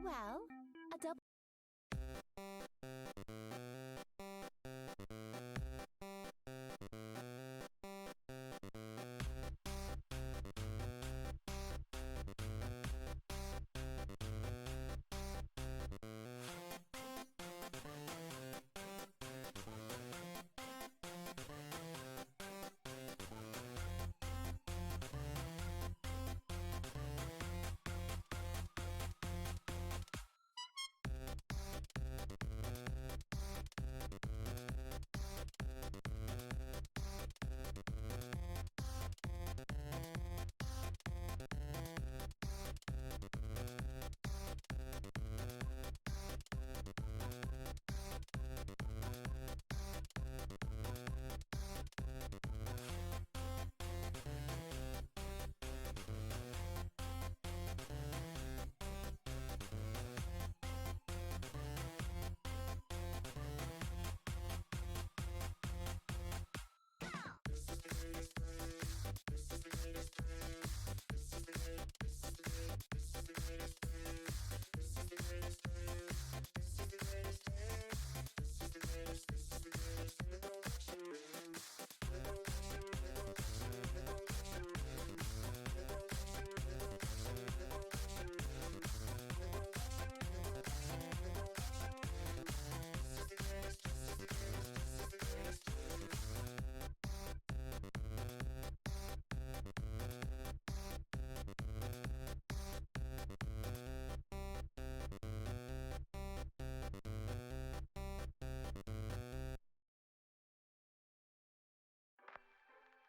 Well, a double.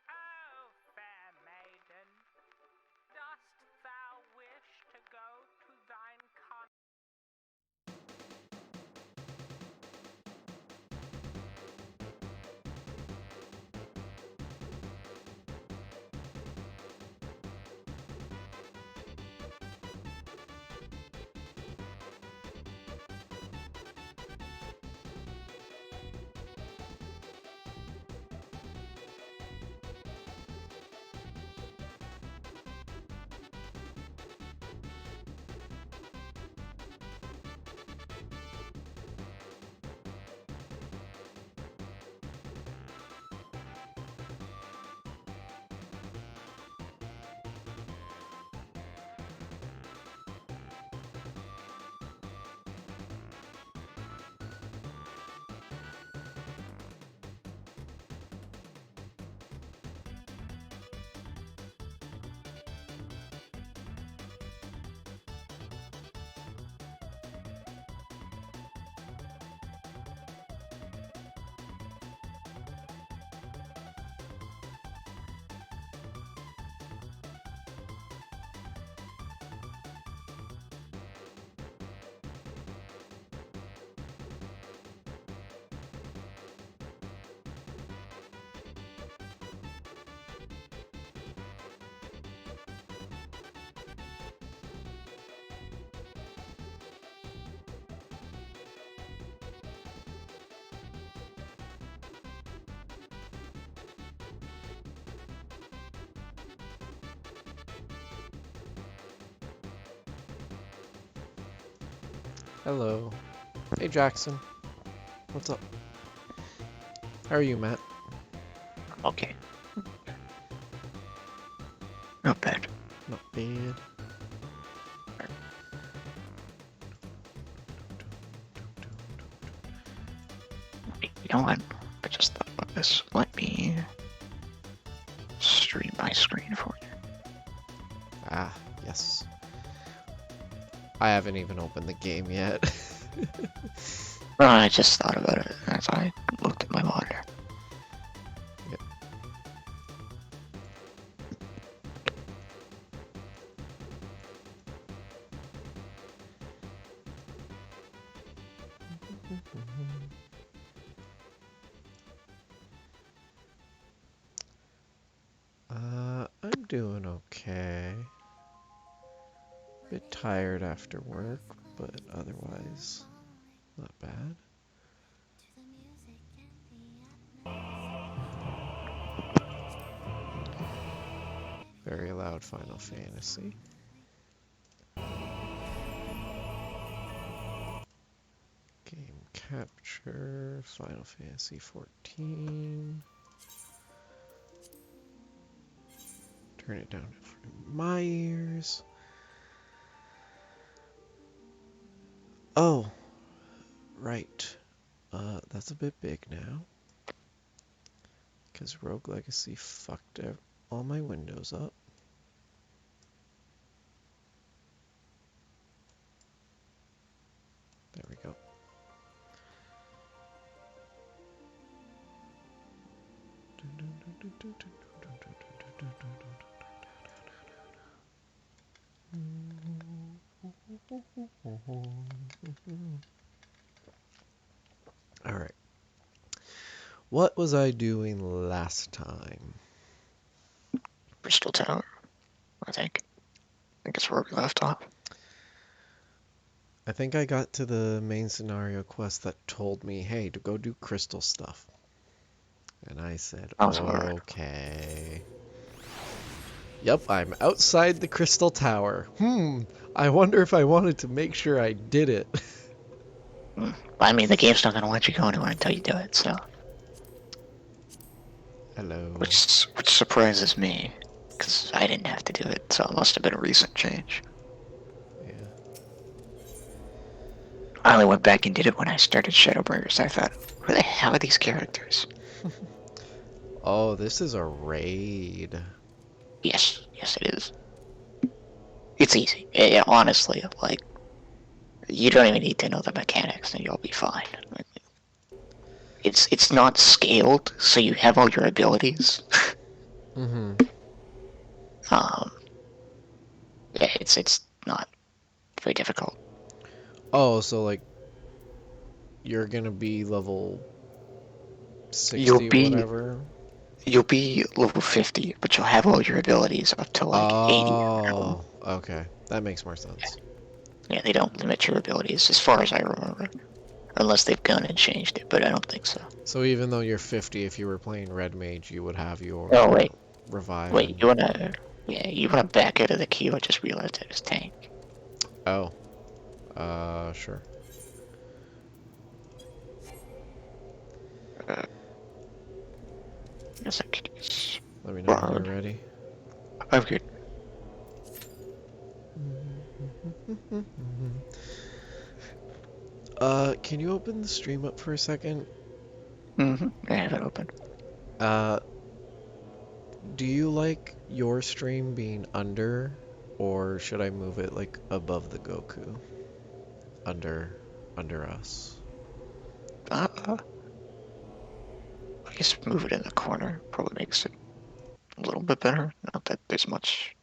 Oh, fair maiden, dost thou wish to go to thine con? Hello. Hey Jackson. What's up? How are you, Matt? Okay. Not bad. Not bad. You know what? I just thought about this. Let me stream my screen for you. Ah, yes. I haven't even opened the game yet. I just thought about it as I looked at my monitor. Yep. I'm doing okay. Bit tired after work, but otherwise not bad. Very loud Final Fantasy. Sure. Final Fantasy 14. Turn it down for my ears. Oh, right. That's a bit big now. Because Rogue Legacy fucked all my windows up. There we go. All right. What was I doing last time? Crystal Tower, I think. I think it's where we left off. I think I got to the main scenario quest that told me, hey, to go do crystal stuff. And I said, That was alright. okay. Yep, I'm outside the crystal tower. I wonder if I wanted to make sure I did it. I mean, the game's not gonna let you go anywhere until you do it, so. Hello. Which surprises me, because I didn't have to do it, so it must have been a recent change. Yeah. I only went back and did it when I started Shadowbringers. I thought, where the hell are these characters? Oh, this is a raid. Yes, it is. It's easy. Yeah, honestly, like, you don't even need to know the mechanics and you'll be fine. It's not scaled, so you have all your abilities. Mm-hmm. Yeah, it's not very difficult. Oh, so like, you're gonna be level 60, whatever? You'll be level 50, but you'll have all your abilities up to like 80. Oh, okay. That makes more sense. Yeah, they don't limit your abilities as far as I remember. Unless they've gone and changed it, but I don't think so. So even though you're 50, if you were playing Red Mage, you would have your Oh, wait. revive. Wait, you wanna back out of the queue? I just realized it was tank. Oh. Sure. Yes, I could use Let me know when Bard. you're ready. I'm good. Can you open the stream up for a second? I have it open. Do you like your stream being under, or should I move it like above the Goku? Under us. I guess move it in the corner probably makes it a little bit better. Not that there's much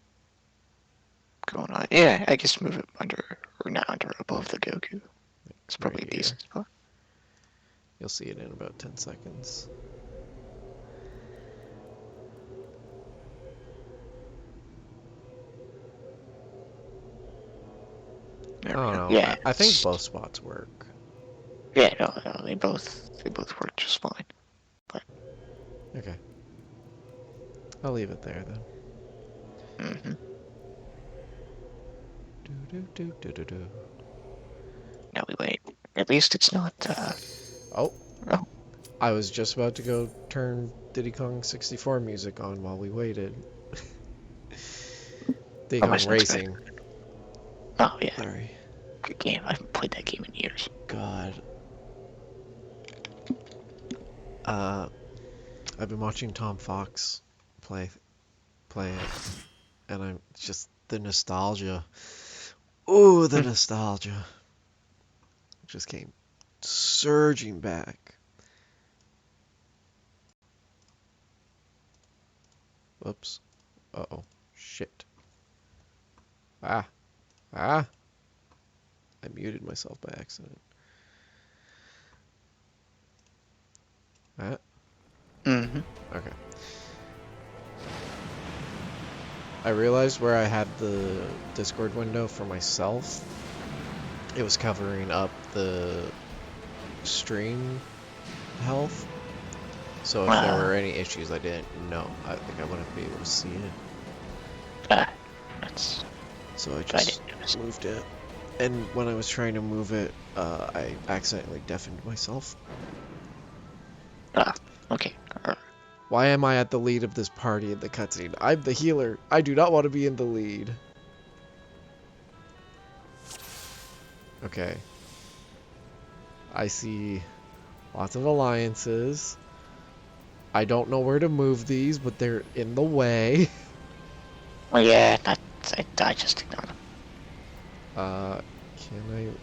going on. Yeah, I guess move it under, or not under, above the Goku. It's probably Right a decent spot. You'll see it in about 10 seconds. I don't know. Yeah, I think both spots work. Yeah, no, they both work just fine. But Okay. I'll leave it there then. Do. Now we wait. At least it's not. Oh. Oh. I was just about to go turn Diddy Kong 64 music on while we waited. Diddy Kong Racing. Oh yeah. Sorry. Good game. I haven't played that game in years. God. I've been watching Tom Fox play it, and I'm just the nostalgia. Ooh, the nostalgia just came surging back. Whoops. Uh-oh. Shit. I muted myself by accident. Okay. I realized where I had the Discord window for myself, it was covering up the stream health. So if there were any issues I didn't know, I think I wouldn't be able to see it. That's. So I just moved it. And when I was trying to move it, I accidentally deafened myself. Ah, okay. Why am I at the lead of this party in the cutscene? I'm the healer. I do not want to be in the lead. Okay. I see lots of alliances. I don't know where to move these, but they're in the way. Well, yeah, I just ignored them. Can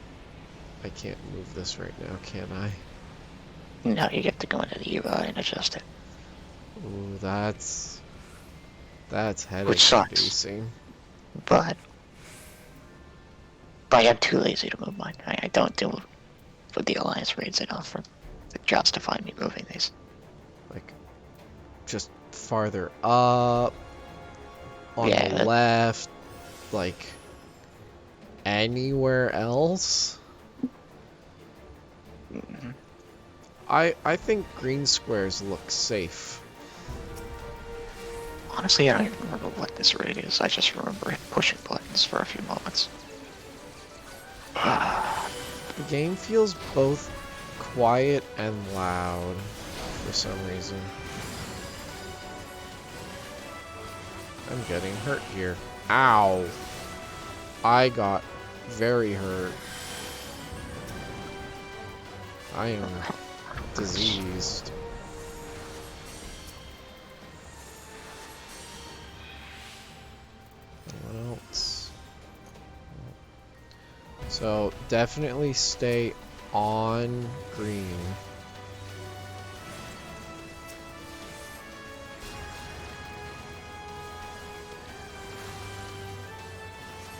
I can't move this right now, can I? No, you get to go into the UI and adjust it. Ooh, that's headache Which sucks. inducing. But I am too lazy to move mine. I don't do with the alliance raids enough for to justify me moving these. Like, just farther up, on Yeah, the left, like, anywhere else? Mhm. I think green squares look safe. Honestly, I don't even remember what this raid is. I just remember pushing buttons for a few moments. The game feels both quiet and loud for some reason. I'm getting hurt here. Ow! I got very hurt. I am diseased. What else? So definitely stay on green.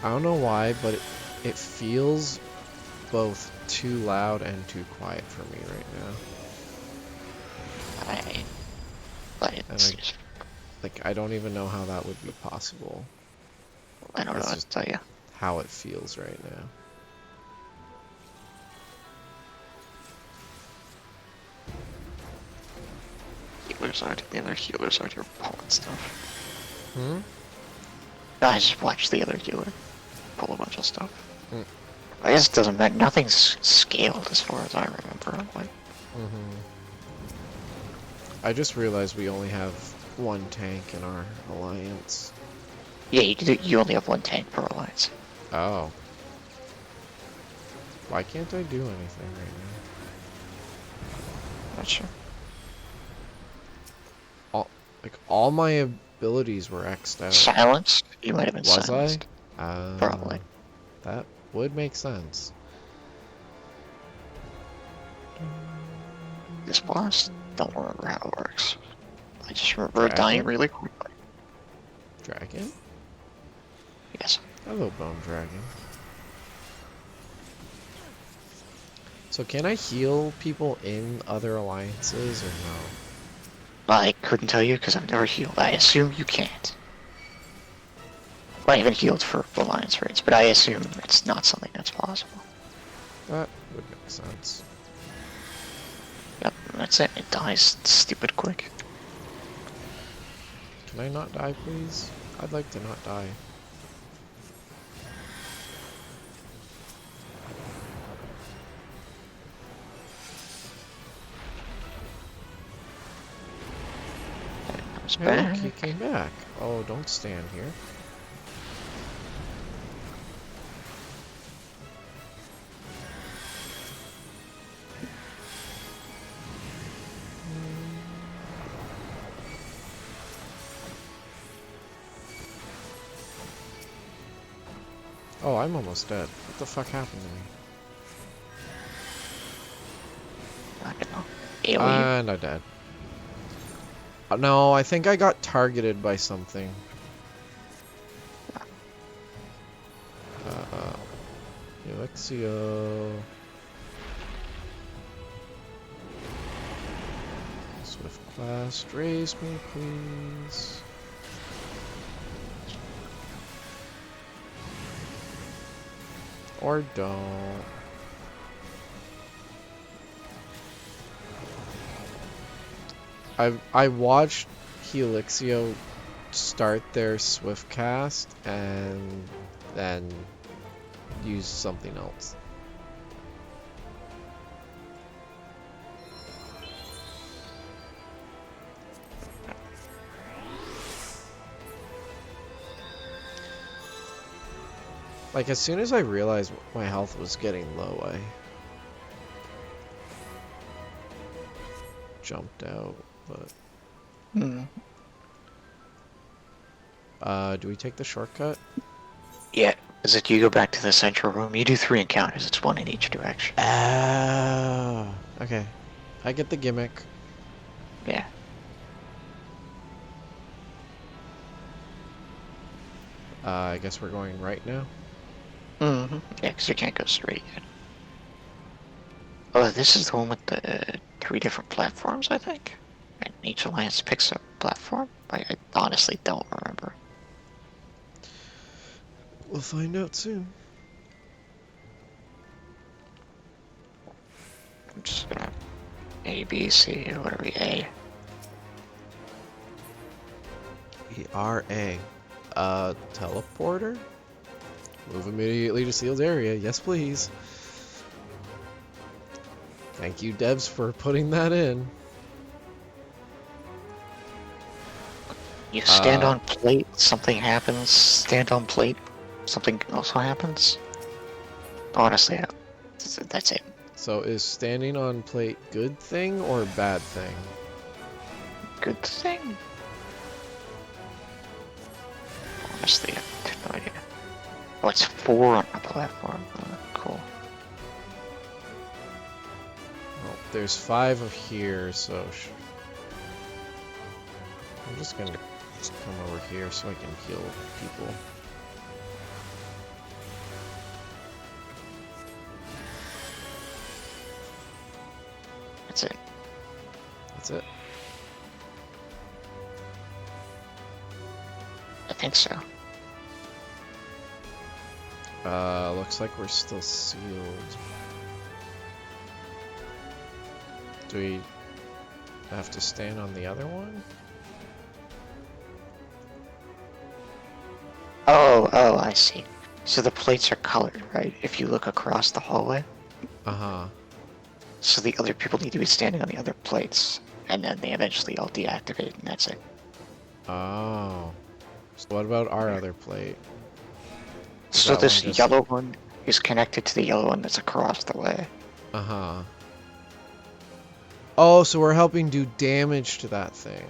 I don't know why, but it feels both too loud and too quiet for me right now. Like, I don't even know how that would be possible. I don't know what to tell you. How it feels right now. The other healers out here pulling stuff. Hmm? I just watched the other healer pull a bunch of stuff. Mm. I guess it doesn't matter. Nothing's scaled as far as I remember. Like, I just realized we only have one tank in our alliance. yeah, you only have one tank per alliance. Oh. Why can't I do anything right now? Not sure. All my abilities were X'd out. Silenced? You might have been Was silenced. I? Probably. That would make sense. This boss, don't remember how it works. I just remember it dying really quickly. Dragon? Yes. Hello, Bone Dragon. So can I heal people in other alliances or no? I couldn't tell you because I've never healed. I assume you can't. Well, I haven't healed for alliance raids, but I assume it's not something that's possible. That would make sense. Yep, that's it. It dies stupid quick. Can I not die, please? I'd like to not die. Hey, look, he came back. Oh, don't stand here. Oh, I'm almost dead. What the fuck happened to me? I don't know. AoE. And I'm dead. No, I think I got targeted by something. Eorzea. Swift class, raise me, please. Or don't. I watched Helixio start their Swift cast and then use something else. Like, as soon as I realized my health was getting low, I jumped out, but... do we take the shortcut? Yeah, because if you go back to the central room, you do 3 encounters. It's 1 in each direction. Oh, okay. I get the gimmick. Yeah. I guess we're going right now. Yeah, because you can't go straight yet. Oh, this is the one with the 3 different platforms, I think? And each alliance picks a platform? I honestly don't remember. We'll find out soon. I'm just gonna... A, B, C, or whatever, A. ERA. Teleporter? Move immediately to sealed area. Yes, please. Thank you, devs, for putting that in. You stand on plate, something happens. Stand on plate, something also happens. Honestly, that's it. So is standing on plate good thing or bad thing? Good thing? Honestly, I have no idea. Oh, it's 4 on the platform. Cool. Well, there's 5 of here, so... I'm just gonna come over here so I can heal people. That's it. That's it. I think so. Looks like we're still sealed. Do we have to stand on the other one? Oh, I see. So the plates are colored, right? If you look across the hallway. Uh-huh. So the other people need to be standing on the other plates. And then they eventually all deactivate, and that's it. Oh. So what about our other plate? So That this one just- yellow one is connected to the yellow one that's across the way. Uh-huh. Oh, so we're helping do damage to that thing.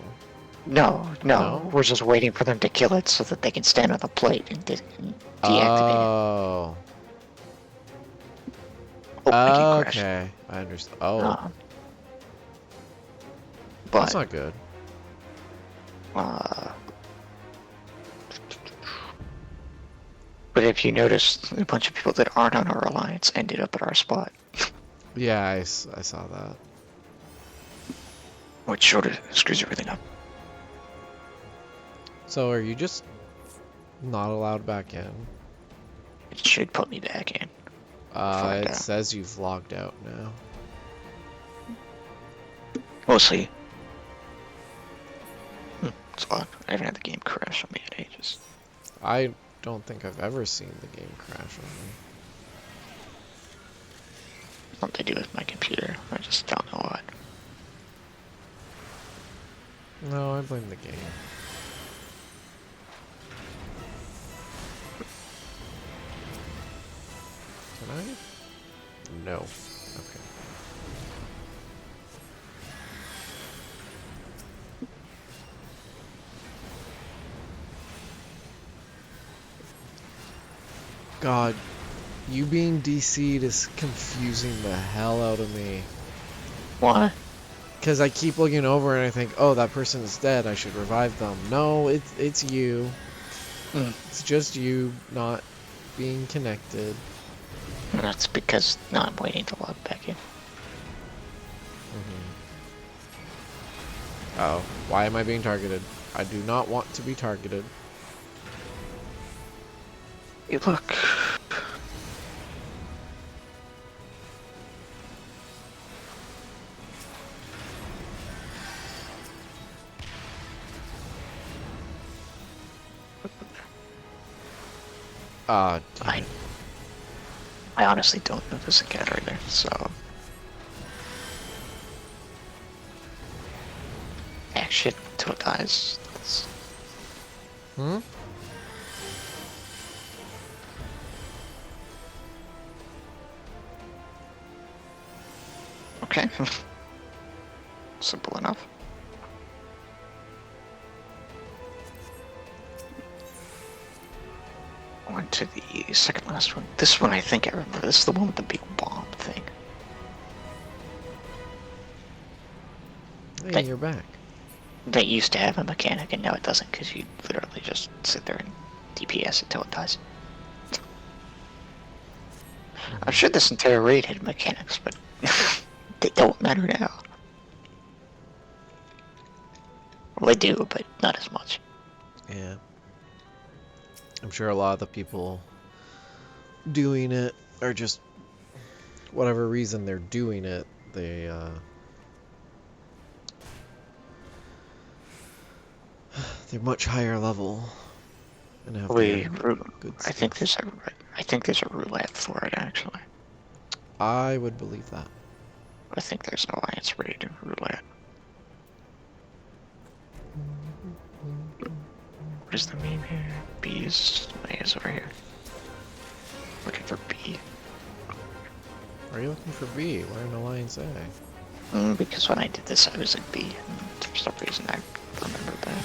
No, No? we're just waiting for them to kill it so that they can stand on the plate and deactivate Oh. it. Oh, Okay. I understand. Oh. But That's not good. But if you notice, a bunch of people that aren't on our alliance ended up at our spot. Yeah, I saw that. Which sort of screws everything up. So are you just not allowed back in? It should put me back in. It says you've logged out now. We'll see. It's odd. I haven't had the game crash on me in ages. I don't think I've ever seen the game crash on me. Something to do with my computer. I just don't know what. No, I blame the game. Can I? No. Okay. God, you being DC'd is confusing the hell out of me. Why? Because I keep looking over and I think, oh, that person is dead, I should revive them. No, it's you. It's just you not being connected. And that's because I'm waiting to log back in. Oh, why am I being targeted? I do not want to be targeted. Hey, look. Ah, damn it. I honestly don't know this again either, so... Yeah, shit, until it dies. Hmm? Okay. Simple enough. On to the second last one. This one I think I remember. This is the one with the big bomb thing. Hey, you're back. That used to have a mechanic, and now it doesn't, because you literally just sit there and DPS until it dies. I'm sure this entire raid had mechanics, but they don't matter now. Well, they do, but not as much. Yeah. I'm sure a lot of the people doing it are just, whatever reason they're doing it, they're much higher level and have good I think stuff. there's a roulette for it, actually. I would believe that. I think there's an alliance raid in roulette. What is the meme here? B is over here. Looking for B. Are you looking for B? We're in Alliance A. Because when I did this, I was in B, and for some reason I remember that.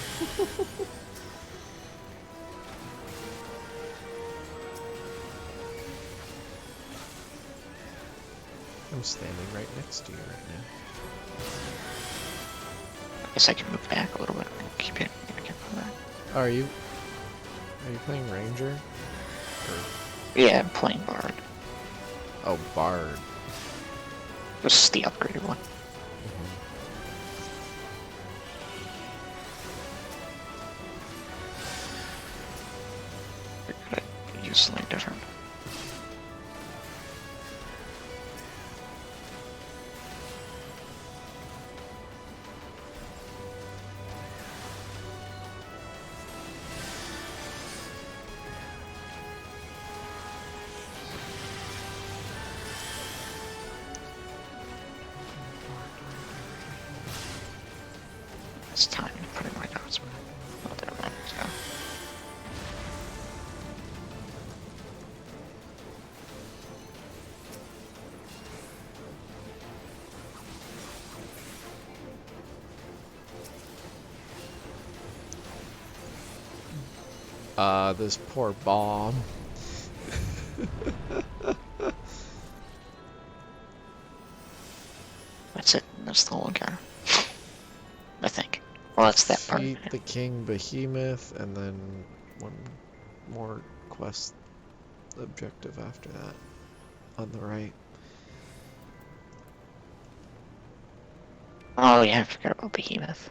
I'm standing right next to you right now. I guess I can move back a little bit and keep it. Are you playing Ranger? Or... Yeah, I'm playing Bard. Oh, Bard. This is the upgraded one. I could use something different. It's time to put in my notes, but not that long, so. This poor bomb. That's it. That's the whole encounter. I think. Well, that's that part. Defeat the King Behemoth, and then one more quest objective after that on the right. Oh yeah, I forgot about Behemoth.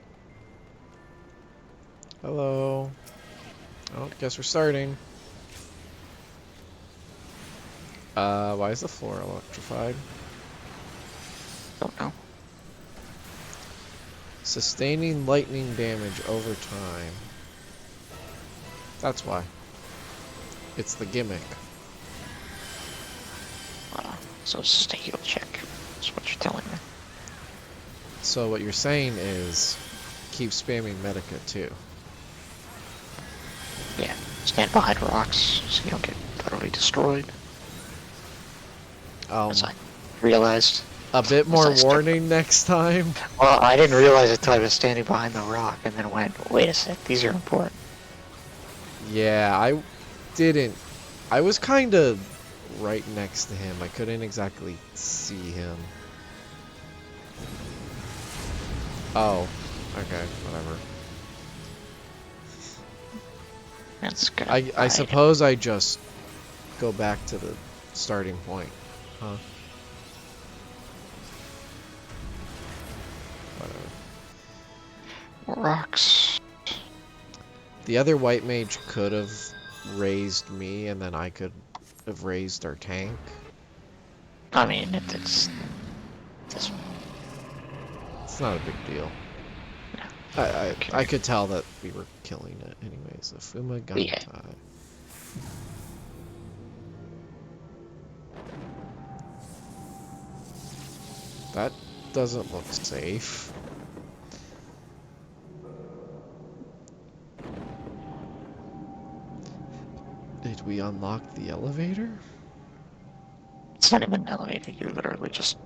Hello. Oh, guess we're starting. Why is the floor electrified? Don't know. Sustaining lightning damage over time. That's why. It's the gimmick. So it's just a heal check. That's what you're telling me. So what you're saying is, keep spamming Medica too. Yeah. Stand behind rocks so you don't get utterly destroyed. As I realized. A bit more warning next time. Well, I didn't realize it until I was standing behind the rock and then went, wait a sec, these are important. Yeah, I didn't. I was kind of right next to him. I couldn't exactly see him. Oh, okay, whatever. That's good. I suppose I just go back to the starting point, huh? Whatever. More rocks. The other white mage could have raised me, and then I could have raised our tank. I mean, it's not a big deal. No. I could tell that we were killing it anyways. Afuma Gantai. That doesn't look safe. Did we unlock the elevator? It's not even an elevator. You literally just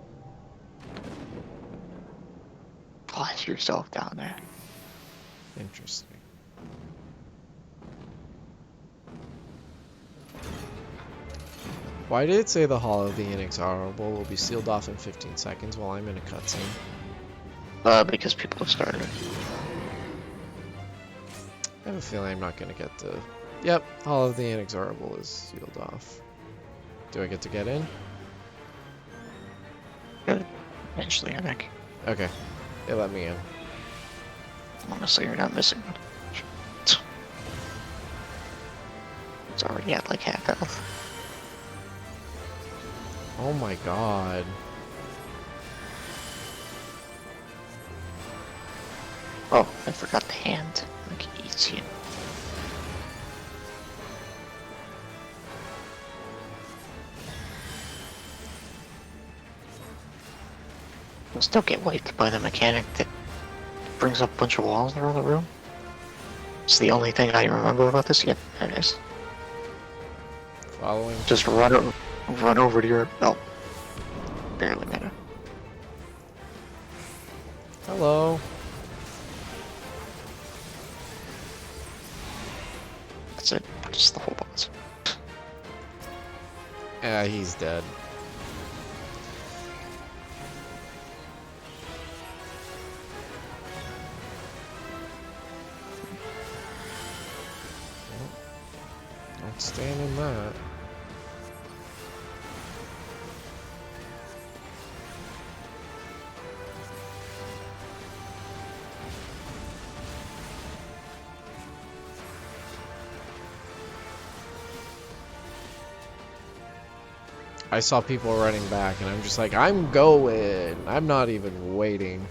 flash yourself down there. Interesting. Why did it say the Hall of the Inexorable will be sealed off in 15 seconds while I'm in a cutscene? Because people have started it. I have a feeling I'm not going to get to... Yep, Hall of the Inexorable is sealed off. Do I get to get in? Eventually, I think. Okay, it let me in. Honestly, you're not missing much. It's already at like half health. Oh my god. Oh, I forgot the hand. Like, it eats you. Just don't get wiped by the mechanic that brings up a bunch of walls around the room. It's the only thing I remember about this. Yep, there it is. Following. Just run over to your... Oh. Barely made it. Hello. That's it. Just the whole boss. Yeah, he's dead. Don't stand in that. I saw people running back and I'm just like, I'm going. I'm not even waiting.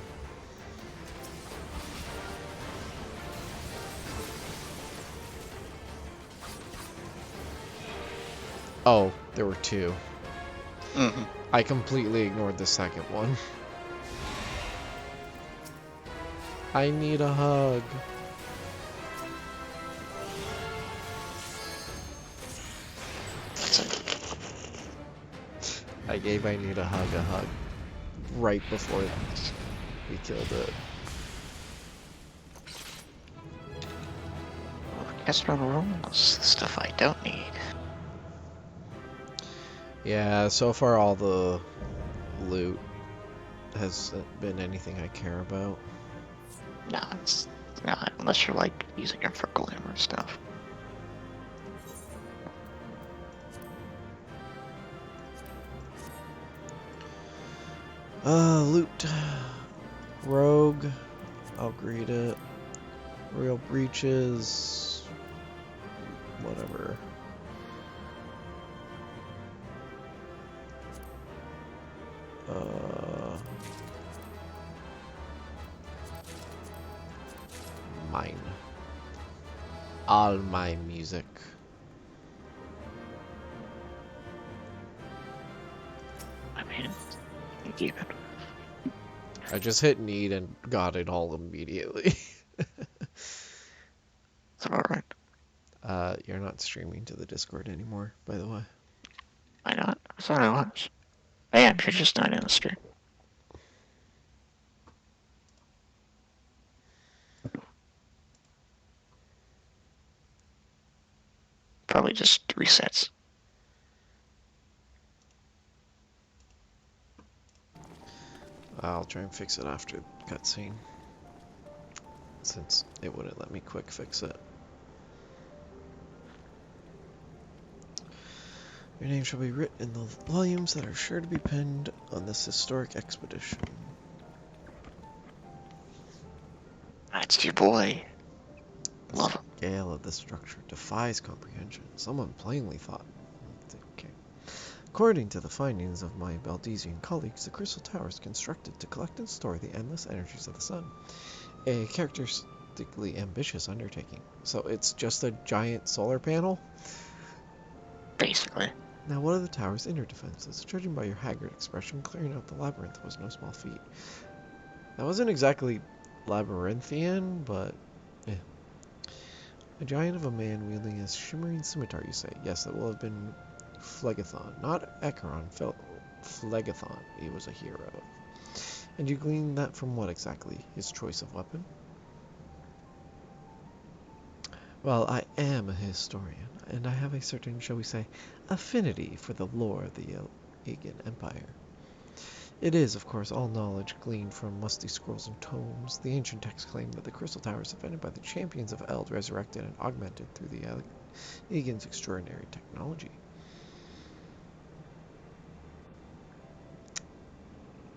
Oh, there were two. Mm-hmm. I completely ignored the second one. I need a hug. That's it. I gave I need a hug right before we killed it. Extra rolls, stuff I don't need. Yeah, so far all the loot hasn't been anything I care about. Nah, it's not, unless you're like using it for glamour stuff. Loot. Rogue. I'll greet it. Real breaches. Whatever. Mine. All my music. I mean, you keep it. I just hit need and got it all immediately. It's alright. You're not streaming to the Discord anymore, by the way. Why not? I thought I was. I am, you're just not in the stream. Probably just resets. I'll try and fix it after cutscene, since it wouldn't let me quick fix it. Your name shall be written in the volumes that are sure to be penned on this historic expedition. That's your boy. Love him. The scale of this structure defies comprehension. Someone plainly thought... Okay. According to the findings of my Baldesian colleagues, the Crystal Tower is constructed to collect and store the endless energies of the sun. A characteristically ambitious undertaking. So it's just a giant solar panel? Basically. Now, what are the tower's inner defenses? Judging by your haggard expression, clearing out the labyrinth was no small feat. That wasn't exactly labyrinthian, but yeah. A giant of a man wielding a shimmering scimitar, you say? Yes, that will have been Phlegethon, not Acheron. Phlegethon, he was a hero. And you glean that from what exactly? His choice of weapon? Well, I am a historian, and I have a certain, shall we say, affinity for the lore of the Aegean Empire. It is, of course, all knowledge gleaned from musty scrolls and tomes. The ancient texts claim that the Crystal Tower is defended by the champions of Eld, resurrected and augmented through the Aegean's extraordinary technology.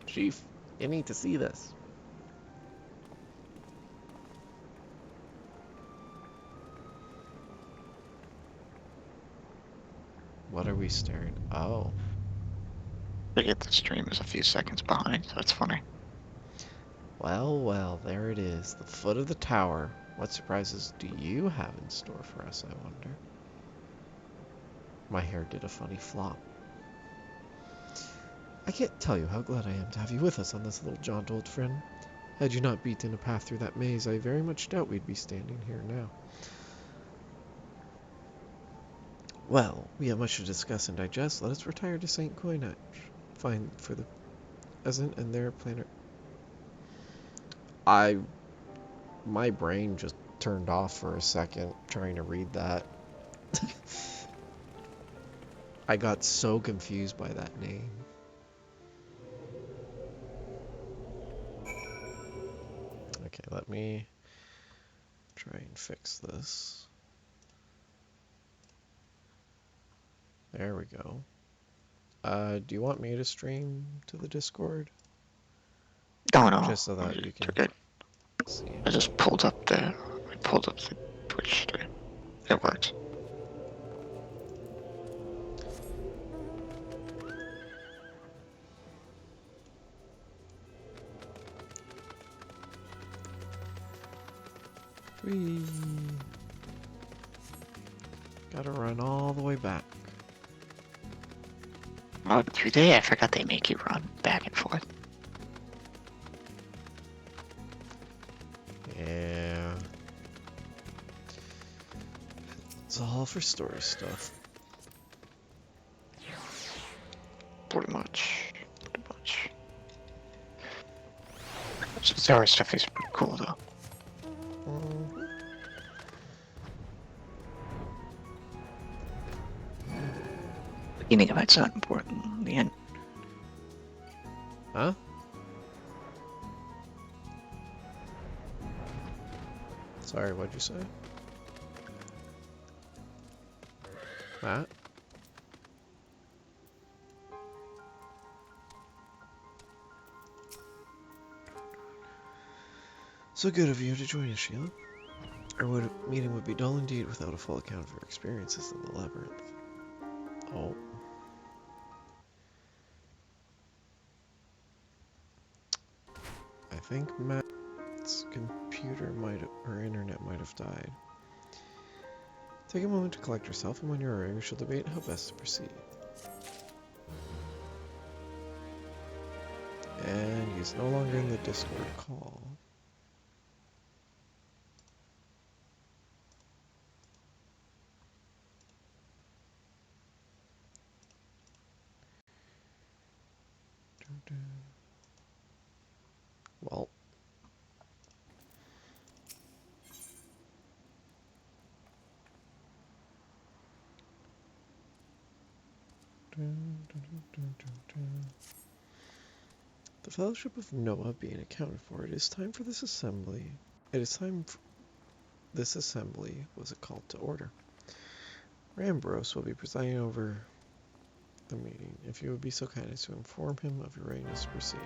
Chief, you need to see this. What are we staring? Oh. I get the stream is a few seconds behind, so it's funny. Well, well, there it is. The foot of the tower. What surprises do you have in store for us, I wonder? My hair did a funny flop. I can't tell you how glad I am to have you with us on this little jaunt, old friend. Had you not beaten a path through that maze, I very much doubt we'd be standing here now. Well, we have much to discuss and digest. Let us retire to St. Coinage. Fine for the peasant and their planet. My brain just turned off for a second trying to read that. I got so confused by that name. Okay, let me try and fix this. There we go. Do you want me to stream to the Discord? Oh no, Just so that you can you're good. see. I pulled up the Twitch stream. It works. Whee! Gotta run all the way back. Oh, 3D, I forgot they make you run back and forth. Yeah. It's all for story stuff. Pretty much. Story stuff is pretty cool though. Beginning of it's not important. The end. Huh? Sorry, what'd you say? Matt? So good of you to join us, Sheila. Our meeting would be dull indeed without a full account of your experiences in the labyrinth. Oh. I think Matt's computer or internet might have died. Take a moment to collect yourself, and when you're ready, we shall debate how best to proceed. And he's no longer in the Discord call. Well. The Fellowship of Noah being accounted for, it is time for this assembly. This assembly was called to order. Rambros will be presiding over the meeting. If you would be so kind as to inform him of your readiness to proceed.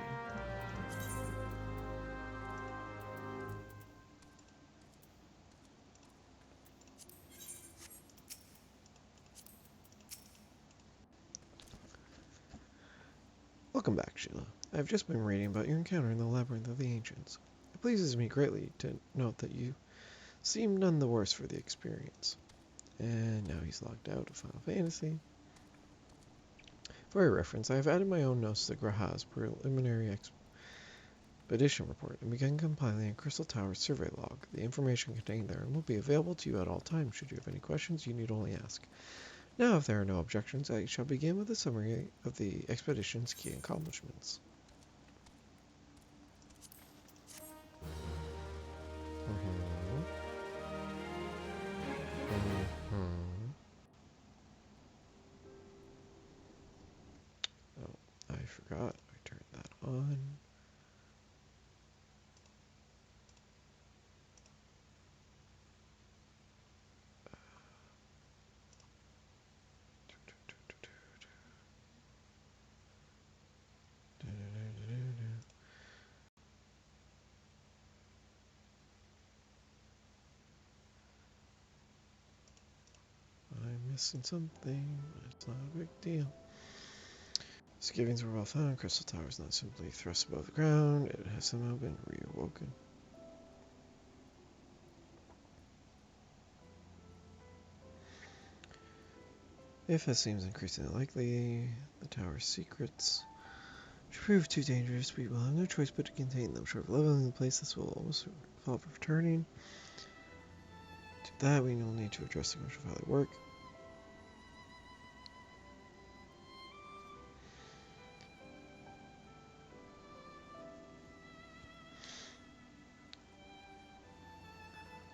Welcome back, Sheila. I have just been reading about your encounter in the Labyrinth of the Ancients. It pleases me greatly to note that you seem none the worse for the experience. And now he's logged out of Final Fantasy. For your reference, I have added my own notes to Graha's preliminary expedition report and begun compiling a Crystal Tower survey log. The information contained therein will be available to you at all times. Should you have any questions, you need only ask. Now, if there are no objections, I shall begin with a summary of the expedition's key accomplishments. Oh, I forgot. I turned that on. I'm missing something. It's not a big deal. Misgivings were well found. Crystal Tower is not simply thrust above the ground. It has somehow been reawoken. If, as seems increasingly likely, the tower's secrets should prove too dangerous, we will have no choice but to contain them. Short of leveling the place, this will almost fall for returning. To that, we will need to address the question of how they work.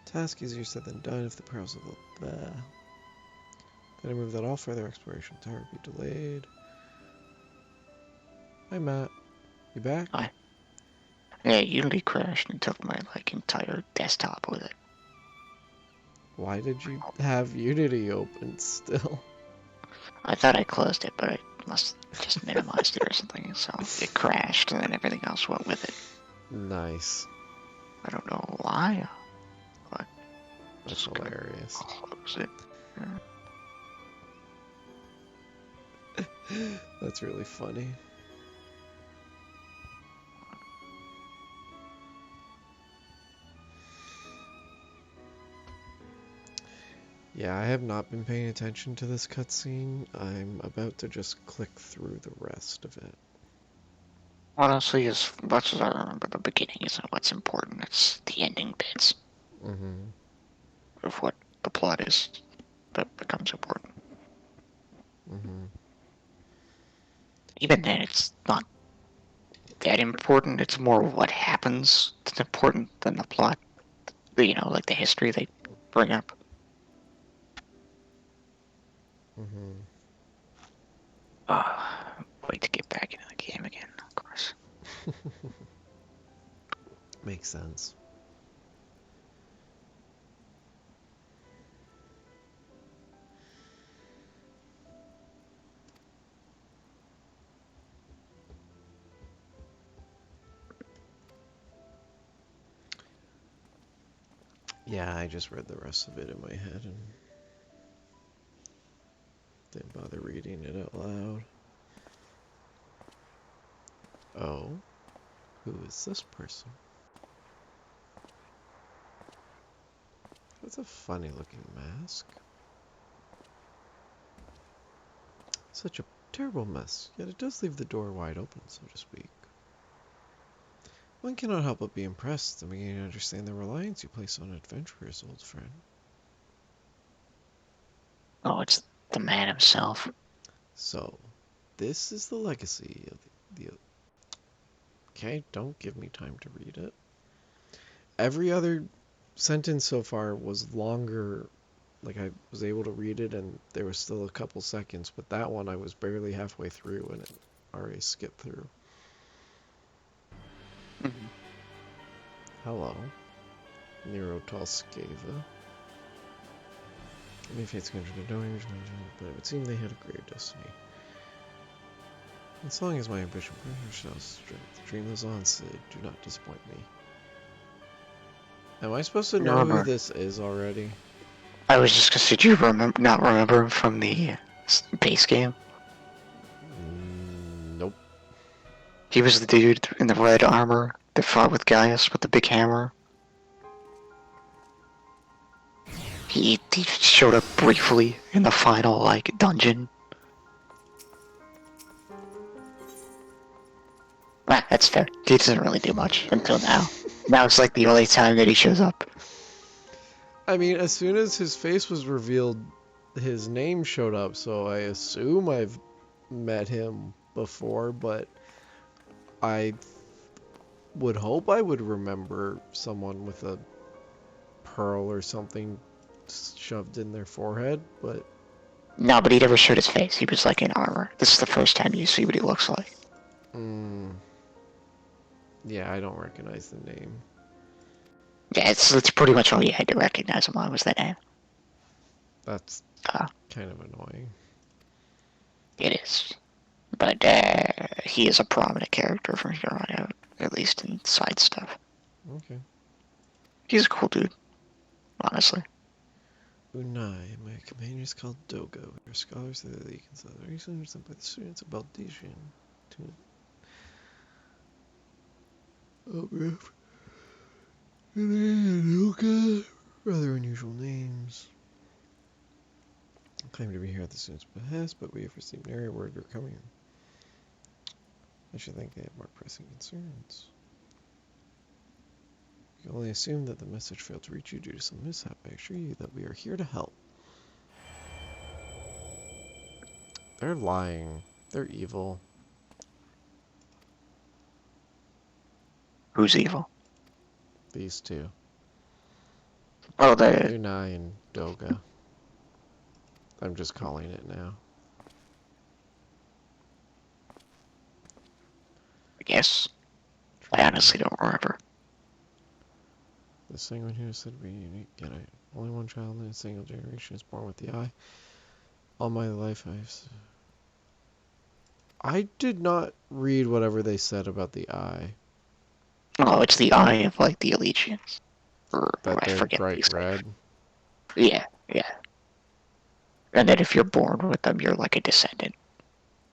Task easier said than done if the perils of the... Then I move that all further exploration of the tower be delayed. Hi, Matt. You back? Hi. Yeah, Unity crashed and took my entire desktop with it. Why did you have Unity open still? I thought I closed it, but I must have just minimized it or something, so it crashed and then everything else went with it. Nice. I don't know why, but That's hilarious. Close it. Yeah. That's really funny. Yeah, I have not been paying attention to this cutscene. I'm about to just click through the rest of it. Honestly, as much as I remember, the beginning isn't what's important. It's the ending bits of what the plot is that becomes important. Even then, it's not that important. It's more what happens that's important than the plot. You know, like the history they bring up. Wait to get back into the game again, of course. Makes sense. Yeah, I just read the rest of it in my head and didn't bother reading it out loud. Oh, who is this person? That's a funny looking mask. Such a terrible mess, yet it does leave the door wide open, so to speak. One cannot help but be impressed and beginning to understand the reliance you place on adventurers, old friend. Oh, it's the man himself. So, this is the legacy of the... Okay, don't give me time to read it. Every other sentence so far was longer. Like, I was able to read it and there was still a couple seconds, but that one I was barely halfway through and it already skipped through. Hello. Nero Talskava. Many fates conjured to knowing, but it would seem they had a grave destiny. As long as my ambition shall strength, the dream lives on, Sid. Do not disappoint me. Am I supposed to know who this is already? I was just gonna say, do you not remember him from the base game? Nope. He was the dude in the red armor that fought with Gaius with the big hammer. He showed up briefly in the final, dungeon. Well, that's fair. He doesn't really do much until now. Now it's like the only time that he shows up. I mean, as soon as his face was revealed, his name showed up, so I assume I've met him before, but I would hope I would remember someone with a pearl or something shoved in their forehead, but... No, but he never showed his face. He was like in armor. This is the first time you see what he looks like. Yeah, I don't recognize the name. Yeah, it's pretty much all you had to recognize him on was that name. That's kind of annoying. It is. But he is a prominent character from here on out, at least in side stuff. Okay. He's a cool dude, honestly. Unai, my companion is called Doga. We are scholars of the League and so the research by the students of Baldesian. Doga. Rather unusual names. I claim to be here at the students' behest, but we have received nary word you're coming. I should think they have more pressing concerns. We can only assume that the message failed to reach you due to some mishap. I assure you that we are here to help. They're lying. They're evil. Who's evil? These two. Oh, Unai and Doga. I'm just calling it now. I guess. I honestly don't remember. The sanguine who is said to be unique, yet only one child in a single generation is born with the eye. All my life I did not read whatever they said about the eye. Oh, it's the eye of, like, the Allegiance. Or That I they're forget. bright red. Yeah. And that if you're born with them, you're like a descendant.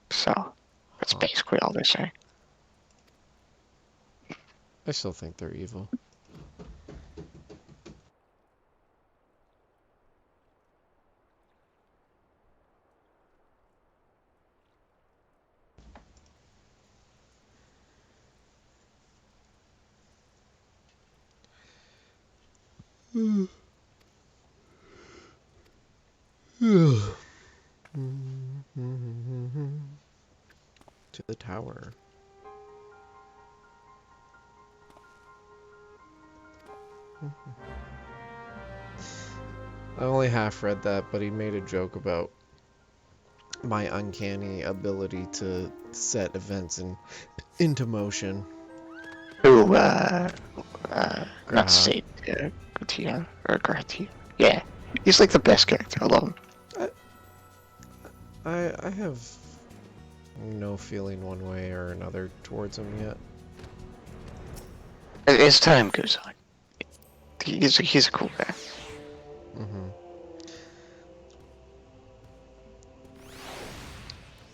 So, that's basically all they're saying. I still think they're evil. To the tower. I only half read that, but he made a joke about my uncanny ability to set events into motion. Ooh, not Graha. Sid, Gratia, or Gratia. Yeah, he's like the best character. I love him. I have no feeling one way or another towards him yet. As time goes on, he's a cool guy.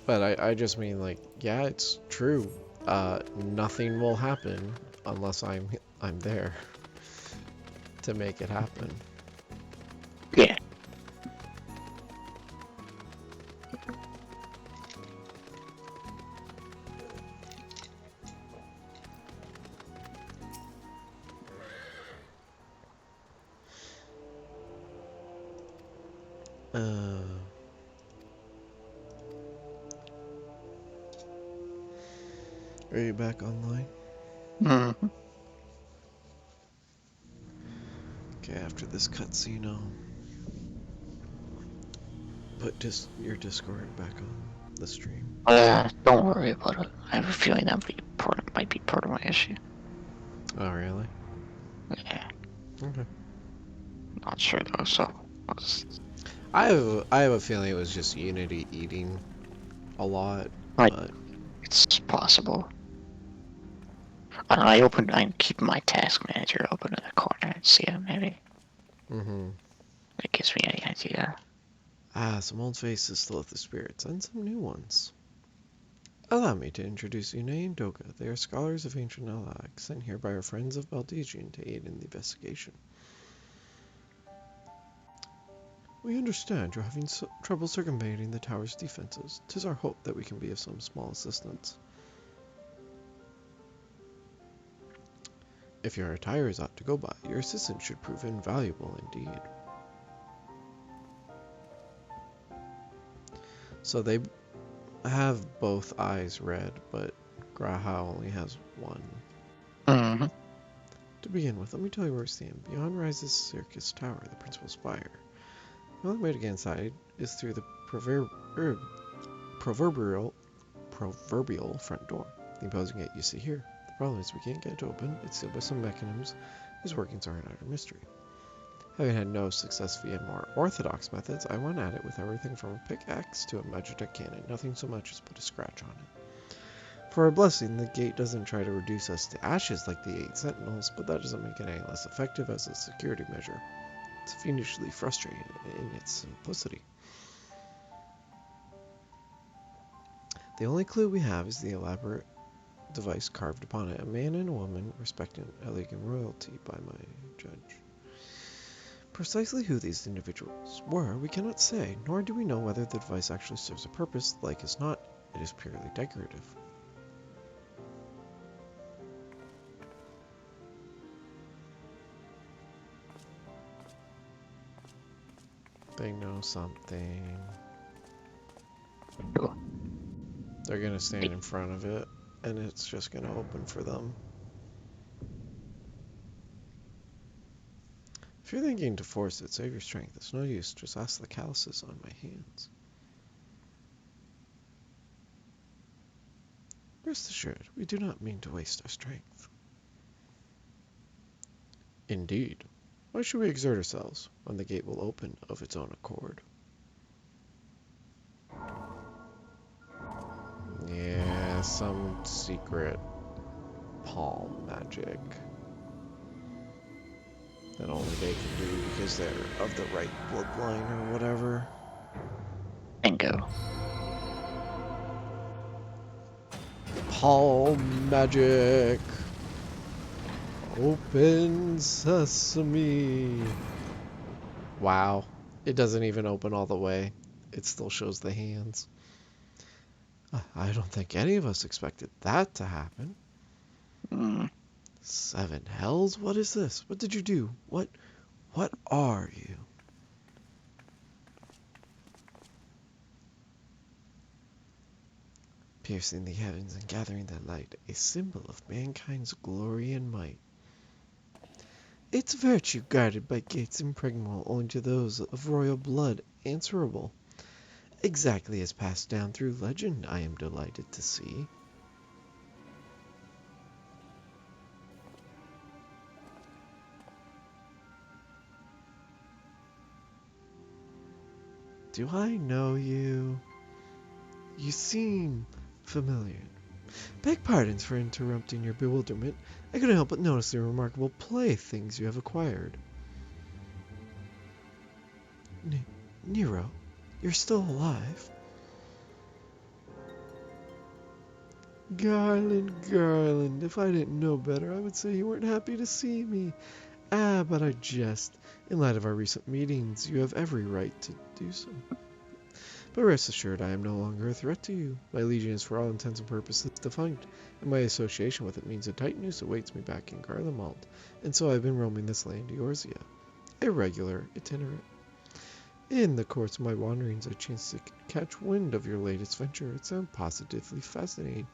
But I just mean, like, yeah, it's true. Nothing will happen unless I'm there to make it happen. Yeah. Are you back online? Mm-hmm. Okay, after this cutscene, I'll put your Discord back on the stream. Don't worry about it. I have a feeling that might be part of my issue. Oh, really? Yeah. Okay. Not sure though, so I have a feeling it was just Unity eating a lot, but it's possible. I don't know, I'm keeping my task manager open in the corner and see it maybe. It gives me any idea. Some old faces still have the spirits, and some new ones. Allow me to introduce Unai and Doga. They are scholars of ancient dialog, sent here by our friends of Baldesian to aid in the investigation. We understand you're having trouble circumventing the tower's defenses. 'Tis our hope that we can be of some small assistance. If your attire is ought to go by, your assistant should prove invaluable indeed. So they have both eyes red, but Graha only has one. Mm-hmm. To begin with, let me tell you where we stand. Beyond rises Circus Tower, the principal spire. The only way to get inside is through the proverbial front door. The imposing gate you see here. The problem is we can't get it open. It's sealed by some mechanisms whose workings are an utter mystery. Having had no success via more orthodox methods, I went at it with everything from a pickaxe to a magitech cannon. Nothing so much as put a scratch on it. For our blessing, the gate doesn't try to reduce us to ashes like the 8 sentinels, but that doesn't make it any less effective as a security measure. It's fiendishly frustrating in its simplicity. The only clue we have is the elaborate device carved upon it, a man and a woman respecting elegant royalty by my judge. Precisely who these individuals were, we cannot say, nor do we know whether the device actually serves a purpose. Like as not, it is purely decorative. They know something. Cool. They're gonna stand in front of it, and it's just gonna open for them. If you're thinking to force it, save your strength. It's no use. Just ask the calluses on my hands. Rest assured, we do not mean to waste our strength. Indeed. Why should we exert ourselves when the gate will open of its own accord? Yeah, some secret palm magic that only they can do because they're of the right bloodline or whatever. Bingo. Palm magic. Open sesame. Wow. It doesn't even open all the way. It still shows the hands. I don't think any of us expected that to happen. 7 hells? What is this? What did you do? What are you? Piercing the heavens and gathering the light, a symbol of mankind's glory and might. Its virtue guarded by gates impregnable only to those of royal blood answerable. Exactly as passed down through legend, I am delighted to see. Do I know you? You seem familiar. Beg pardons for interrupting your bewilderment. I couldn't help but notice the remarkable playthings you have acquired. Nero, you're still alive? Garland, if I didn't know better, I would say you weren't happy to see me. Ah, but I jest. In light of our recent meetings, you have every right to do so. But rest assured, I am no longer a threat to you. My legion is for all intents and purposes defunct, and my association with it means a tight noose awaits me back in Garlemald, and so I've been roaming this land Eorzea. Irregular, itinerant. In the course of my wanderings, I chanced to catch wind of your latest venture. It sounded positively fascinating,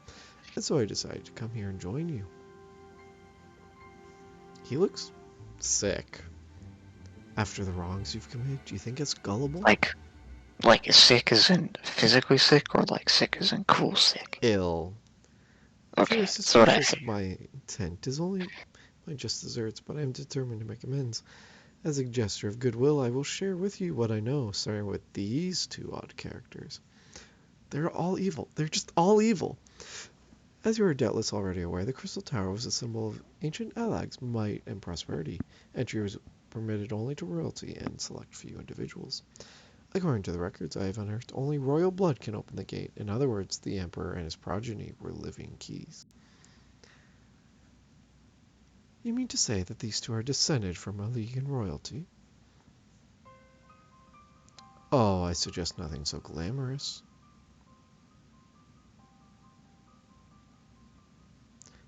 and so I decided to come here and join you. He looks sick. After the wrongs you've committed, do you think it's gullible? Like sick as in physically sick, or like sick as in cool sick? Ill. Okay, If you're that's what I suspicious of think. my intent, is only my just deserts, but I am determined to make amends. As a gesture of goodwill, I will share with you what I know, starting with these 2 odd characters. They're all evil. They're just all evil. As you are doubtless already aware, the Crystal Tower was a symbol of ancient Alag's might and prosperity. Entry was permitted only to royalty and select few individuals. According to the records I have unearthed, only royal blood can open the gate. In other words, the Emperor and his progeny were living keys. You mean to say that these 2 are descended from Maligan royalty? Oh, I suggest nothing so glamorous.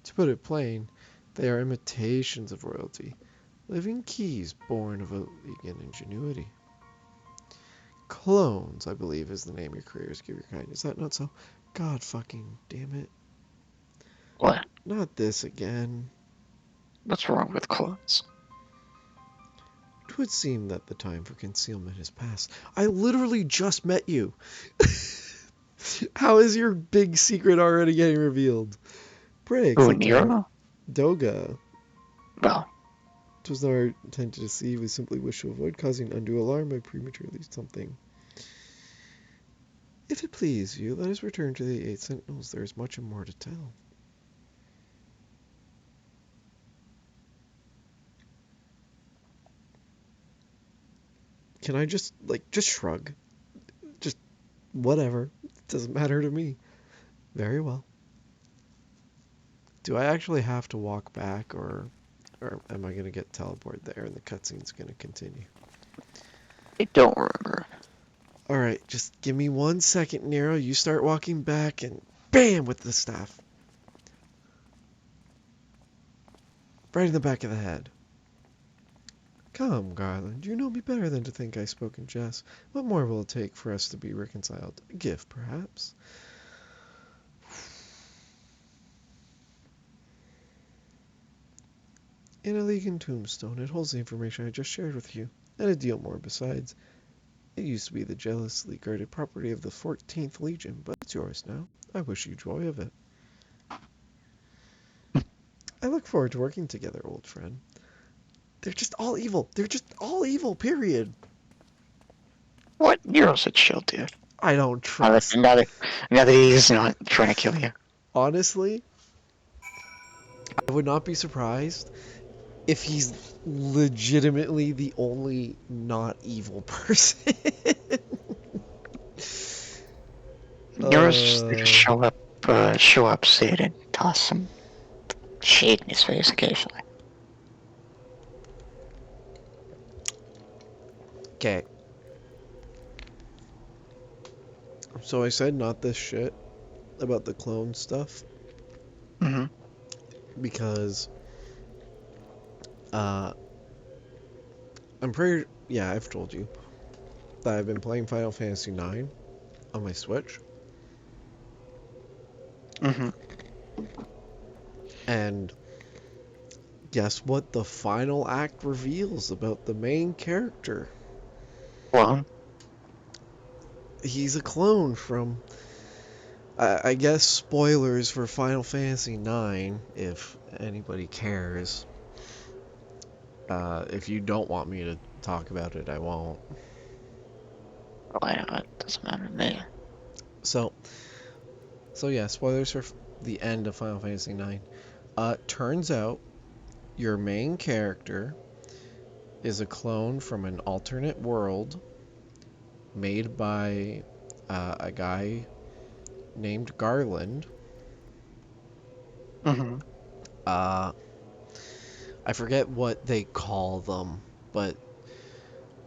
To put it plain, They are imitations of royalty, living keys born of a vegan ingenuity. Clones, I believe, is the name your creators give your kind. Is that not so? God fucking damn it. What? Not this again. What's wrong with clones? It would seem that the time for concealment has passed. I literally just met you. How is your big secret already getting revealed? Briggs, Who, I'm tired. Nero? Doga. Well, It was not our intent to deceive. We simply wish to avoid causing undue alarm by prematurely something. If it please you, let us return to the 8 Sentinels. There is much and more to tell. Can I just shrug? Just, whatever. It doesn't matter to me. Very well. Do I actually have to walk back, or am I going to get teleported there and the cutscene's going to continue? I don't remember. Alright, just give me 1 second, Nero. You start walking back, and BAM! With the staff. Right in the back of the head. Come, Garland, you know me better than to think I spoke in jest. What more will it take for us to be reconciled? A gift, perhaps? In a Legion tombstone, it holds the information I just shared with you, and a deal more besides. It used to be the jealously guarded property of the 14th Legion, but it's yours now. I wish you joy of it. I look forward to working together, old friend. They're just all evil. They're just all evil, period. What? Nero's a chill dude. I don't trust. Now that he's not trying to kill you. Honestly, I would not be surprised if he's legitimately the only not evil person. Nero's just like show up, sit, and toss some shade in his face occasionally. Okay. So I said not this shit about the clone stuff. Mm-hmm. Because I'm pretty, yeah, I've told you that I've been playing Final Fantasy IX on my Switch. Mm-hmm. And guess what the final act reveals about the main character? Well, He's a clone from, I guess, spoilers for Final Fantasy IX, if anybody cares. If you don't want me to talk about it, I won't. why not? It doesn't matter to me. So yeah, spoilers for the end of Final Fantasy IX. Turns out your main character is a clone from an alternate world made by a guy named Garland. Mm-hmm. I forget what they call them, but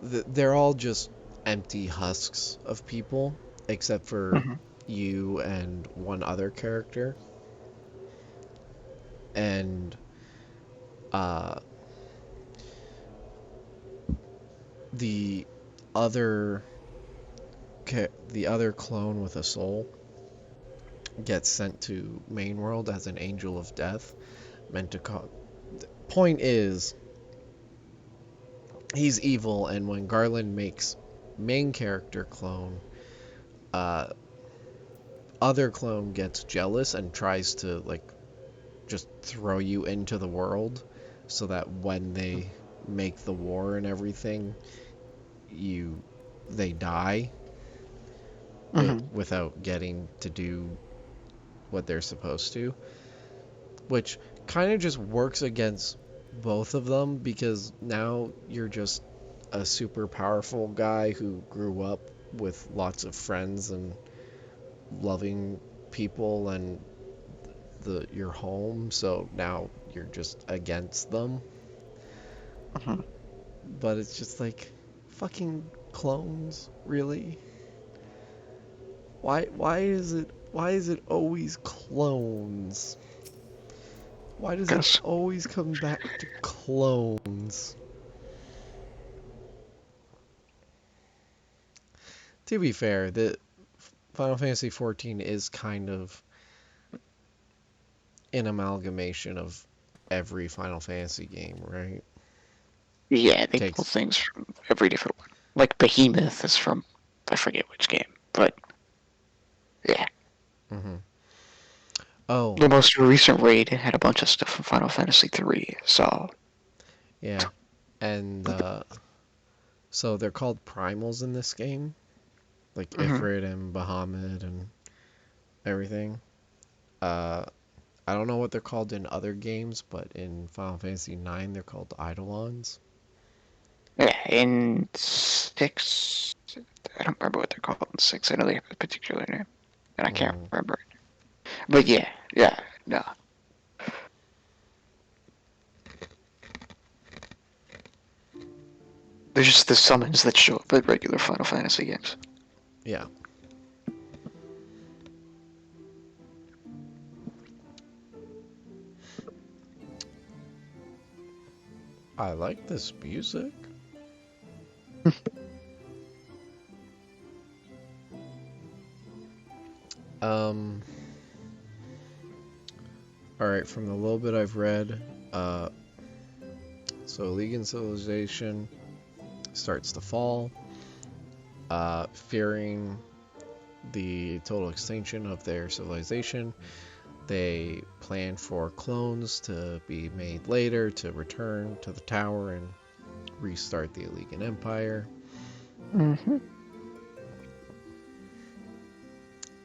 they're all just empty husks of people, except for Mm-hmm. you and one other character. And the other clone with a soul gets sent to main world as an angel of death, meant to call. Point is, he's evil, and when Garland makes main character clone, other clone gets jealous and tries to like just throw you into the world, so that when they make the war and everything, they die Mm-hmm. without getting to do what they're supposed to, which kind of just works against both of them, because now you're just a super powerful guy who grew up with lots of friends and loving people and your home, so now you're just against them. Mm-hmm. But it's just like, fucking clones, really? Why is it always clones? Why does it Guess. always come back to clones? To be fair, the Final Fantasy XIV is kind of an amalgamation of every Final Fantasy game, right? Yeah, they pull Takes. things from every different one. Like Behemoth is from, I forget which game, but yeah. Hmm. Oh, The most recent raid had a bunch of stuff from Final Fantasy III, so. yeah. And so they're called primals in this game, like Mhm. Ifrit and Bahamut and everything. Uh, I don't know what they're called in other games, but in Final Fantasy IX they're called Eidolons. Yeah, in 6, I don't remember what they're called in 6. I know they have a particular name, and I can't Mm. remember it. But yeah, no. They're just the summons that show up at regular Final Fantasy games. Yeah. I like this music. Um, alright, from the little bit I've read, uh, so Legion Civilization starts to fall, fearing the total extinction of their civilization. They plan for clones to be made later to return to the tower and restart the Legion Empire. Mm-hmm.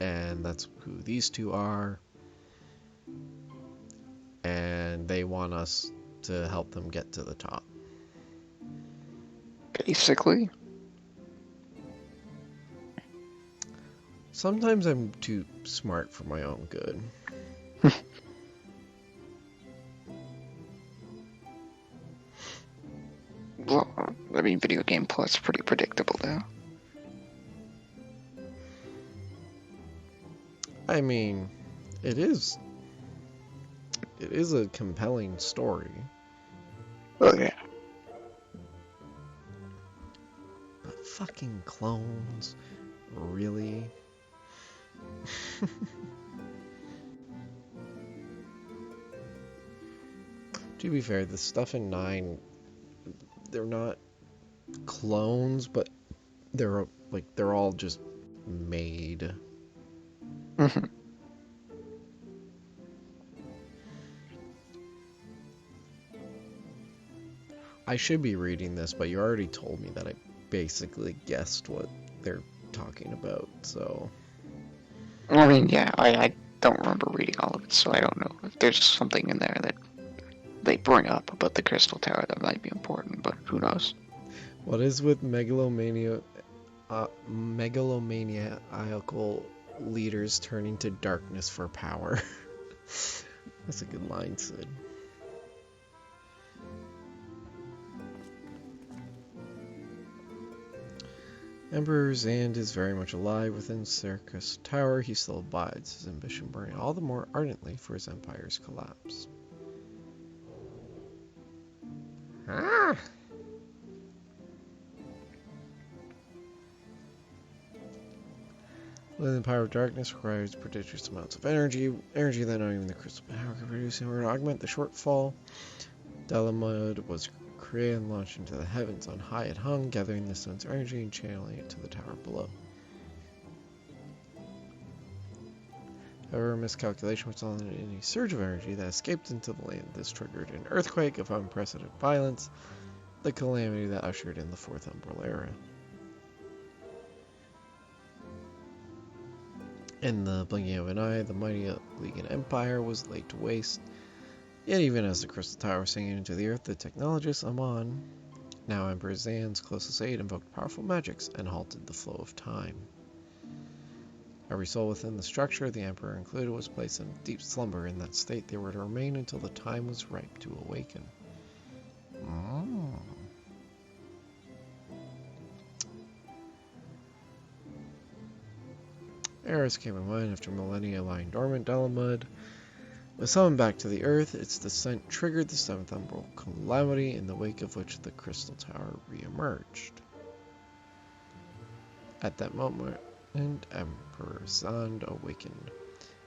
And that's who these two are. And they want us to help them get to the top. Basically. Sometimes I'm too smart for my own good. Well, I mean, video game plot's pretty predictable now. I mean, it is a compelling story. Oh yeah. But fucking clones, really? To be fair, the stuff in 9, they're not clones, but they're all just made. Mm-hmm. I should be reading this, but you already told me that I basically guessed what they're talking about, so. I mean, yeah, I don't remember reading all of it, so I don't know if there's something in there that they bring up about the Crystal Tower that might be important, but who knows? What is with megalomaniacal leaders turning to darkness for power? That's a good line, Sid. Emperor Zand is very much alive within Circus Tower. He still abides, his ambition burning all the more ardently for his empire's collapse. Ah! Within the power of darkness requires prodigious amounts of energy. Energy that not even the crystal power can produce in order to augment the shortfall. Dalamud was created and launched into the heavens. On high it hung, gathering the sun's energy and channeling it to the tower below. However, a miscalculation resulted in a surge of energy that escaped into the land. This triggered an earthquake of unprecedented violence, the calamity that ushered in the Fourth Umbral Era. In the blinking of an eye, the mighty Legion Empire was laid to waste. Yet even as the Crystal Tower sank into the earth, the technologist Amon, now Emperor Zan's closest aide, invoked powerful magics and halted the flow of time. Every soul within the structure, the Emperor included, was placed in deep slumber. In that state, they were to remain until the time was ripe to awaken. Eras came and went after millennia lying dormant. Dalamud With summoned back to the Earth, its descent triggered the seventh umbral calamity, in the wake of which the Crystal Tower re-emerged. At that moment, Emperor Zand awakened.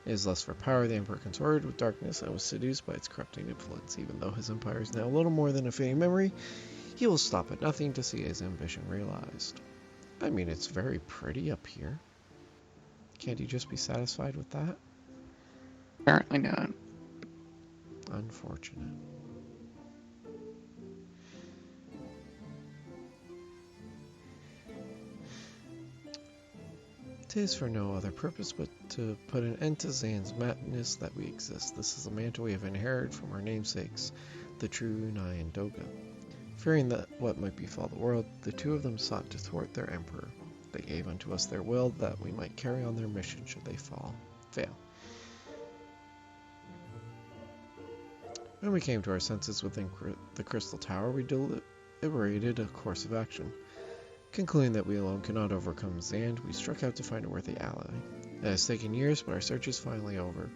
His lust for power, the Emperor consorted with darkness and was seduced by its corrupting influence. Even though his empire is now little more than a fading memory, he will stop at nothing to see his ambition realized. I mean, it's very pretty up here. Can't he just be satisfied with that? Apparently not. Unfortunate. 'Tis for no other purpose but to put an end to Zan's madness that we exist. This is a mantle we have inherited from our namesakes, the true Nai and Doga. Fearing that what might befall the world, the two of them sought to thwart their emperor. They gave unto us their will that we might carry on their mission should they fail. When we came to our senses within the Crystal Tower, we deliberated a course of action. Concluding that we alone could not overcome Zand, we struck out to find a worthy ally. It has taken years, but our search is finally over.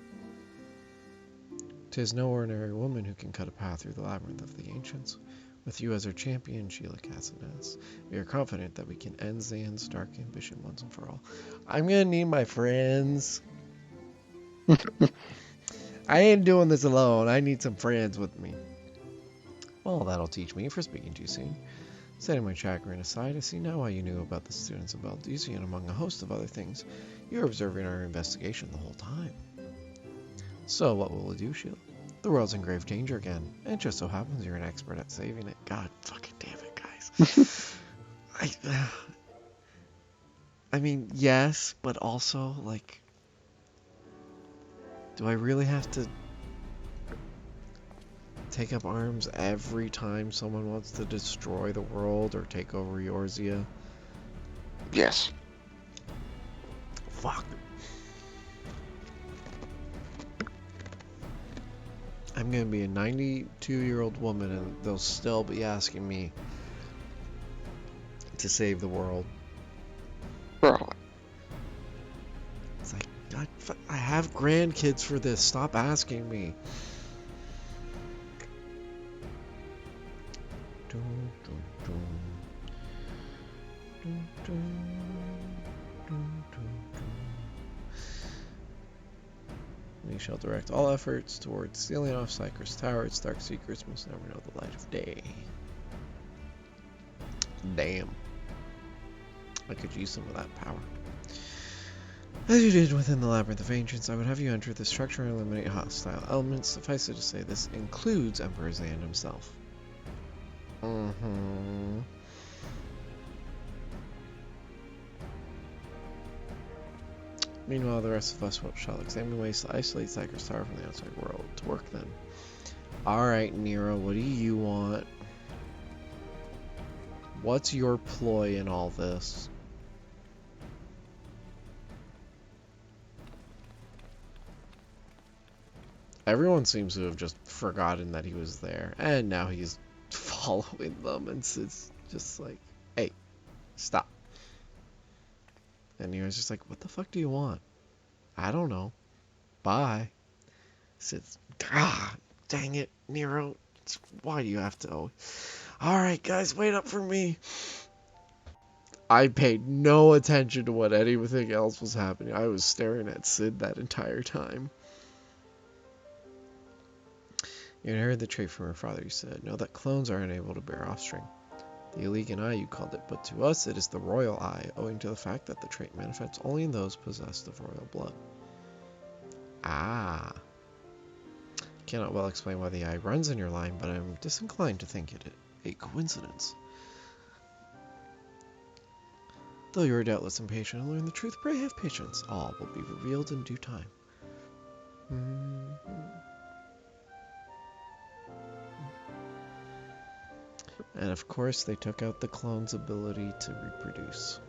'Tis no ordinary woman who can cut a path through the labyrinth of the ancients. With you as our champion, Sheila Casanes, we are confident that we can end Zand's dark ambition once and for all. I'm gonna need my friends. I ain't doing this alone. I need some friends with me. Well, that'll teach me for speaking too soon. Setting my chagrin aside, I see now why you knew about the students of Valdesian, among a host of other things. You were observing our investigation the whole time. So, what will we do, Sheila? The world's in grave danger again, and it just so happens you're an expert at saving it. God fucking damn it, guys. I mean, yes, but also, like, do I really have to take up arms every time someone wants to destroy the world or take over Eorzea? Yes. Fuck. I'm gonna be a 92-year-old woman and they'll still be asking me to save the world. Bro. It's like, God, I have grandkids for this. Stop asking me. We shall direct all efforts towards sealing off Sycra's tower. Its dark secrets must never know the light of day. Damn. I could use some of that power. As you did within the Labyrinth of Ancients, I would have you enter the structure and eliminate hostile elements. Suffice it to say, this includes Emperor Zand himself. Meanwhile, the rest of us shall examine ways to isolate Sycra's tower from the outside world. To work then. Alright, Nero, what do you want? What's your ploy in all this? Everyone seems to have just forgotten that he was there, and now he's following them, and it's just like, hey, stop. And he was just like, what the fuck do you want? I don't know. Bye. Says, dang it, Nero. Why do you have to? Alright, guys, wait up for me. I paid no attention to what anything else was happening. I was staring at Sid that entire time. You inherited the trait from your father, you said. Know that clones are unable to bear offspring. The Illegan Eye, you called it, but to us it is the Royal Eye, owing to the fact that the trait manifests only in those possessed of royal blood. Ah. Cannot well explain why the eye runs in your line, but I'm disinclined to think it a coincidence. Though you are doubtless impatient to learn the truth, pray have patience. All will be revealed in due time. And of course, they took out the clone's ability to reproduce.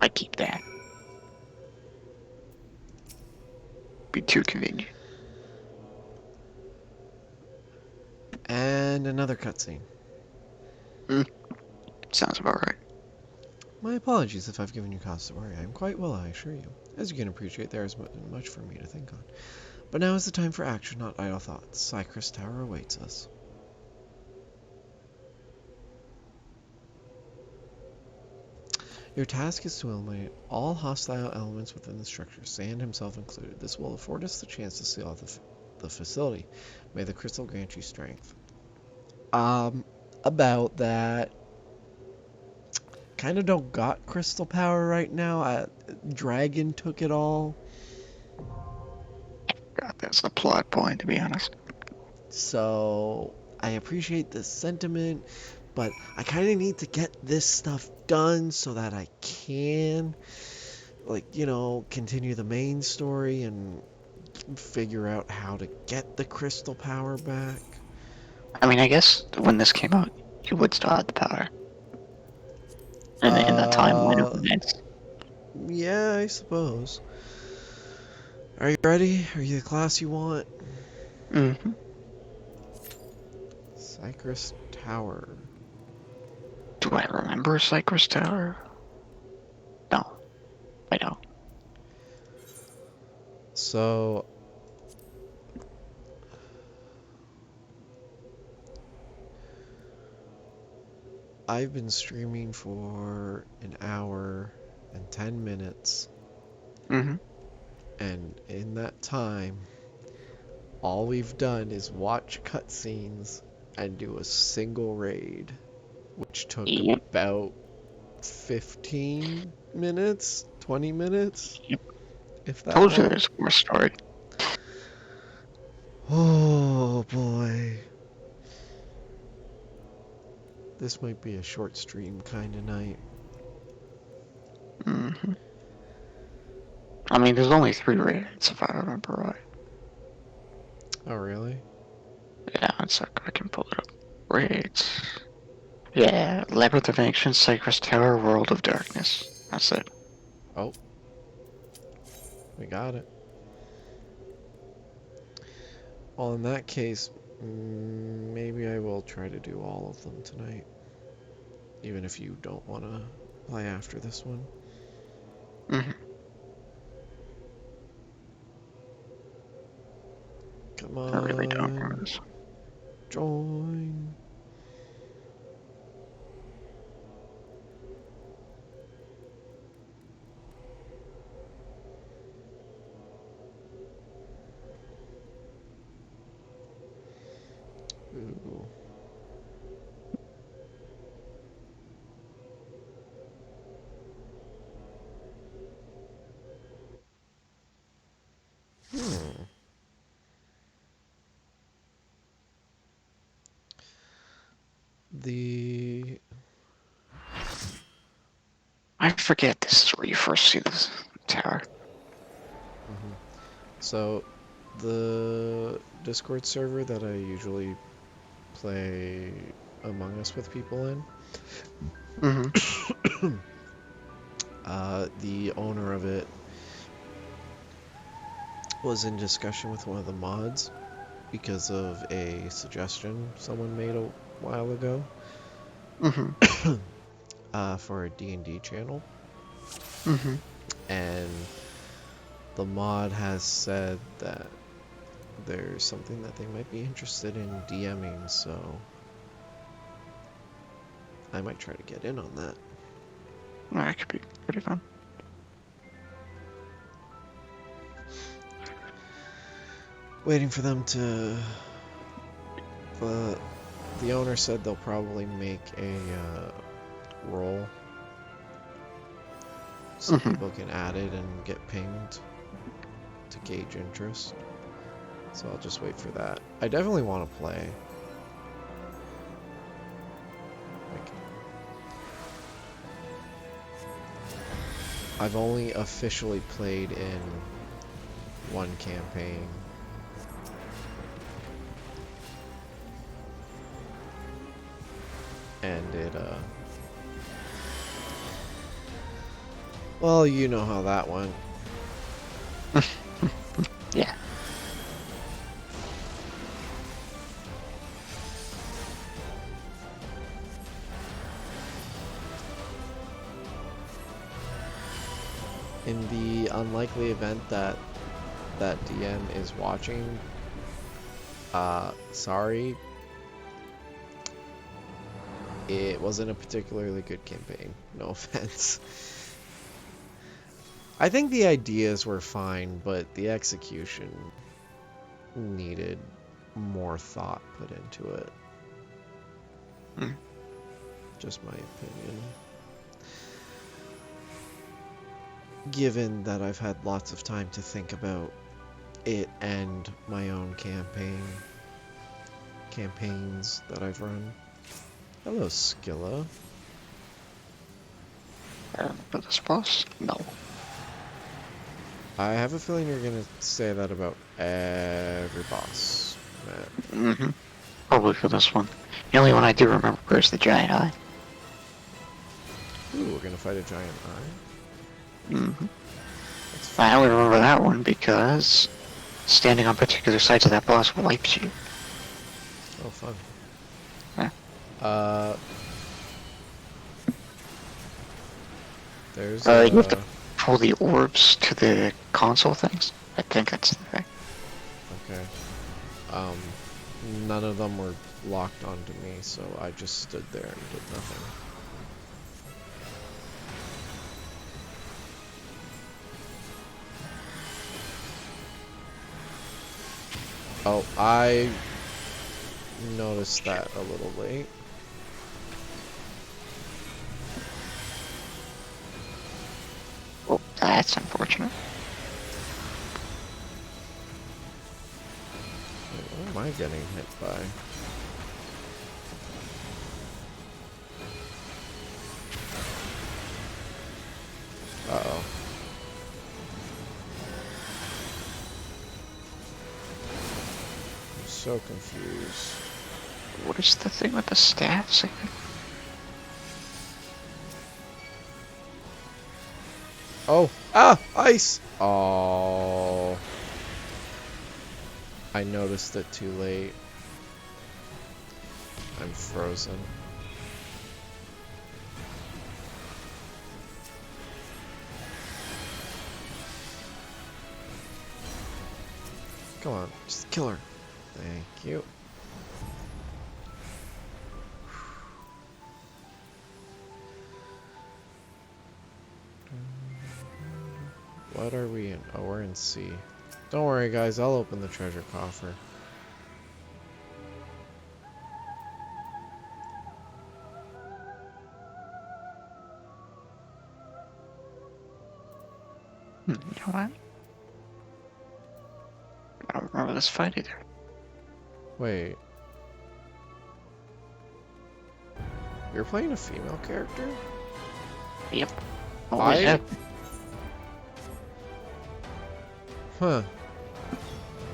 I keep that. Be too convenient. And another cutscene. Sounds about right. My apologies if I've given you cause to worry. I am quite well, I assure you. As you can appreciate, there is much for me to think on. But now is the time for action, not idle thoughts. Cypress Tower awaits us. Your task is to eliminate all hostile elements within the structure, sand himself included. This will afford us the chance to seal off the facility. May the crystal grant you strength. About that. Kind of don't got crystal power right now. Dragon took it all. God, that's a plot point, to be honest. So, I appreciate the sentiment, but I kind of need to get this stuff done so that I can, continue the main story and figure out how to get the crystal power back. I mean, I guess when this came out, you would still have the power. In that timeline of events. Yeah, I suppose. Are you ready? Are you the class you want? Mm-hmm. Cypress Tower. Do I remember Cypress Tower? No, I don't. So, I've been streaming for an hour and 10 minutes. Mm-hmm. And in that time, all we've done is watch cutscenes and do a single raid, which took about 15 minutes, 20 minutes, if that Told you long. there's more story. Oh boy. This might be a short stream kind of night. Mm-hmm. I mean, there's only 3 raids, if I remember right. Oh really? Yeah, it's like I can pull it up. Raids. Yeah, Labyrinth of Ancient, Cypress Tower, World of Darkness. That's it. Oh. We got it. Well, in that case, maybe I will try to do all of them tonight. Even if you don't want to play after this one. Mm-hmm. Come on. I really don't remember this. Join. Ooh. The I forget this is where you first see this tower. So, the Discord server that I usually play Among Us with people in, Mm-hmm. the owner of it was in discussion with one of the mods because of a suggestion someone made a while ago Mm-hmm. for a D&D channel. Mm-hmm. And the mod has said that there's something that they might be interested in DMing, so I might try to get in on that. That could be pretty fun. Waiting for them to... The owner said they'll probably make a role so people can add it and get pinged to gauge interest. So I'll just wait for that. I definitely want to play. I've only officially played in one campaign. And it, well, you know how that went. Yeah. In the unlikely event that that DM is watching, sorry. It wasn't a particularly good campaign. No offense. I think the ideas were fine, but the execution needed more thought put into it. Just my opinion. Given that I've had lots of time to think about it and my own campaigns that I've run. Hello, Skilla. For this boss? No. I have a feeling you're gonna say that about every boss, Matt. Probably for this one. The only one I do remember is the giant eye. Ooh, we're gonna fight a giant eye? That's fun. I only remember that one because standing on particular sides of that boss wipes you. Oh, fun. Yeah. There's you have to pull the orbs to the console things. I think that's the thing. Okay. None of them were locked onto me, so I just stood there and did nothing. Oh, I noticed that a little late. Oh, that's unfortunate. Wait, what am I getting hit by? Uh-oh. I'm so confused. What is the thing with the stats again? Oh! Ah! Ice! Oh. I noticed it too late. I'm frozen. Come on, just kill her. Thank you. What are we in? Oh, we're in C. Don't worry, guys. I'll open the treasure coffer. You know what? I don't remember this fight either. Wait. You're playing a female character? Yep. Always have. Huh.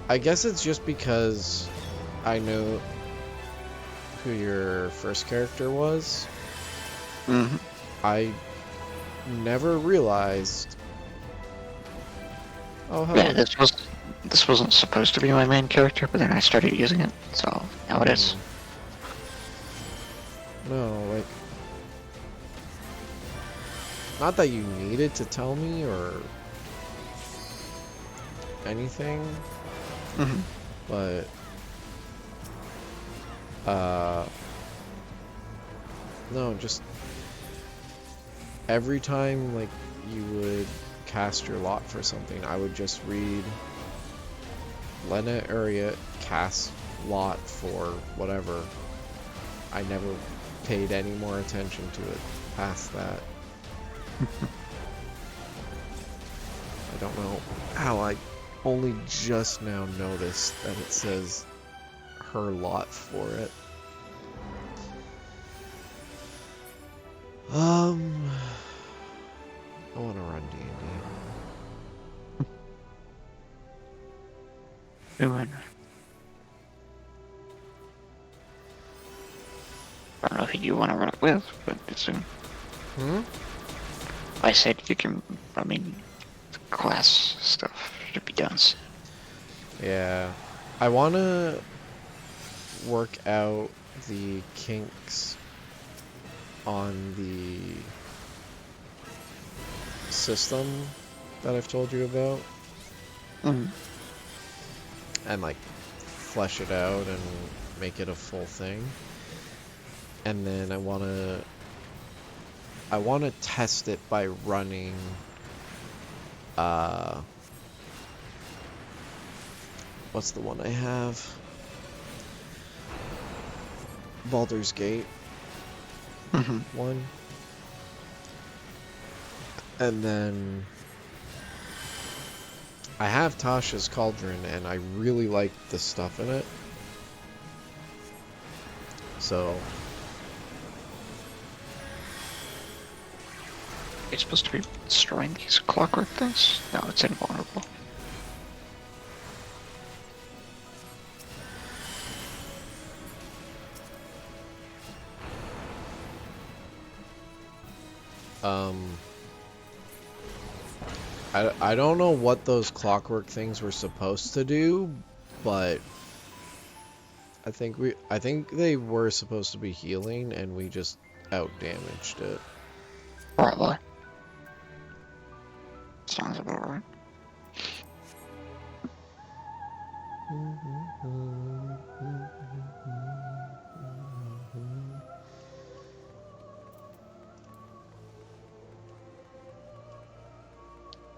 I guess it's just because I know who your first character was. I never realized. Oh, hello. Yeah, this wasn't supposed to be my main character, but then I started using it, so now it is. No, like, not that you needed to tell me or anything, but no, just every time like you would cast your lot for something, I would just read Lena Eorzea cast lot for whatever. I never paid any more attention to it past that. I don't know how I only just now noticed that it says her lot for it. I want to run D&D. Doing. I don't know who you want to run it with, but it's soon. I said you can. I mean, class stuff should be done soon. Yeah, I want to work out the kinks on the system that I've told you about. Mm-hmm. And like flesh it out and make it a full thing. And then I wanna test it by running what's the one I have? Baldur's Gate one. And then I have Tasha's Cauldron, and I really like the stuff in it. So It's supposed to be destroying these clockwork things? No, it's invulnerable. I don't know what those clockwork things were supposed to do, but I think they were supposed to be healing, and we just out-damaged it. Probably. Sounds about right.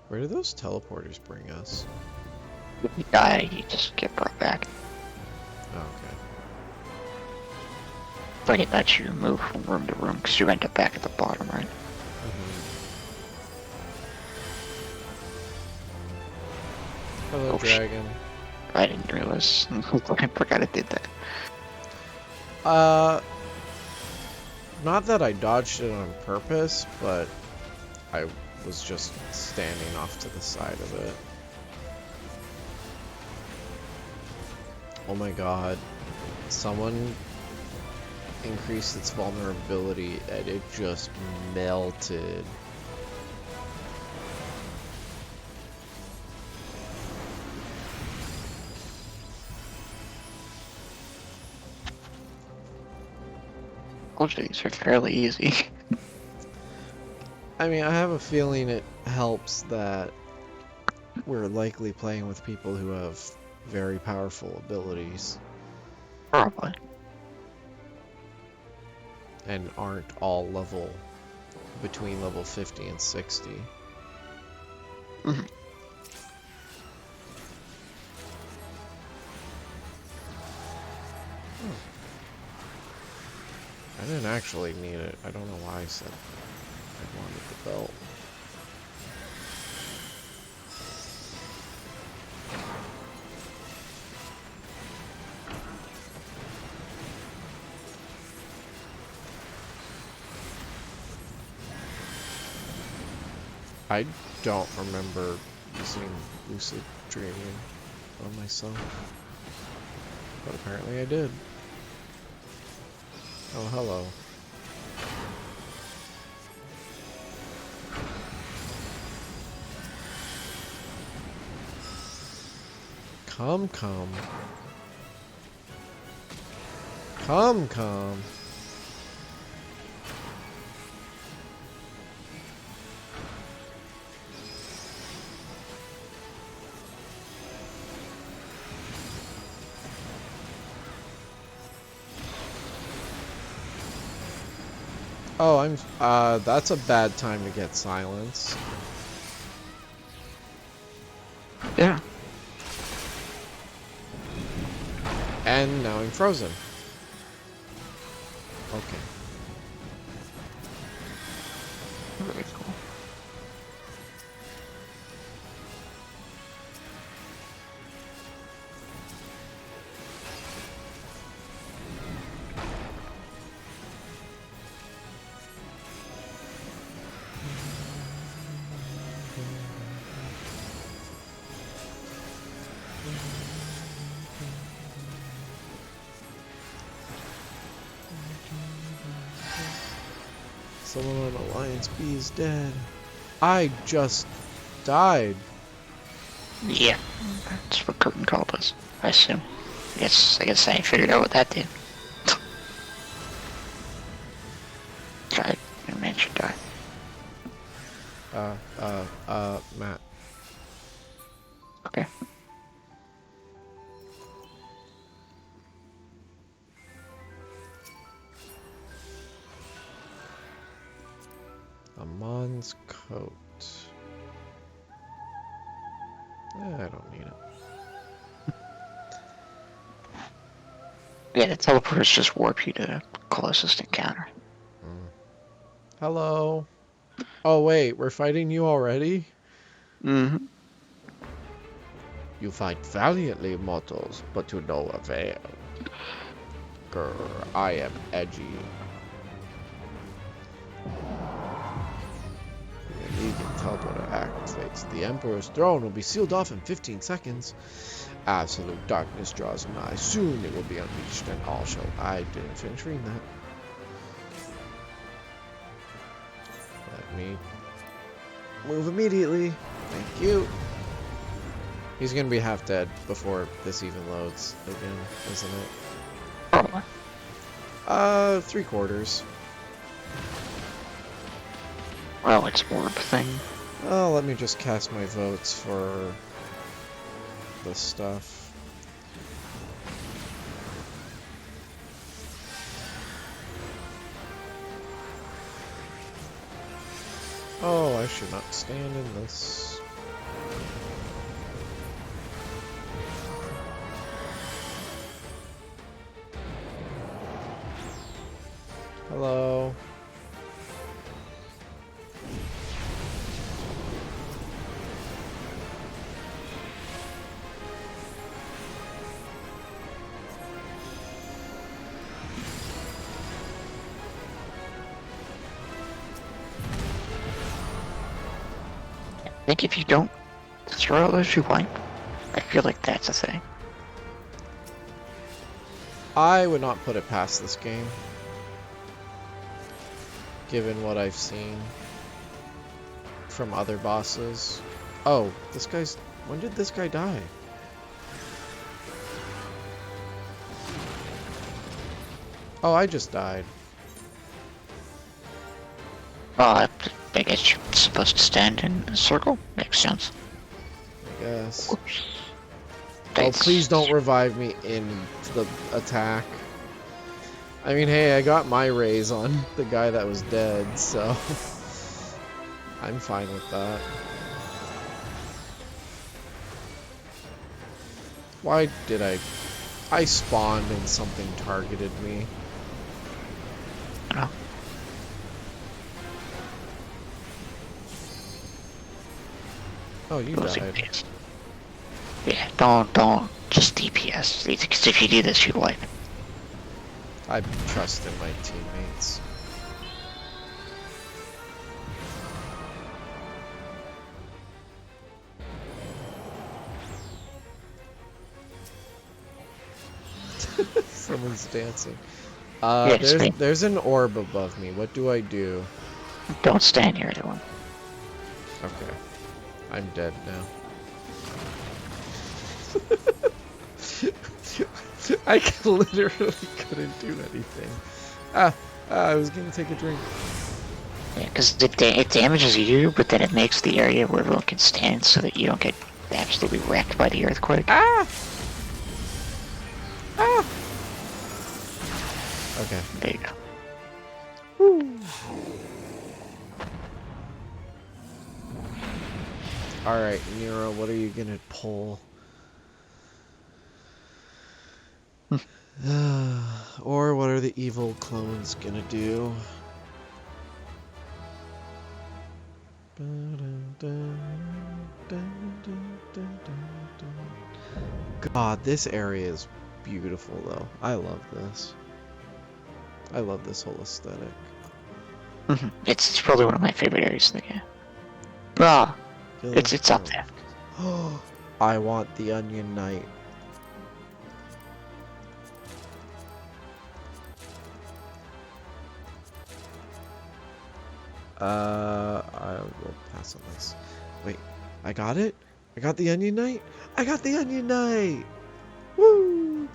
Where do those teleporters bring us? If you die, you just get brought back. Oh, okay. But it lets you move from room to room, because you end up back at the bottom, right? Hello, Oh, dragon. I didn't realize. I forgot it did that. Not that I dodged it on purpose, but I was just standing off to the side of it. Oh my god. Someone increased its vulnerability and it just melted. Most of these are fairly easy. I mean, I have a feeling it helps that we're likely playing with people who have very powerful abilities. Probably. And aren't all between level 50 and 60. Mm-hmm. I didn't actually need it. I don't know why I said I wanted the belt. I don't remember using lucid dreaming on myself, but apparently I did. Oh, hello. Come. Oh, that's a bad time to get silence. Yeah. And now I'm frozen. Okay. Very cool. Someone on Alliance B is dead. I just died. Yeah. That's what Curtain called us, I assume. I guess I ain't figured out what that did. Tried. Your man should die. Matt. Okay. Amon's coat. I don't need it. Yeah, the teleporters just warp you to the closest encounter. Hello. Oh wait, we're fighting you already? Mm-hmm. You fight valiantly, mortals, but to no avail. Grr, I am edgy. The Legion teleporter activates. The Emperor's throne will be sealed off in 15 seconds. Absolute darkness draws nigh. Soon it will be unleashed, and all shall. I didn't finish reading that. Let me move immediately. Thank you. He's gonna be half dead before this even loads again, isn't it? Probably. 3/4. Well, it's more of a thing. Oh, let me just cast my votes for this stuff. Oh, I should not stand in this. Hello. I think if you don't throw those, you wipe. I feel like that's a thing. I would not put it past this game, given what I've seen from other bosses. Oh, this guy's... When did this guy die? Oh, I just died. I guess you're supposed to stand in a circle. Makes sense. I guess. Whoops. Oh, please don't revive me in the attack. I mean, hey, I got my raise on the guy that was dead, so... I'm fine with that. Why did I spawned and something targeted me. Oh. Oh, you died. DPS. Yeah, don't just DPS. Because if you do this, you wipe. I trust in my teammates. Someone's dancing. There's an orb above me. What do I do? Don't stand near anyone. Okay. I'm dead now. I literally couldn't do anything. I was gonna take a drink. Yeah, because it damages you, but then it makes the area where everyone can stand so that you don't get absolutely wrecked by the earthquake. Ah! Okay. There you go. Woo. Alright, Nero, what are you gonna pull? Or what are the evil clones gonna do? God, this area is beautiful though. I love this. I love this whole aesthetic. It's probably one of my favorite areas in the game. Ah, it's up there. I want the Onion Knight. I will pass on this. Wait, I got it? I got the Onion Knight? I got the Onion Knight! Woo!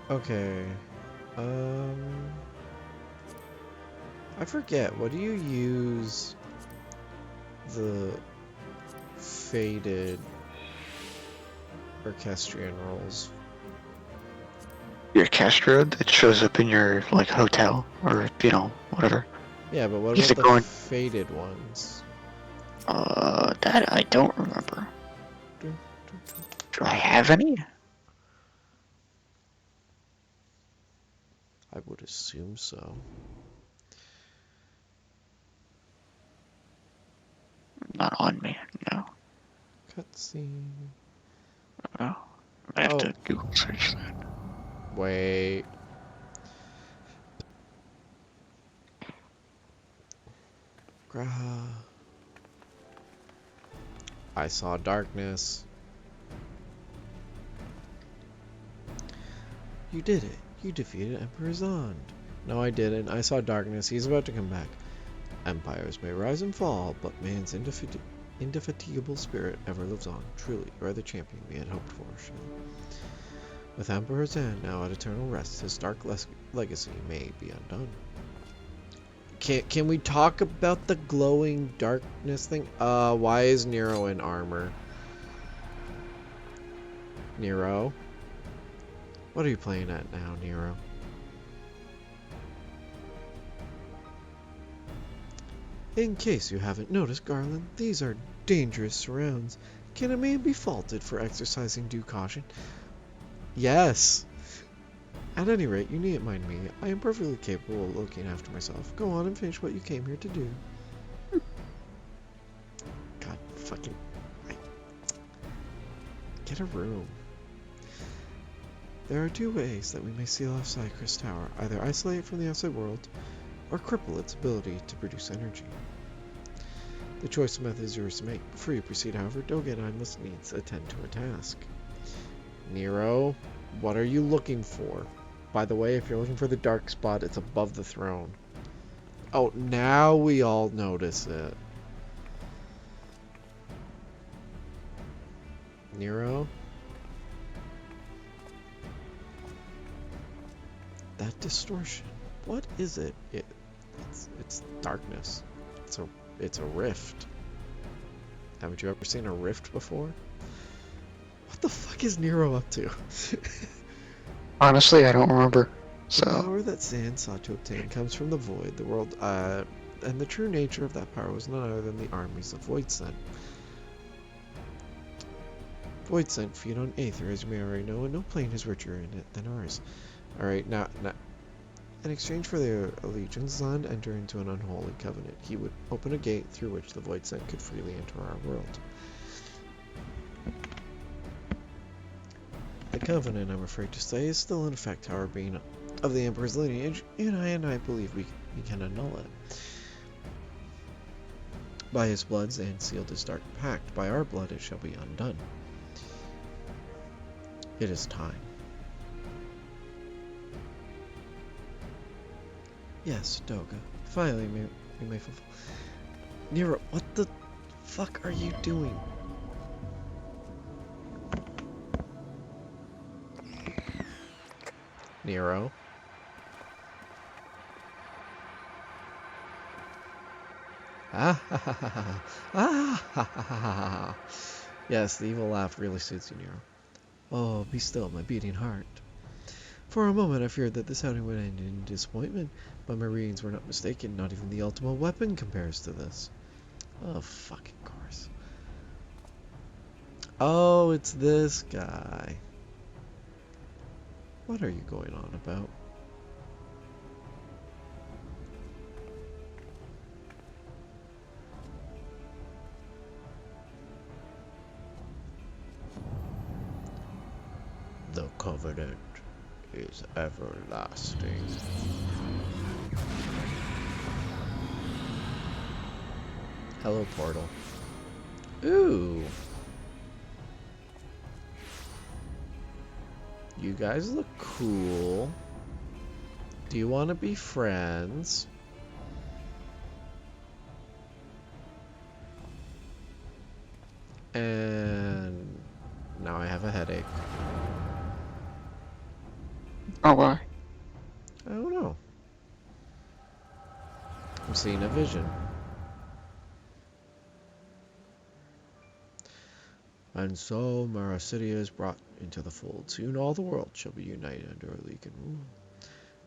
Okay. I forget. What do you use the faded orchestrion rolls? Your Castro that shows up in your like hotel or whatever. Yeah, but what You have about to the go in. faded ones? That I don't remember. Do I have any? I would assume so. Not on me. No. Cutscene. No. I have Oh, to Google search that. wait. Graha. I saw darkness. You did it. You defeated Emperor Zond. No, I didn't. I saw darkness. He's about to come back. Empires may rise and fall, but man's indefatigable spirit ever lives on. Truly, you are the champion we had hoped for, Shin. With Emperor Zand now at eternal rest, his dark legacy may be undone. Can we talk about the glowing darkness thing? Why is Nero in armor? Nero? What are you playing at now, Nero? In case you haven't noticed, Garland, these are dangerous surrounds. Can a man be faulted for exercising due caution? Yes! At any rate, you needn't mind me. I am perfectly capable of looking after myself. Go on and finish what you came here to do. God fucking... Get a room. There are two ways that we may seal off Cycris Tower. Either isolate it from the outside world, or cripple its ability to produce energy. The choice of method is yours to make. Before you proceed, however, Doga and I must needs attend to a task. Nero, what are you looking for? By the way, if you're looking for the dark spot, it's above the throne. Oh, now we all notice it. Nero? That distortion. What is it? It's darkness. It's a rift. Haven't you ever seen a rift before? What the fuck is Nero up to? Honestly, I don't remember. The So power that Zand sought to obtain comes from the Void, the world, and the true nature of that power was none other than the armies of Voidsent. Voidsent feed on Aether, as you may already know, and no plane is richer in it than ours. Alright, now, in exchange for their allegiance, Zand entered into an unholy covenant. He would open a gate through which the Voidsent could freely enter our world. The covenant, I'm afraid to say, is still in effect, however, being of the Emperor's lineage, and I believe we can annul it. By his blood, Zand sealed his dark pact. By our blood, it shall be undone. It is time. Yes, Doga. Finally, we may fulfill. Nero, what the fuck are you doing? Nero? Ah ha ha ha ha. Ah ha ha ha ha. Yes, the evil laugh really suits you, Nero. Oh, be still, my beating heart. For a moment I feared that this outing would end in disappointment, but my readings were not mistaken. Not even the ultimate weapon compares to this. Oh, fucking course. Oh, it's this guy. What are you going on about? The Covenant is everlasting. Hello, Portal. Ooh. You guys look cool. Do you want to be friends? And now I have a headache. Oh, why? I don't know. I'm seeing a vision. And so Marasidia is brought into the fold. Soon all the world shall be united under a league and rule.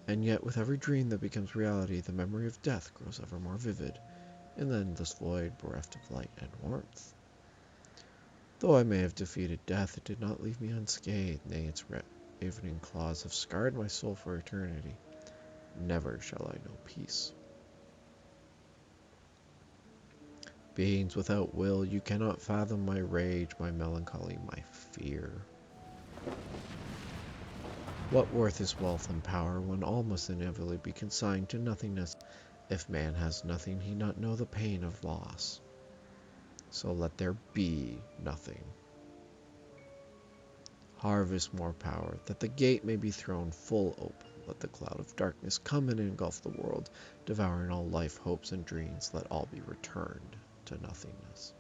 And yet with every dream that becomes reality, the memory of death grows ever more vivid, in the endless void bereft of light and warmth. Though I may have defeated death, it did not leave me unscathed, nay, its ravening claws have scarred my soul for eternity. Never shall I know peace. Beings without will, you cannot fathom my rage, my melancholy, my fear. What worth is wealth and power when all must inevitably be consigned to nothingness? If man has nothing, he not know the pain of loss. So let there be nothing. Harvest more power, that the gate may be thrown full open. Let the cloud of darkness come and engulf the world, devouring all life, hopes, and dreams. Let all be returned to nothingness.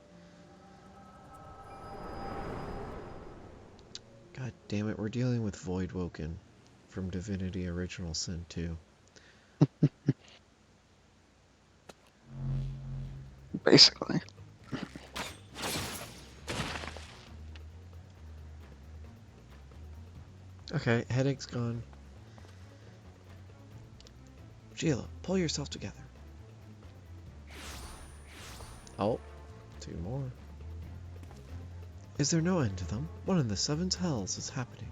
God damn it, we're dealing with Void Woken from Divinity Original Sin 2. Basically. Okay, headache's gone. Sheila, pull yourself together. Oh, 2 more. Is there no end to them? One in the 7 hells is happening.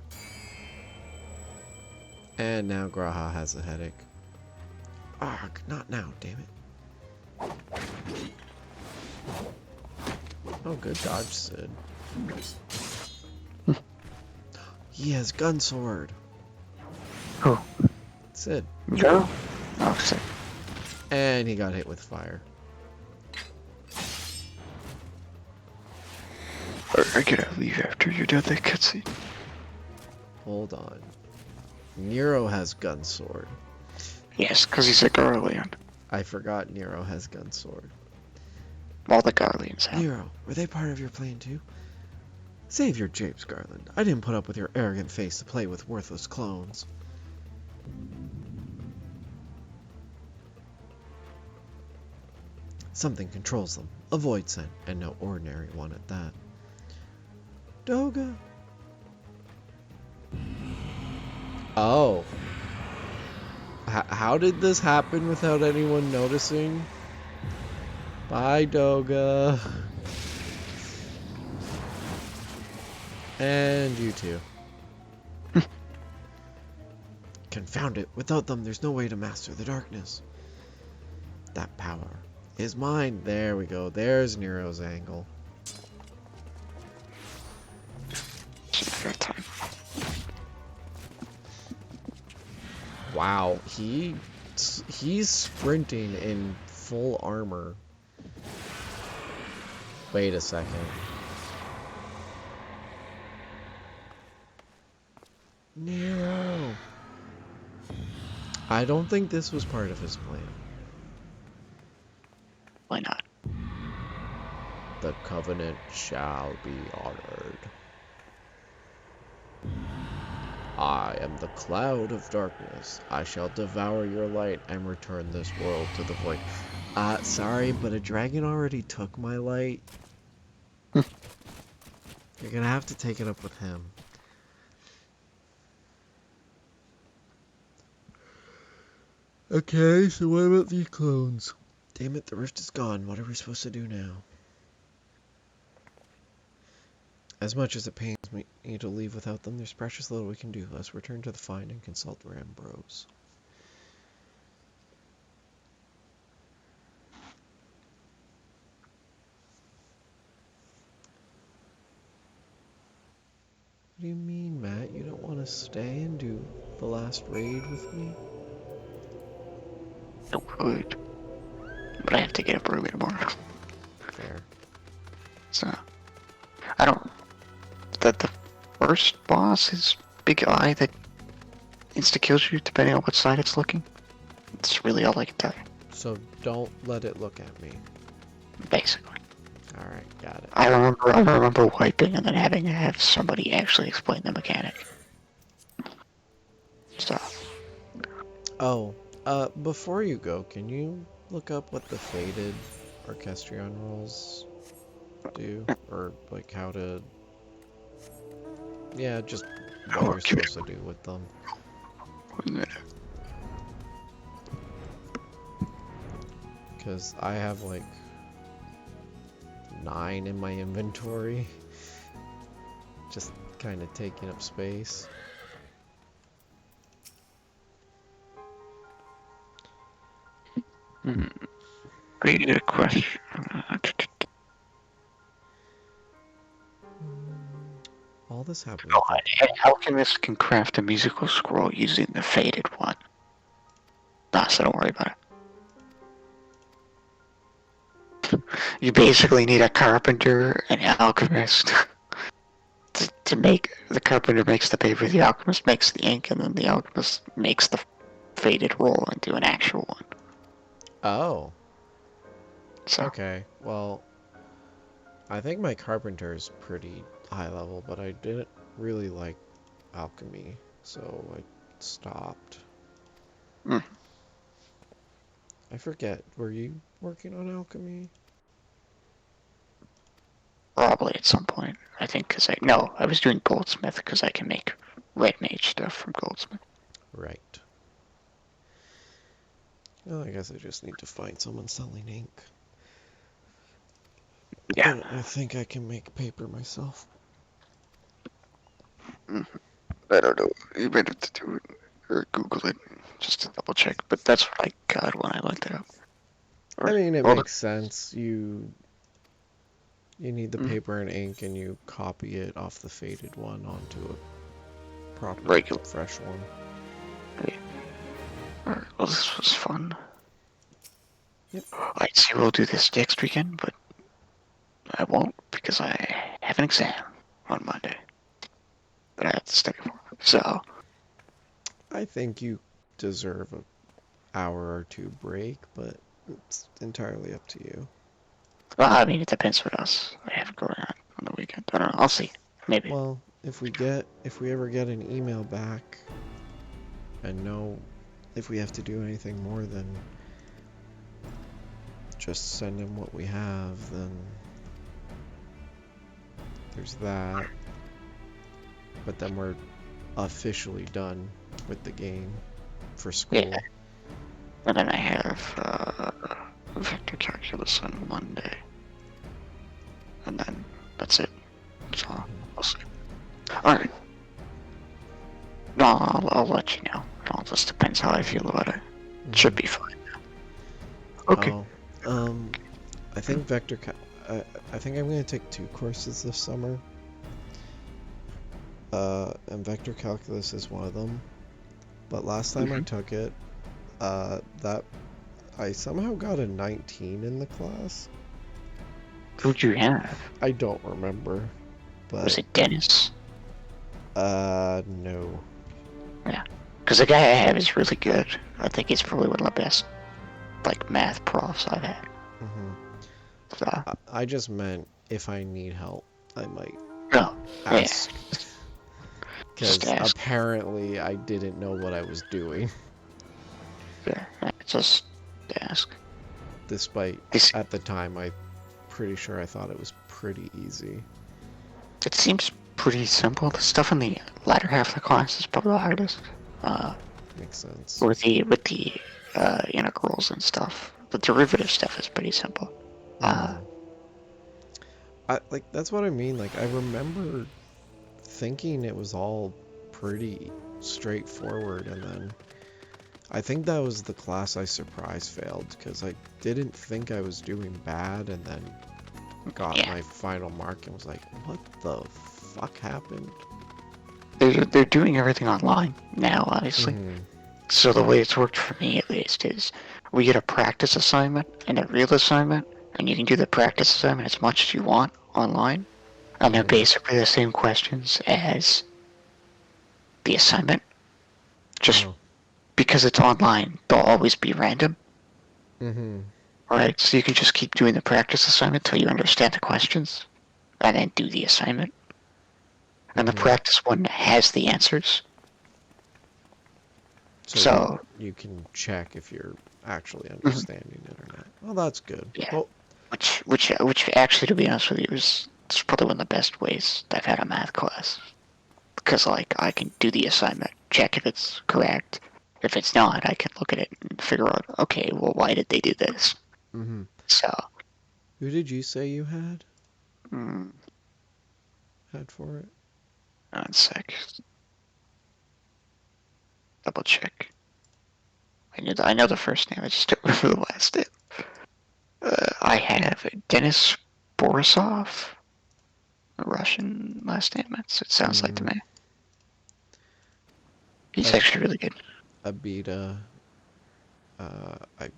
And now Graha has a headache. Arg, not now, damn it. Oh, good dodge, Sid. He has gun sword. Who? Sid. Joe? Oh, sick. And he got hit with fire. I gotta leave after you're done that cutscene. Hold on. Nero has gun sword. Yes, because he's a Garlean. I forgot Nero has gun sword. All the Garleans have. Nero, were they part of your plan too? Save your Japes, Garland. I didn't put up with your arrogant face to play with worthless clones. Something controls them. A void scent, and no ordinary one at that. Doga. Oh. How did this happen without anyone noticing? Bye, Doga. And you too. Confound it. Without them, there's no way to master the darkness. That power is mine. There we go. There's Nero's angle. Wow, he's sprinting in full armor. Wait a second. Nero. I don't think this was part of his plan. Why not? The covenant shall be honored. I am the cloud of darkness. I shall devour your light and return this world to the void. Sorry, but a dragon already took my light. You're gonna have to take it up with him. Okay, so what about these clones? Damn it, the rift is gone. What are we supposed to do now? As much as it pains me to leave without them, there's precious little we can do. Let's return to the find and consult Rambrose. What do you mean, Matt? You don't want to stay and do the last raid with me? I would. But I have to get up early tomorrow. Fair. So, I don't... That the first boss is Big Eye that insta-kills you depending on what side it's looking. That's really all I can tell you. So don't let it look at me. Basically. Alright, got it. I remember wiping and then having to have somebody actually explain the mechanic. stuff. Oh, before you go, can you look up what the faded orchestrion rolls do? Or, like, how to... Yeah, just what you're supposed to do with them. 1 minute. Because I have, like, 9 in my inventory. Just kind of taking up space. Read a question. All this happened. Oh, an alchemist can craft a musical scroll using the faded one. Nah, so don't worry about it. You basically need a carpenter, an alchemist. to make, the carpenter makes the paper, the alchemist makes the ink, and then the alchemist makes the faded roll into an actual one. Oh. So. Okay, well, I think my carpenter is pretty high level, but I didn't really like alchemy, so I stopped. Mm. I forget, were you working on alchemy? Probably at some point. I think because I was doing goldsmith because I can make red mage stuff from goldsmith. Right. Well, I guess I just need to find someone selling ink. Yeah. But I think I can make paper myself. I don't know. You might have to do it or Google it just to double check. But that's what I got when I looked it up. I mean, it makes sense. You need the paper and ink, and you copy it off the faded one onto a proper regular fresh one. Yeah. Alright, well, this was fun. Yep. I'd say we'll do this next weekend, but I won't because I have an exam on Monday that I have to study for. So I think you deserve an hour or two break, but it's entirely up to you. well, I mean, it depends what else I have going on the weekend. I don't know. I'll see. Maybe. Well, if we ever get an email back and know if we have to do anything more than just send them what we have, then there's that. But then we're officially done with the game for school. Yeah. And then I have vector calculus on Monday. And then that's it. So we'll see. Alright. No, I'll let you know. It all just depends how I feel about it. It should be fine. Okay. I think I think I'm going to take 2 courses this summer. And vector calculus is one of them. But last time I took it, that I somehow got a 19 in the class. Who'd you have? I don't remember. But Was it Dennis? No. Yeah. Because the guy I have is really good. I think he's probably one of the best, like, math profs I've had. So. I just meant if I need help, I might ask. Because apparently I didn't know what I was doing. Yeah, just ask. Despite, at the time, I'm pretty sure I thought it was pretty easy. It seems pretty simple. The stuff in the latter half of the class is probably the hardest. Makes sense. With the integrals and stuff. The derivative stuff is pretty simple. That's what I mean. Like, I remember thinking it was all pretty straightforward, and then I think that was the class I surprise failed, because I didn't think I was doing bad, and then got my final mark and was like, what the fuck happened? They're doing everything online now, obviously. So the way it's worked for me, at least, is we get a practice assignment and a real assignment, and you can do the practice assignment as much as you want online, and they're basically the same questions as the assignment. Just because it's online, they'll always be random. Right, so you can just keep doing the practice assignment till you understand the questions, and then do the assignment. And the practice one has the answers. So you can check if you're actually mhm, understanding it or not. Well, that's good. yeah, Well, which actually, to be honest with you, is it's probably one of the best ways I've had a math class because like I can do the assignment, check if it's correct. If it's not, I can look at it and figure out, okay, well, why did they do this? hmm So, who did you say you had mm, for it? 1 sec, double check. I know the first name, I just don't remember the last name. I have Denis Borisov, a Russian last name. That's it sounds like to Mm, me. He's Ab- actually really good. Abida. I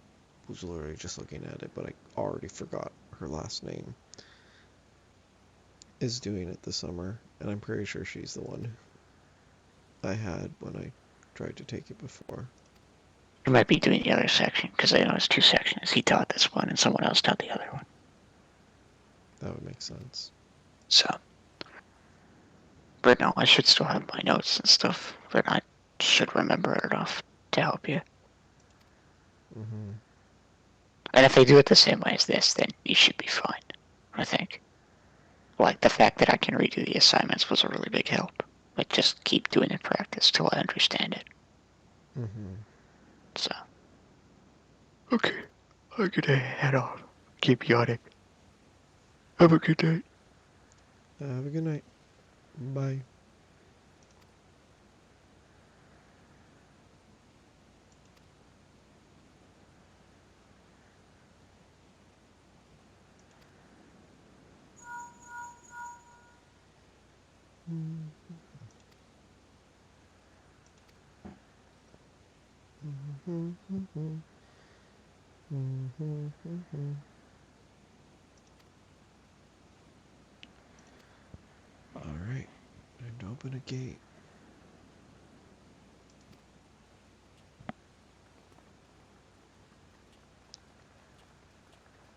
was literally just looking at it, but I already forgot her last name. Is doing it this summer, and I'm pretty sure she's the one I had when I tried to take it before. He might be doing the other section because I know it's 2 sections. He taught this one and someone else taught the other one. That would make sense. So, but no, I should still have my notes and stuff. But I should remember it enough to help you. hmm And if they do it the same way as this, then you should be fine. I think. Like the fact that I can redo the assignments was a really big help. Like just keep doing the practice till I understand it. hmm So. Okay, I'm gonna head off. Keep yawning. Have a good night. Have a good night. Bye. Alright, time to open a gate.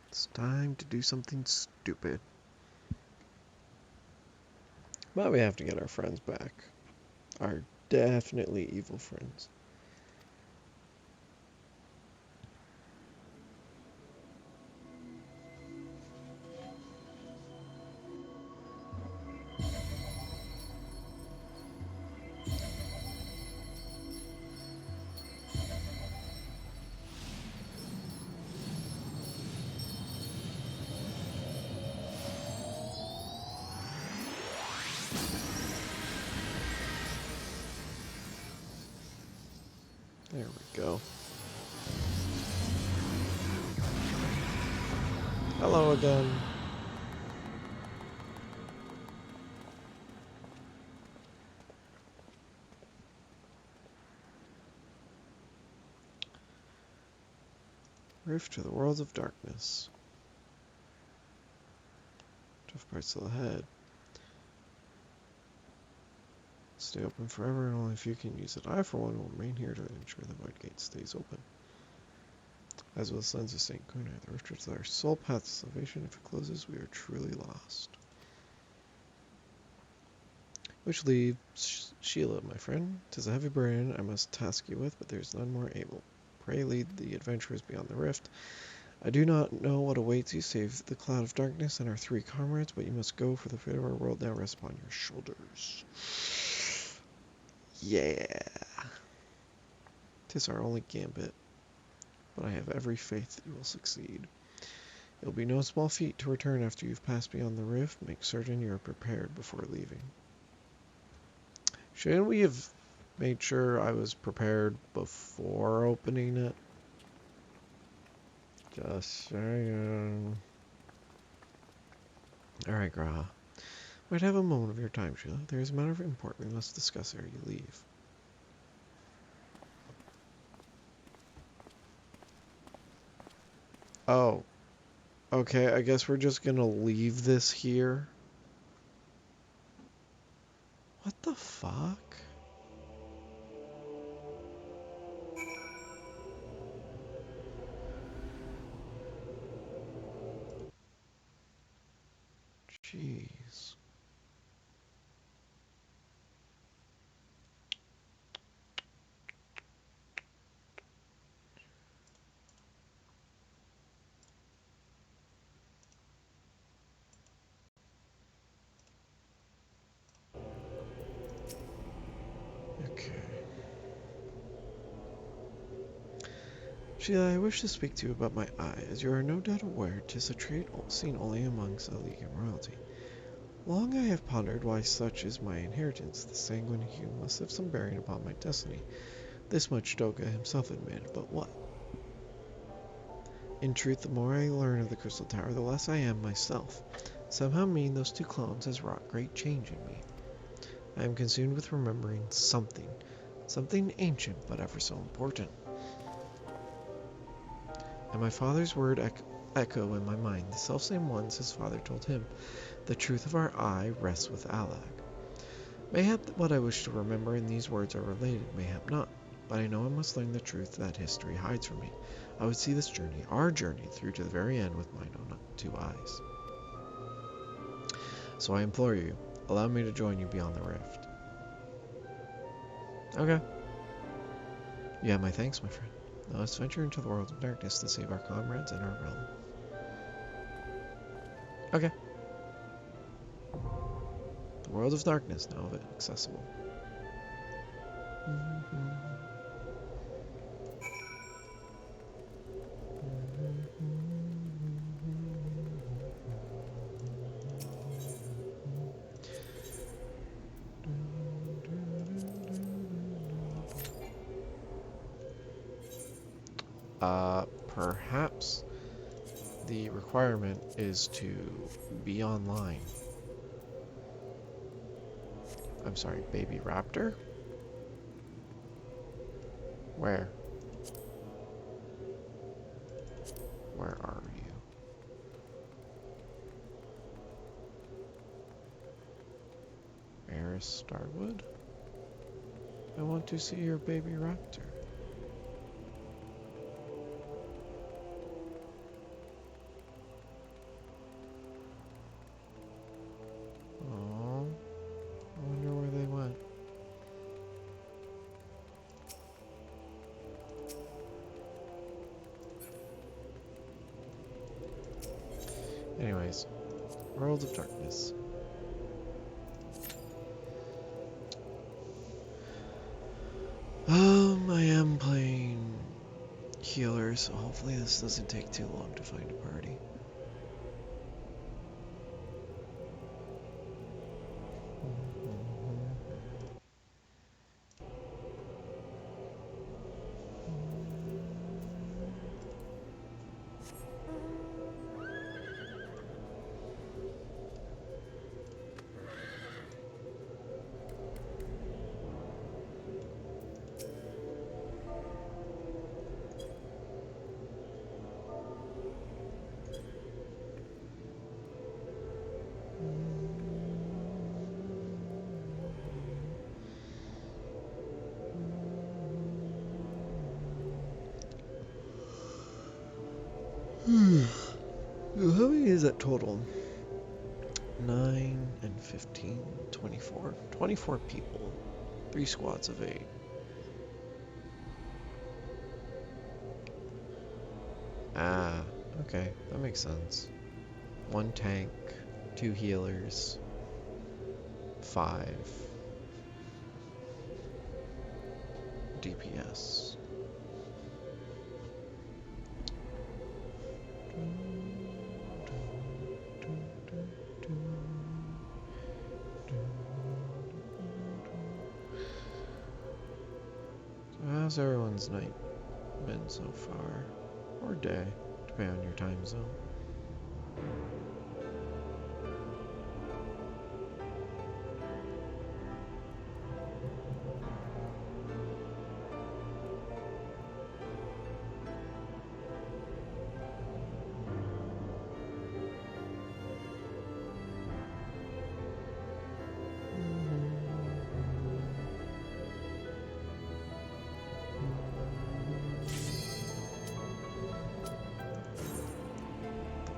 It's time to do something stupid. But we have to get our friends back. Our definitely evil friends. There we go. Hello again. Rift to the worlds of darkness. Tough parts still ahead. Stay open forever and only a few can use it. I, for one, will remain here to ensure the void gate stays open. As with the sons of St. Gunnar, the rift is our sole path to salvation. If it closes, we are truly lost. Which leaves Sheila, my friend. 'Tis a heavy burden I must task you with, but there is none more able. Pray lead the adventurers beyond the rift. I do not know what awaits you save the cloud of darkness and our 3 comrades, but you must go, for the fate of our world now rests upon your shoulders. Yeah. 'Tis our only gambit, but I have every faith that you will succeed. It will be no small feat to return after you've passed beyond the rift. Make certain you are prepared before leaving. Shouldn't we have made sure I was prepared before opening it? Just saying. Alright, Graha. Might have a moment of your time, Sheila. There is a matter of importance we must discuss ere you leave. Oh. Okay, I guess we're just gonna leave this here. What the fuck? Jeez. Sheila, I wish to speak to you about my eye, as you are no doubt aware 'tis a trait seen only amongst the League and royalty. Long I have pondered why such is my inheritance. The sanguine hue must have some bearing upon my destiny. This much Doga himself admitted, but what? In truth, the more I learn of the Crystal Tower, the less I am myself. Somehow meeting those two clones has wrought great change in me. I am consumed with remembering something. Something ancient, but ever so important. And my father's word echo in my mind, the selfsame ones his father told him. The truth of our eye rests with Alag. Mayhap what I wish to remember in these words are related, mayhap not. But I know I must learn the truth that history hides from me. I would see this journey, our journey, through to the very end with mine own two eyes. So I implore you, allow me to join you beyond the rift. Okay. You have my thanks, my friend. Now let's venture into the world of darkness to save our comrades and our realm. Okay. The world of darkness, now accessible. Perhaps the requirement is to be online. I'm sorry, baby raptor? Where? Where are you? Eris Starwood? I want to see your baby raptor. Oh, I wonder where they went. Anyways, World of Darkness. I am playing healer, so hopefully this doesn't take too long to find a party. How many is that total? 9 and 15, 24. 24 people. 3 squads of 8. Ah, okay, that makes sense. 1 tank, 2 healers, 5 DPS. So how's everyone's night been so far? Or day, depending on your time zone.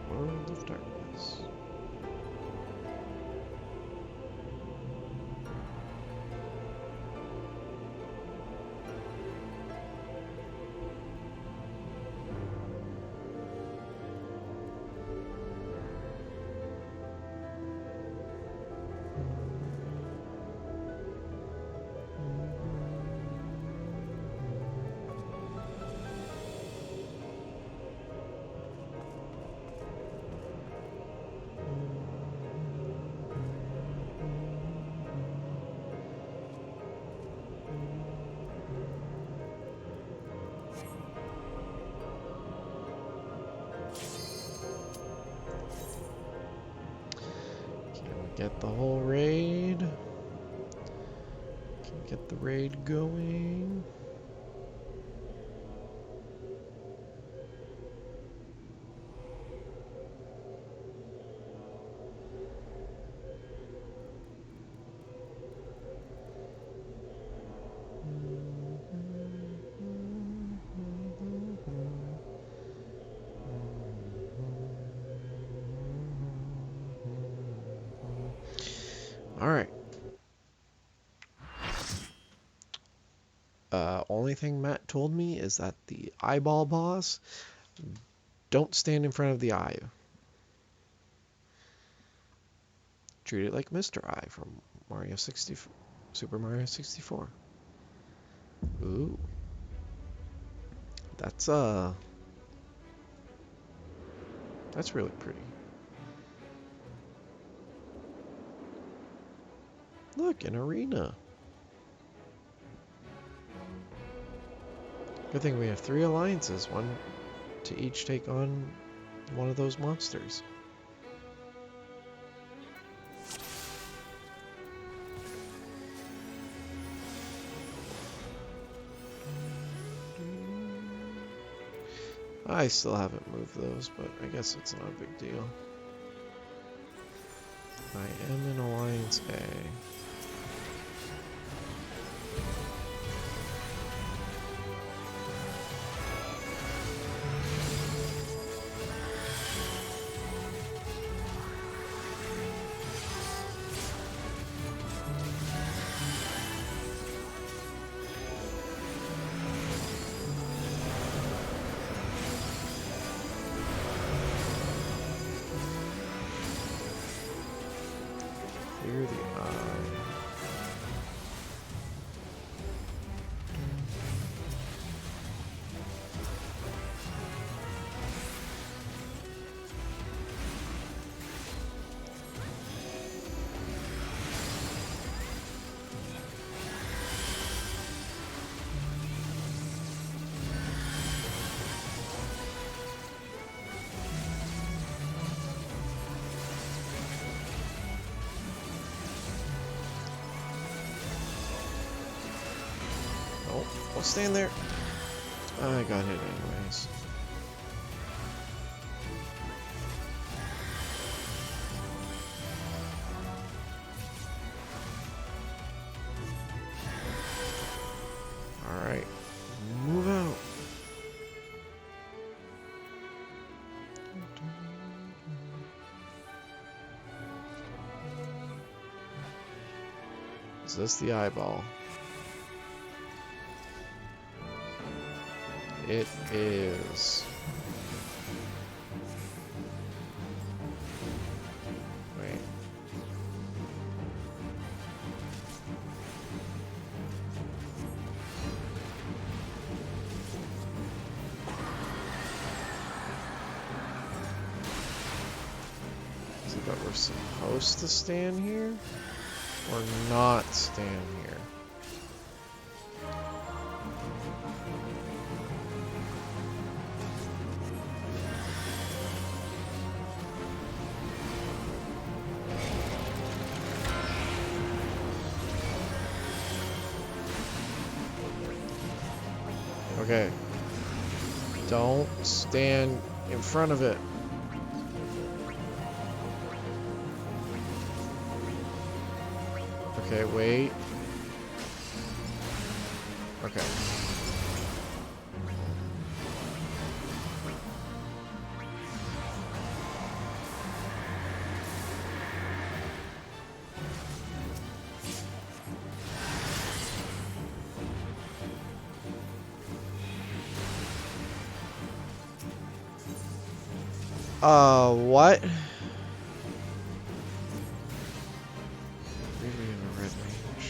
World of Darkness. Get the whole raid. Can get the raid going. Alright. Only thing Matt told me is that the eyeball boss, don't stand in front of the eye. Treat it like Mr. Eye from Super Mario 64. Ooh. That's really pretty. Look, an arena. Good thing we have 3 alliances, one to each take on one of those monsters. I still haven't moved those, but I guess it's not a big deal. I am in Alliance A. Clear the eye. I'll stand there. I got hit anyways. Alright. Move out. Is this the eyeball? It is. Wait. Is it that we're supposed to stand here? Or not stand here? Okay. Don't stand in front of it. Okay, wait. Okay. What? Really in the red range.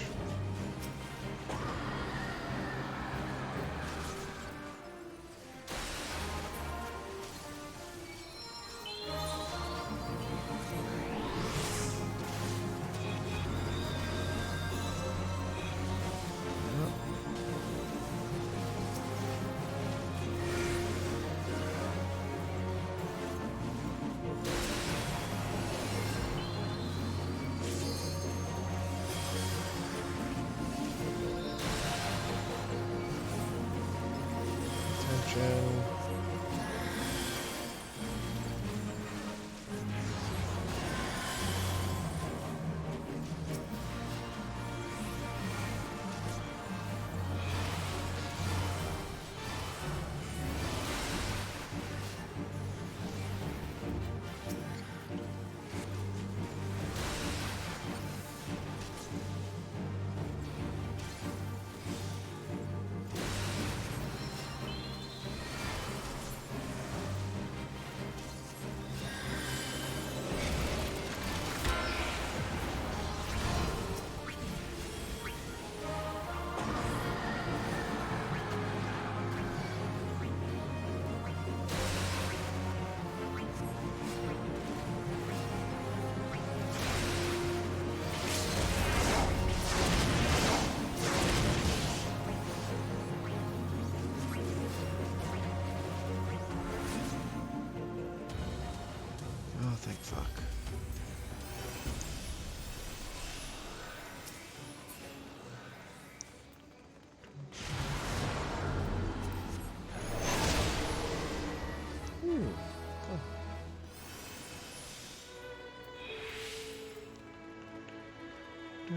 Okay,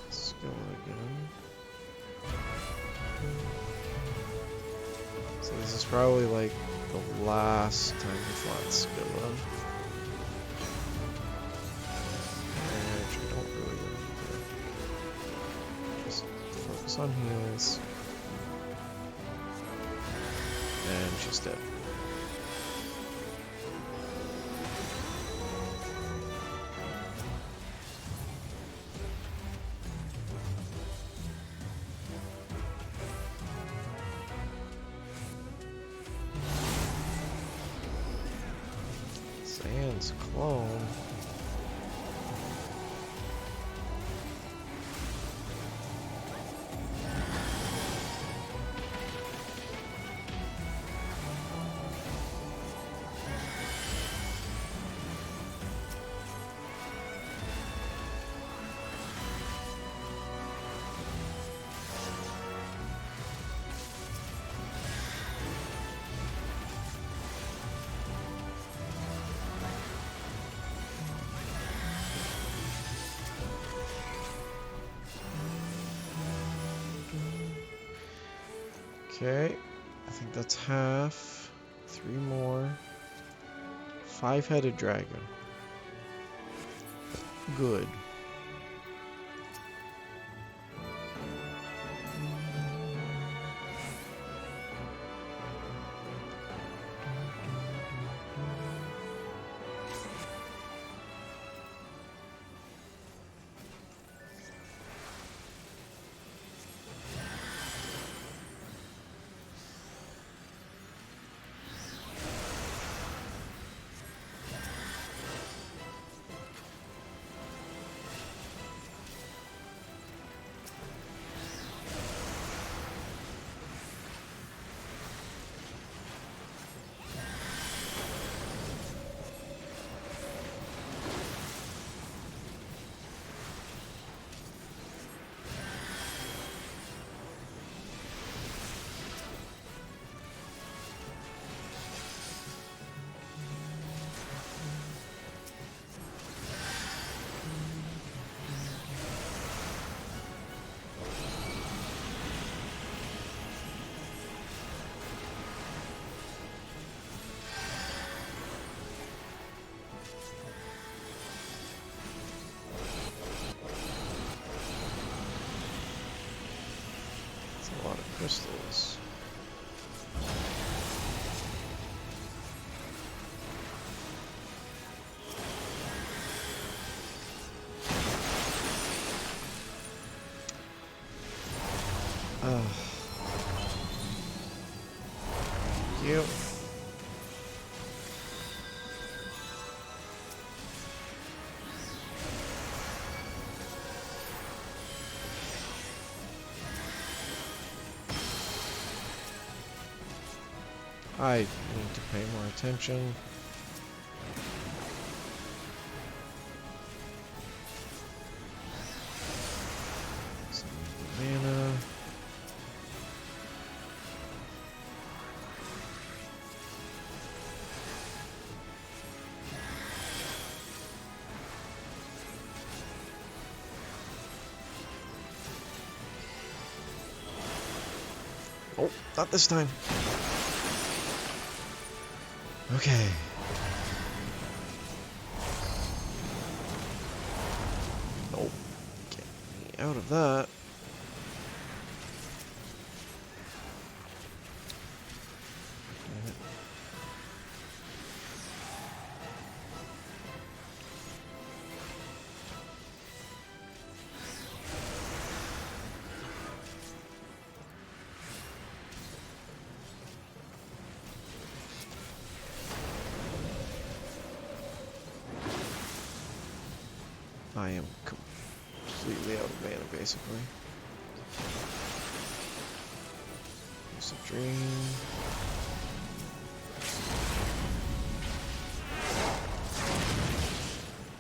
let's go again. So this is probably like the last time we fought Skilla. Which I don't really remember. Just focus on heals. And she's dead. Sans clone. Okay, I think that's half. 3 more. 5-headed dragon. Good. A lot of crystals. Thank you. I need to pay more attention. Some mana. Oh, not this time. Okay. Nope. Get me out of that. Damn it. I am completely out of mana, basically. Lucid Dream.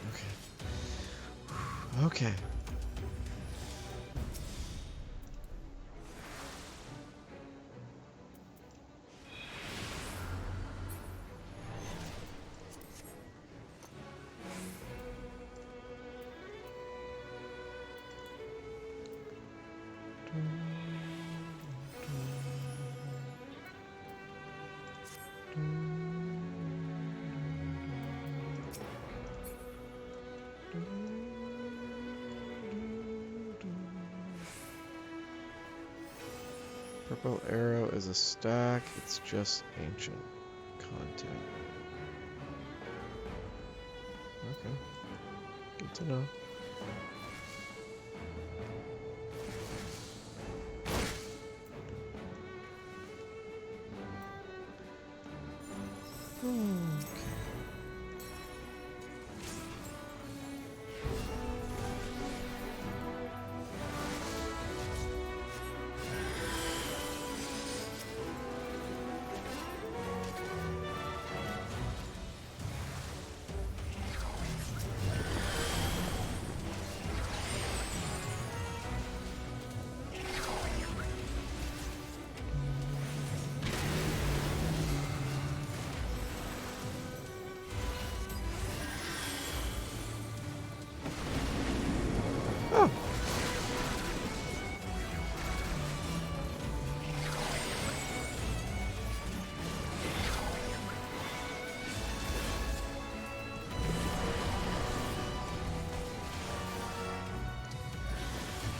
Okay. Okay. Purple arrow is a stack, it's just ancient content. Okay. Good to know. Oh.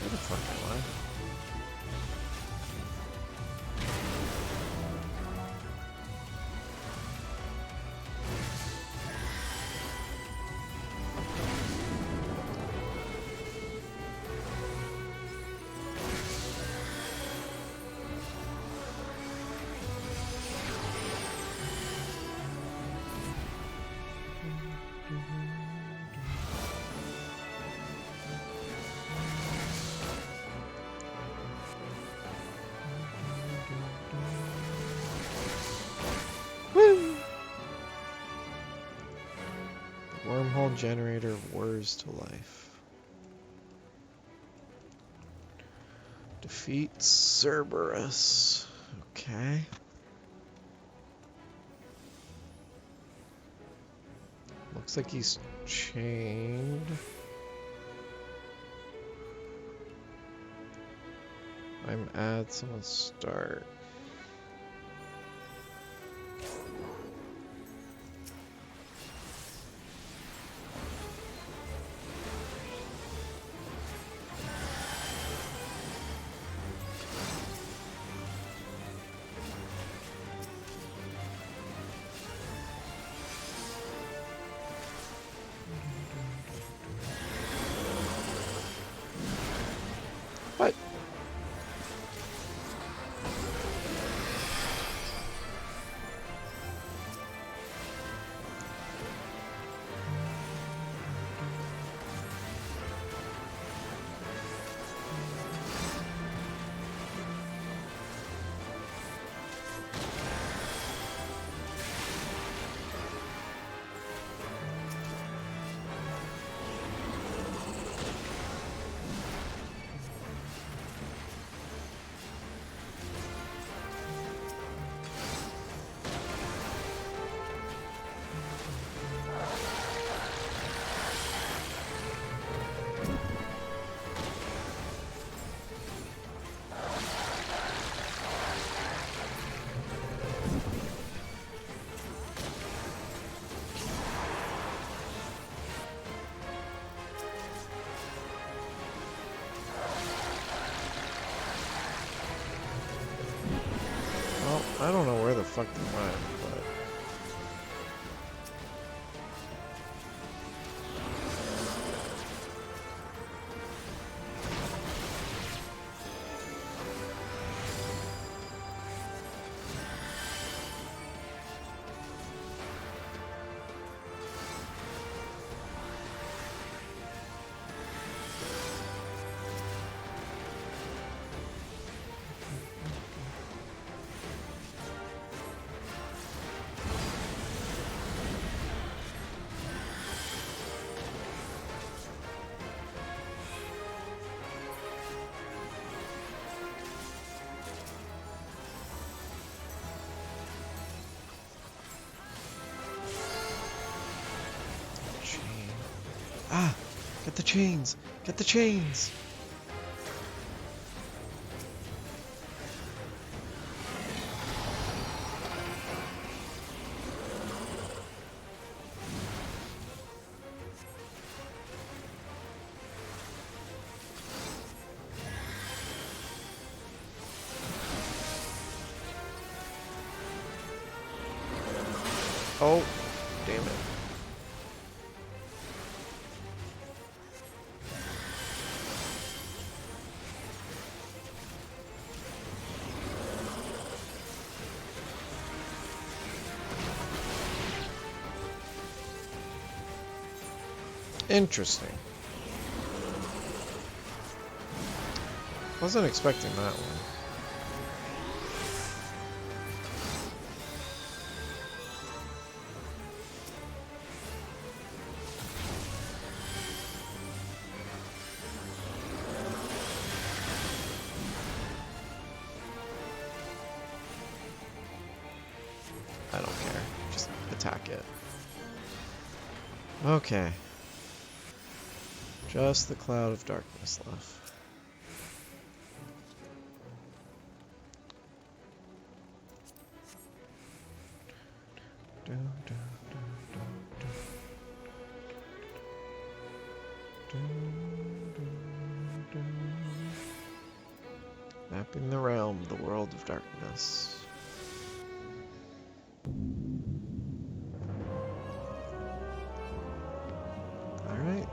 Where the fuck am I? Woo! The wormhole generator whirs to life. Defeat Cerberus. Okay. Looks like he's chained. I'm at someone start. What? Well, I don't know where the fuck they went, but... Ah! Get the chains! Get the chains! Oh, damn it. Interesting. Wasn't expecting that one. I don't care. Just attack it. Okay. Just the cloud of darkness left. Mapping the realm, the world of darkness. Alright.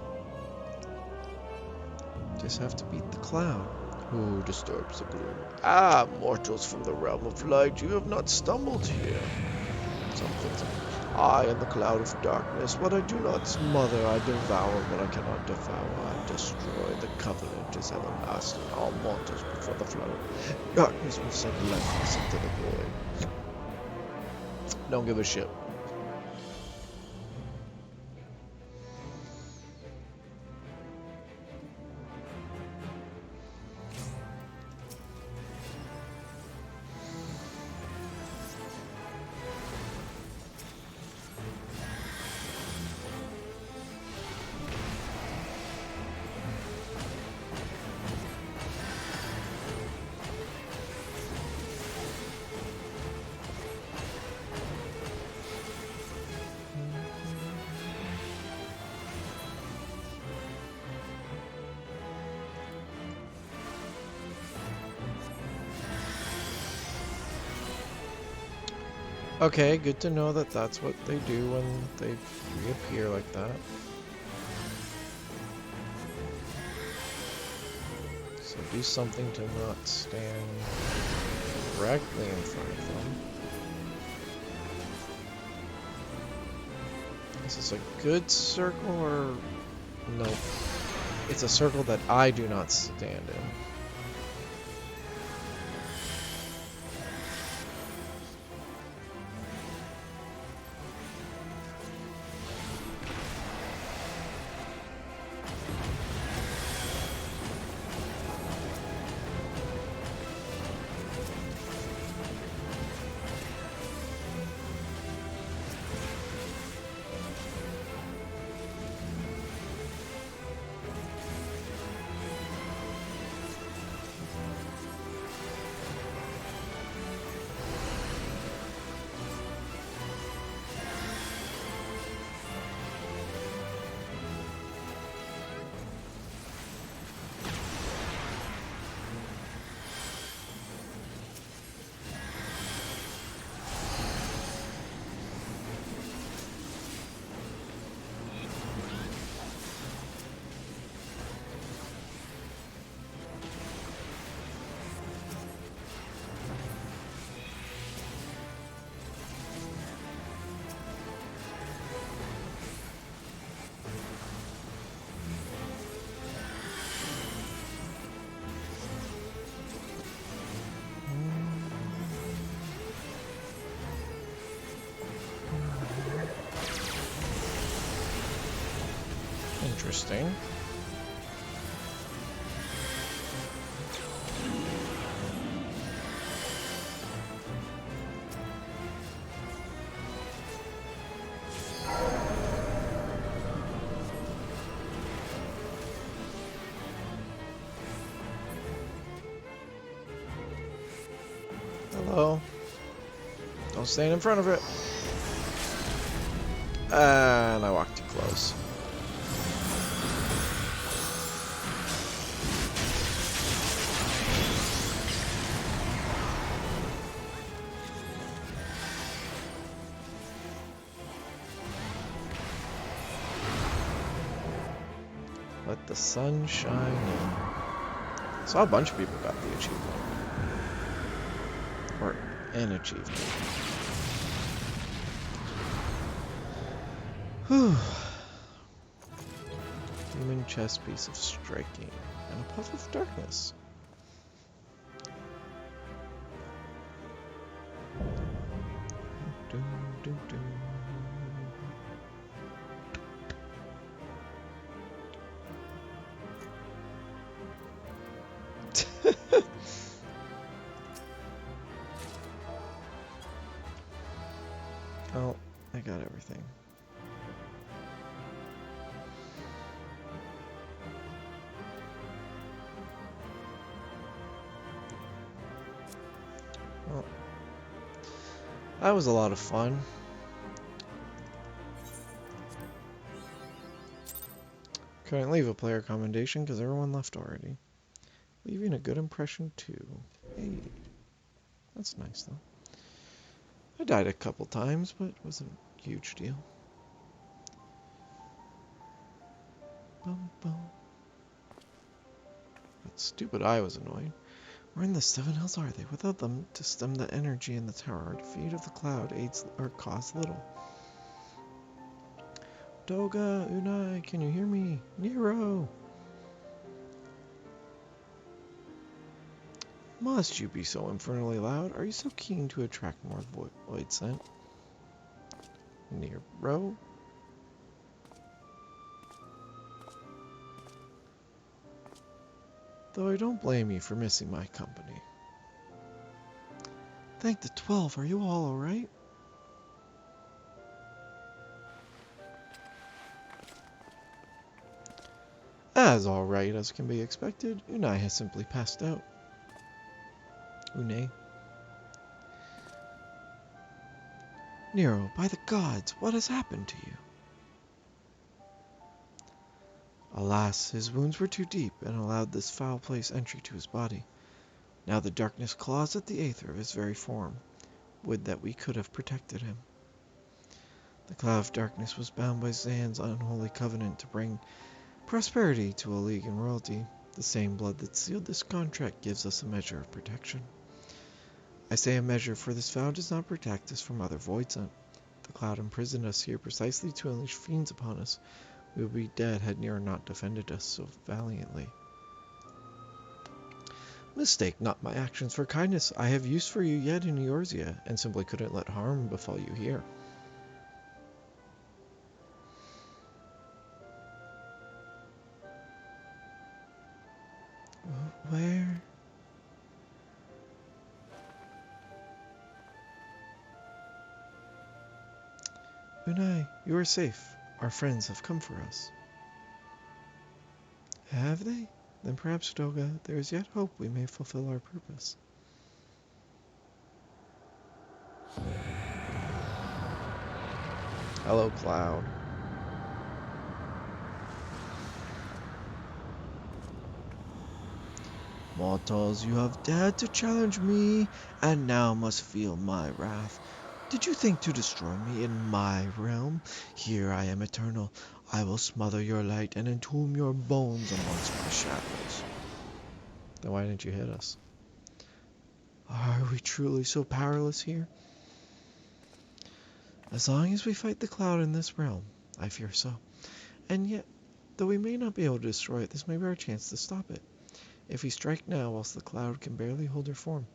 Just have to beat the cloud. Who disturbs the gloom? Ah, mortals from the realm of light, you have not stumbled here. Something. I am the cloud of darkness. What I do not smother, I devour. What I cannot devour, I destroy. The covenant is everlasting. All mortals before the flood. Darkness will send lifeless into the void. Don't give a shit. Okay, good to know that that's what they do when they reappear like that. So do something to not stand directly in front of them. Is this a good circle or... Nope. It's a circle that I do not stand in. Interesting. Don't stand in front of it. And I walked too close. Let the sun shine in. Saw a bunch of people got the achievement. Or an achievement. Whew. Human chess piece of striking. And a puff of darkness. Dun, dun, dun. Oh, I got everything. Well, that was a lot of fun. Couldn't leave a player commendation because everyone left already. Leaving a good impression too. Hey, that's nice though. I died a couple times, but it wasn't a huge deal. Bum, bum. That stupid eye was annoying. Where in the seven hells are they? Without them to stem the energy in the tower, our defeat of the cloud aids or costs little. Doga, Unai, can you hear me? Nero! Must you be so infernally loud? Are you so keen to attract more void scent? Nero? Though I don't blame you for missing my company. Thank the 12, are you all alright? As alright as can be expected, Unai has simply passed out. Unai? Nero, by the gods, what has happened to you? Alas, his wounds were too deep and allowed this foul place entry to his body. Now the darkness claws at the aether of his very form. Would that we could have protected him. The cloud of darkness was bound by Zan's unholy covenant to bring prosperity to a league and royalty. The same blood that sealed this contract gives us a measure of protection. I say a measure, for this vow does not protect us from other void scent. The cloud imprisoned us here precisely to unleash fiends upon us. We would be dead had Nero not defended us so valiantly. Mistake not my actions for kindness. I have use for you yet in Eorzea, and simply couldn't let harm befall you here. Where? Unai, you are safe. Our friends have come for us. Have they? Then perhaps, Doga, there is yet hope we may fulfill our purpose. Hello, Cloud. Mortals, you have dared to challenge me, and now must feel my wrath. Did you think to destroy me in my realm? Here I am eternal. I will smother your light and entomb your bones amongst my shadows. Then why didn't you hit us? Are we truly so powerless here? As long as we fight the cloud in this realm, I fear so. And yet, though we may not be able to destroy it, this may be our chance to stop it. If we strike now whilst the cloud can barely hold her form,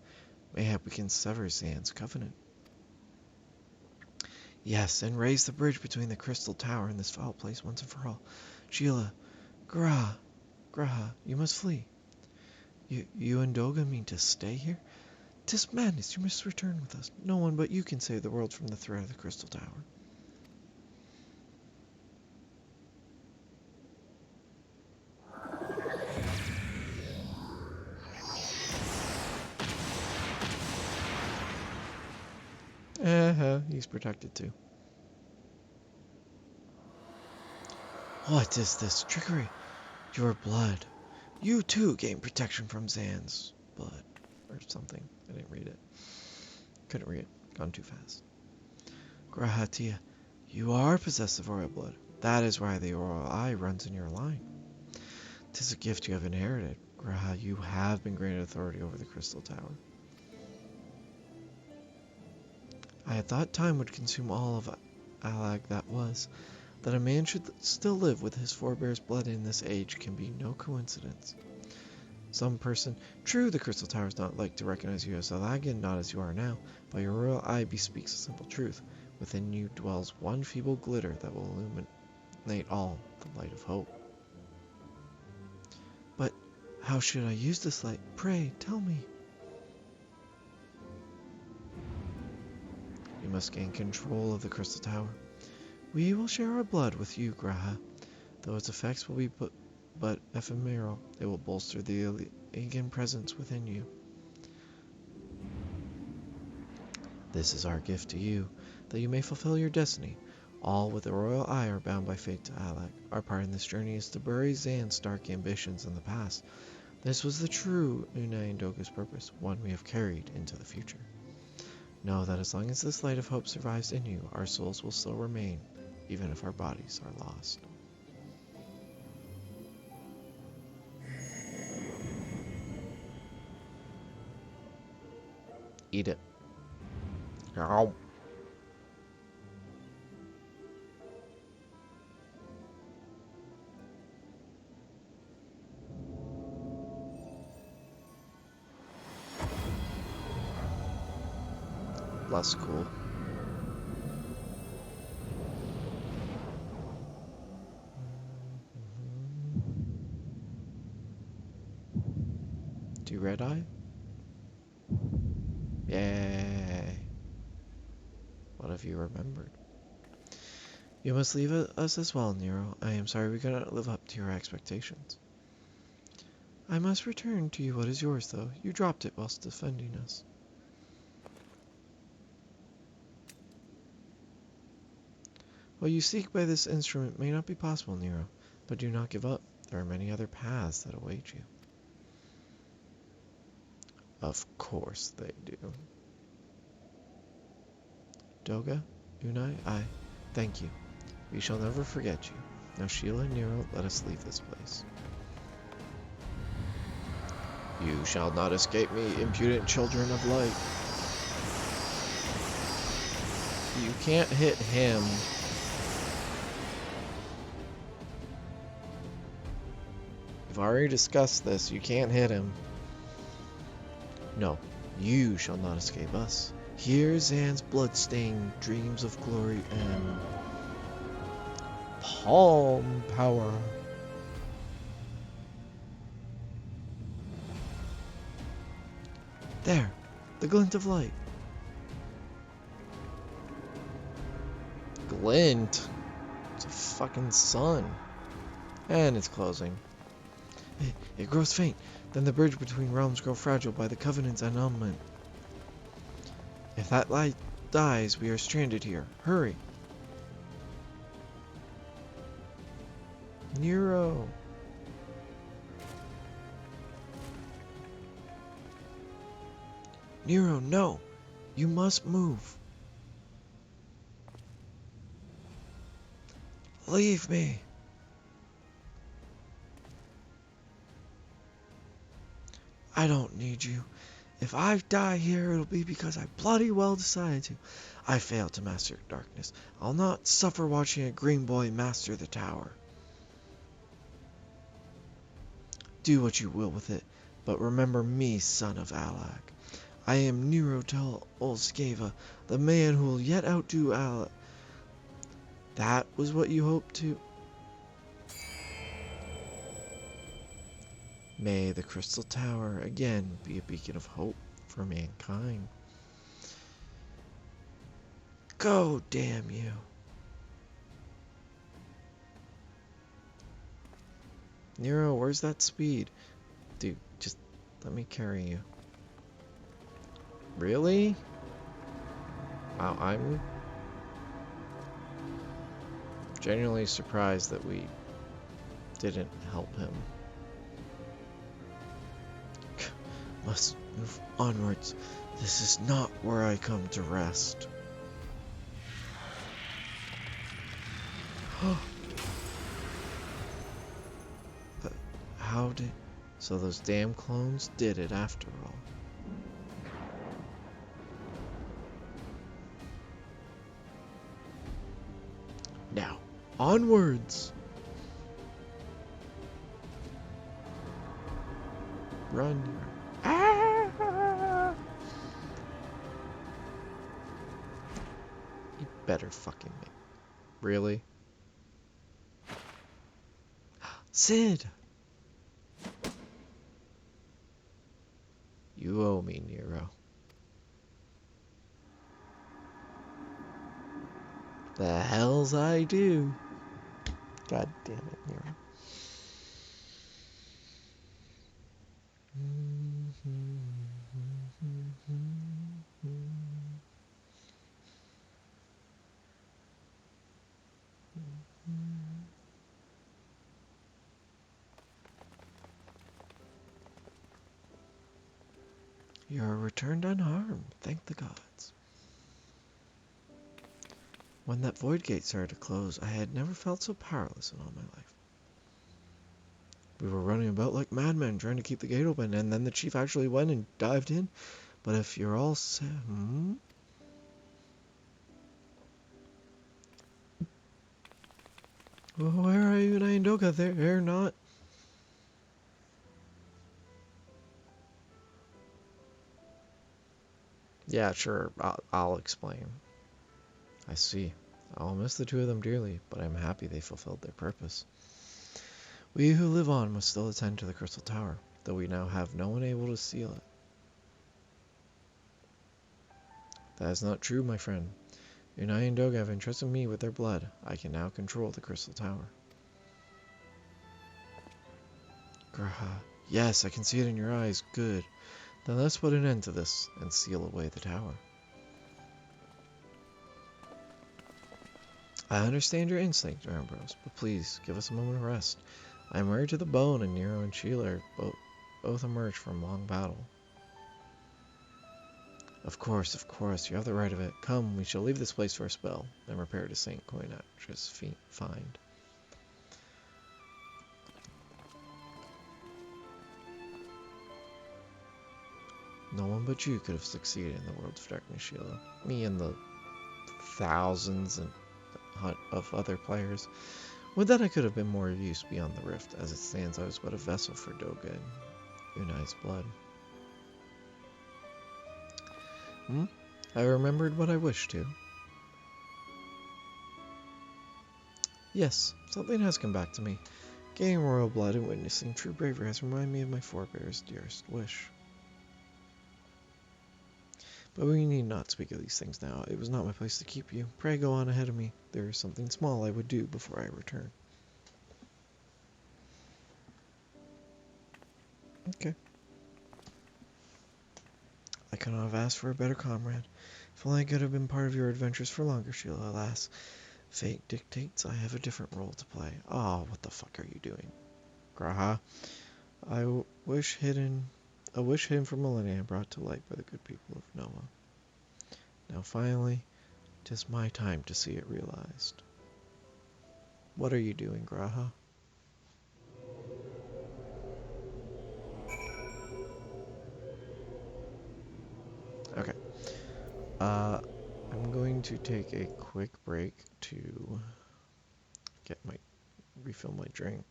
mayhap we can sever Zan's covenant. Yes, and raise the bridge between the crystal tower and this foul place once and for all. Sheila, Graha, you must flee. You and Doga mean to stay here? 'Tis madness, you must return with us. No one but you can save the world from the threat of the crystal tower. He's protected too. What is this trickery? Your blood. You too gain protection from Zan's blood. Or something. I didn't read it. Couldn't read it. Gone too fast. Grahatia, you are possessed of royal blood. That is why the royal eye runs in your line. 'Tis a gift you have inherited. Graha, you have been granted authority over the Crystal Tower. I had thought time would consume all of Alag that was. That a man should still live with his forebears' blood in this age can be no coincidence. Some person, true, the Crystal Tower is not like to recognize you as Alagan, not as you are now, but your royal eye bespeaks a simple truth. Within you dwells one feeble glitter that will illuminate all, the light of hope. But how should I use this light? Pray, tell me. You must gain control of the Crystal Tower. We will share our blood with you, Graha. Though its effects will be but ephemeral, they will bolster the Alagan presence within you. This is our gift to you, that you may fulfill your destiny. All with the royal eye are bound by fate to Alag. Our part in this journey is to bury Zan's dark ambitions in the past. This was the true Unai and Doga's purpose, one we have carried into the future. Know that as long as this light of hope survives in you, our souls will still remain, even if our bodies are lost. Eat it. Ow. Less cool. Do you red eye? Yay. What have you remembered? You must leave us as well, Nero. I am sorry we could not live up to your expectations. I must return to you what is yours, though. You dropped it whilst defending us. What you seek by this instrument may not be possible, Nero, but do not give up. There are many other paths that await you. Of course they do. Doga, Unai, I thank you. We shall never forget you. Now Sheila and Nero, let us leave this place. You shall not escape me, impudent children of light. You can't hit him. We've already discussed this. You can't hit him. No, you shall not escape us. Here Zan's bloodstained dreams of glory and palm power. There, the glint of light. Glint? It's a fucking sun. And it's closing. It grows faint. Then the bridge between realms grows fragile by the Covenant's annulment. If that light dies, we are stranded here. Hurry! Nero! Nero, no! You must move! Leave me! I don't need you. If I die here, it'll be because I bloody well decided to. I failed to master darkness. I'll not suffer watching a green boy master the tower. Do what you will with it, but remember me, son of Alag. I am Nero Tel Olskeva, the man who will yet outdo Alag. That was what you hoped to? May the Crystal Tower again be a beacon of hope for mankind. Go, damn you. Nero, where's that speed? Dude, just let me carry you. Really? I'm genuinely surprised that we didn't help him. Must move onwards. This is not where I come to rest. But how did... So those damn clones did it after all. Now, onwards! Run. Ah! You better fucking me. Really? Sid! You owe me, Nero. The hells I do. God damn it, Nero. You are returned unharmed, thank the gods. When that void gate started to close, I had never felt so powerless in all my life. We were running about like madmen trying to keep the gate open, and then the chief actually went and dived in. But if you're all set... Well, where are you, Nyandoka? They're not... Yeah, sure, I'll explain. I see. I'll miss the two of them dearly, but I'm happy they fulfilled their purpose. We who live on must still attend to the Crystal Tower, though we now have no one able to seal it. That is not true, my friend. Unai and Doga have entrusted me with their blood. I can now control the Crystal Tower. Graha. Yes, I can see it in your eyes. Good. Then let's put an end to this and seal away the tower. I understand your instinct, Ambrose, but please, give us a moment of rest. I am weary to the bone, and Nero and Sheila are both emerged from long battle. Of course, you have the right of it. Come, we shall leave this place for a spell, and repair to St. Coinach's find. No one but you could have succeeded in the Worlds of Darkness, Sheila. Me and the thousands of other players. Would that I could have been more of use beyond the rift. As it stands, I was but a vessel for Doga and Unai's blood. I remembered what I wished to. Yes, something has come back to me. Gaining royal blood and witnessing true bravery has reminded me of my forebears' dearest wish. But we need not speak of these things now. It was not my place to keep you. Pray go on ahead of me. There is something small I would do before I return. Okay. I could not have asked for a better comrade. If only I could have been part of your adventures for longer, Sheila. Alas, fate dictates I have a different role to play. Oh, what the fuck are you doing? Graha. A wish hidden for millennia brought to light by the good people of Noah. Now finally, 'tis my time to see it realized. What are you doing, Graha? Okay. I'm going to take a quick break to refill my drink.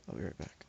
I'll be right back.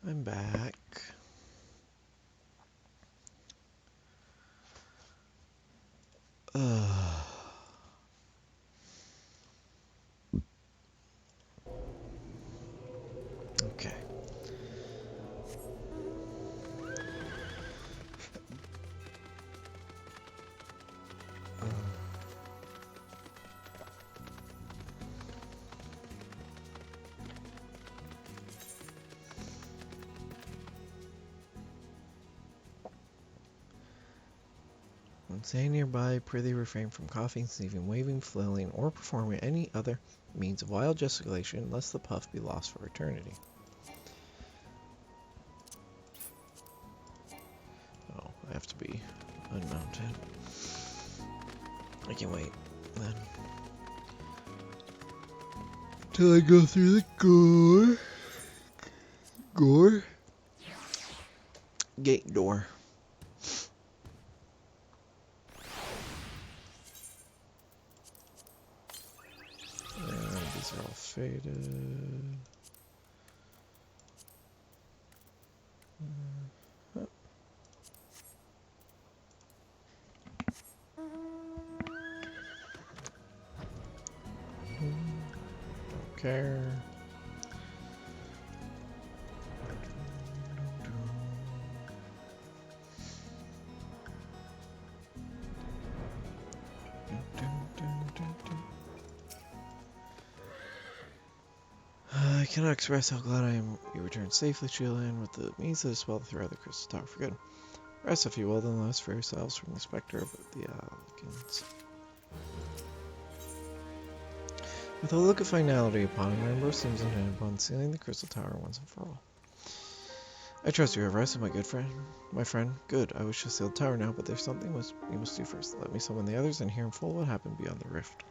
I'm back. Okay. When staying nearby, prithee refrain from coughing, sneezing, waving, flailing, or performing any other means of wild gesticulation, lest the puff be lost for eternity. Oh, I have to be unmounted. I can wait, then. Till I go through the gate door. And these are all faded. Don't care. I cannot express how glad I am you returned safely, Sheila, and with the means to dispel the threat of the crystal tower for good. Rest, if you will, then let us free ourselves from the specter of the Alkins. With a look of finality upon him, Ambrose seems intent upon sealing the crystal tower once and for all. I trust you have rested, my good friend. My friend, good. I wish to seal the tower now, but there's something we must do first. Let me summon the others and hear in full what happened beyond the rift.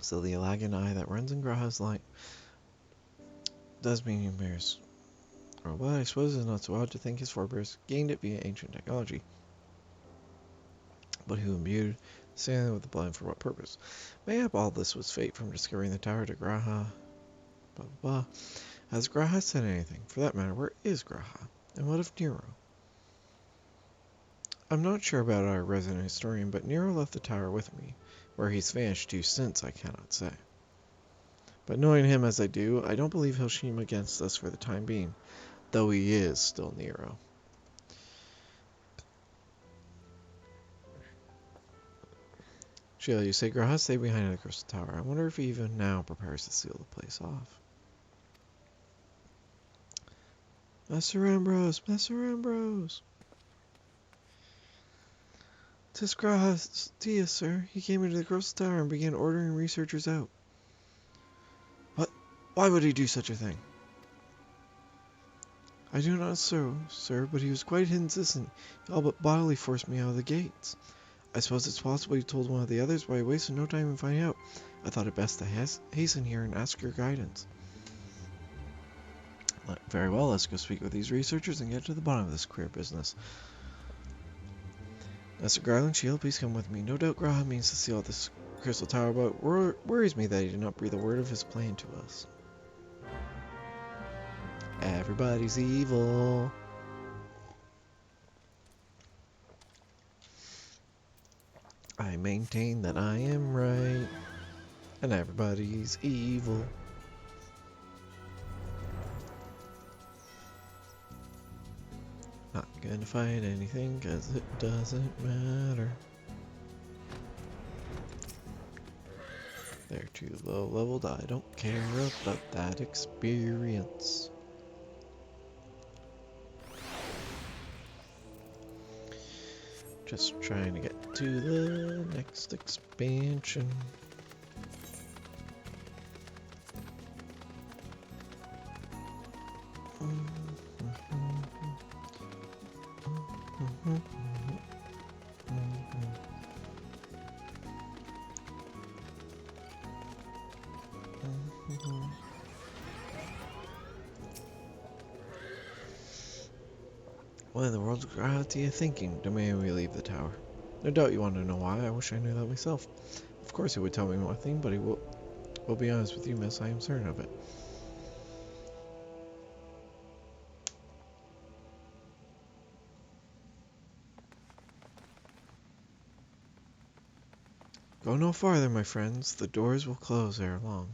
So the Alagan eye that runs in Graha's light does mean he bears. Or well, I suppose it's not so odd to think his forebears gained it via ancient technology. But who imbued Sailing with the blind for what purpose? Mayhap all this was fate from discovering the tower to Graha. Blah blah blah. Has Graha said anything? For that matter, where is Graha? And what of Nero? I'm not sure about our resident historian, but Nero left the tower with me. Where he's vanished to since, I cannot say. But knowing him as I do, I don't believe he'll scheme against us for the time being, though he is still Nero. Sheila, you say Graha stayed behind in the crystal tower. I wonder if he even now prepares to seal the place off. Master Ambrose! Master Ambrose! 'Tis Graha's Dia, sir. He came into the crystal tower and began ordering researchers out. What? Why would he do such a thing? I do not know, sir, but he was quite insistent. He all but bodily forced me out of the gates. I suppose it's possible he told one of the others, but I wasted no time in finding out. I thought it best to hasten here and ask your guidance. Very well, let's go speak with these researchers and get to the bottom of this queer business. Master Garland, Shield, please come with me. No doubt Graha means to seal this crystal tower, but worries me that he did not breathe a word of his plan to us. Everybody's evil. I maintain that I am right, and everybody's evil. Not gonna fight anything, 'cause it doesn't matter. They're too low leveled, I don't care about that experience. Just trying to get to the next expansion. What in the world are you thinking, demanding we leave the tower? No doubt you want to know why. I wish I knew that myself. Of course he would tell me nothing, but he will be honest with you, miss. I am certain of it. Go no farther, my friends. The doors will close ere long.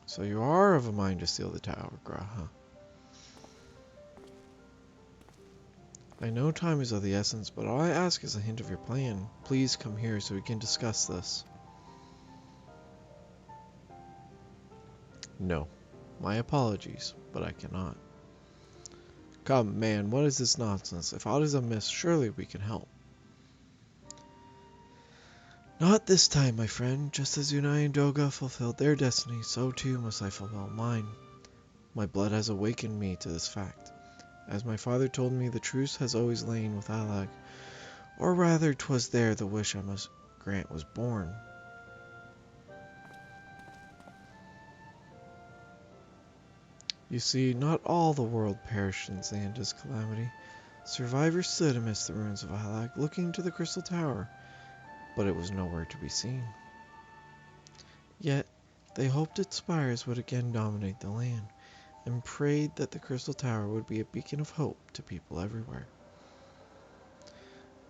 So you are of a mind to steal the tower, Graha. I know time is of the essence, but all I ask is a hint of your plan. Please come here so we can discuss this. No. My apologies, but I cannot. Come, man, what is this nonsense? If aught is amiss, surely we can help. Not this time, my friend. Just as Unai and Doga fulfilled their destiny, so too must I fulfill mine. My blood has awakened me to this fact. As my father told me, the truce has always lain with Alag, or rather 'twas there the wish I must grant was born. You see, not all the world perished in Xanda's calamity. Survivors stood amidst the ruins of Alag, looking to the Crystal Tower, but it was nowhere to be seen. Yet, they hoped its spires would again dominate the land, and prayed that the Crystal Tower would be a beacon of hope to people everywhere.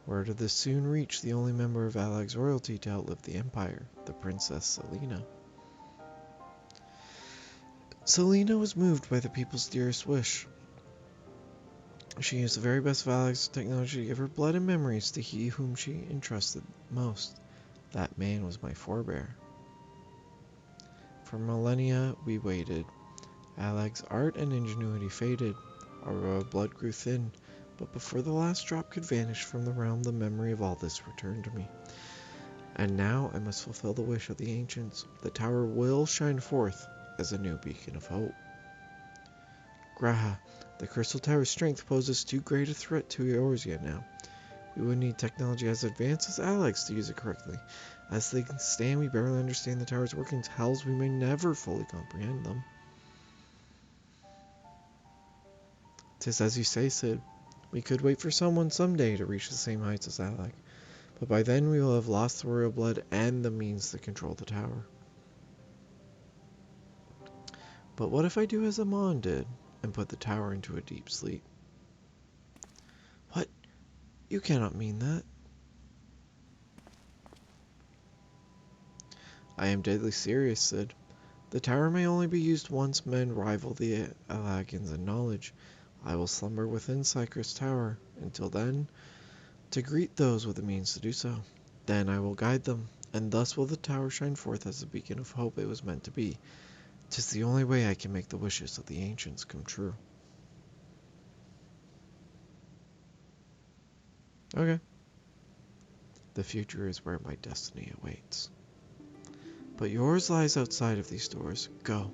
Word of this soon reached the only member of Alag's royalty to outlive the Empire, the Princess Selena. Selena was moved by the people's dearest wish. She used the very best of Alag's technology to give her blood and memories to he whom she entrusted most. That man was my forebear. For millennia we waited. Alag's art and ingenuity faded. Our royal blood grew thin, but before the last drop could vanish from the realm, the memory of all this returned to me. And now I must fulfill the wish of the ancients. The tower will shine forth as a new beacon of hope. Graha, the Crystal Tower's strength poses too great a threat to Eorzea now. We would need technology as advanced as Alag's to use it correctly. As things stand, we barely understand the tower's workings. Hells, we may never fully comprehend them. 'Tis as you say, Sid. We could wait for someone someday to reach the same heights as Alag, but by then we will have lost the royal blood and the means to control the tower. But what if I do as Amon did, and put the tower into a deep sleep? What? You cannot mean that. I am deadly serious, Sid. The tower may only be used once men rival the Alagans in knowledge. I will slumber within Cypress Tower, until then, to greet those with the means to do so. Then I will guide them, and thus will the tower shine forth as the beacon of hope it was meant to be. 'Tis the only way I can make the wishes of the ancients come true. Okay. The future is where my destiny awaits. But yours lies outside of these doors. Go.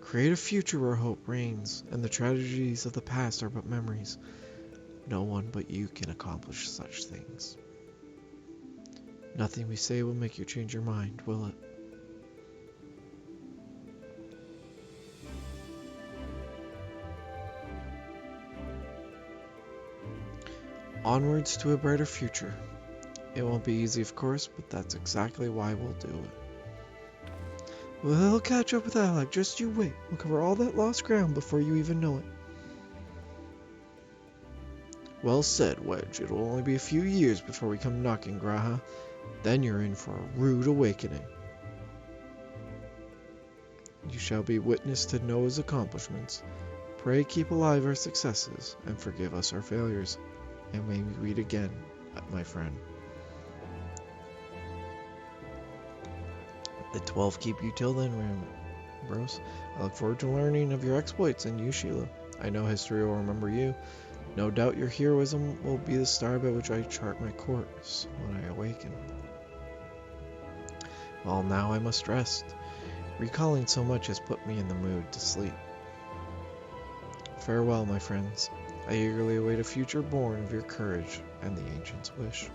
Create a future where hope reigns, and the tragedies of the past are but memories. No one but you can accomplish such things. Nothing we say will make you change your mind, will it? Onwards to a brighter future. It won't be easy, of course, but that's exactly why we'll do it. We'll catch up with Alag, just you wait. We'll cover all that lost ground before you even know it. Well said, Wedge. It'll only be a few years before we come knocking, Graha. Then you're in for a rude awakening. You shall be witness to Noah's accomplishments. Pray keep alive our successes, and forgive us our failures. And may we meet again, my friend. The 12 keep you till then, Bros. I look forward to learning of your exploits, and you, Sheila. I know history will remember you. No doubt your heroism will be the star by which I chart my course when I awaken. Well, now I must rest. Recalling so much has put me in the mood to sleep. Farewell, my friends. I eagerly await a future born of your courage and the ancients' wish.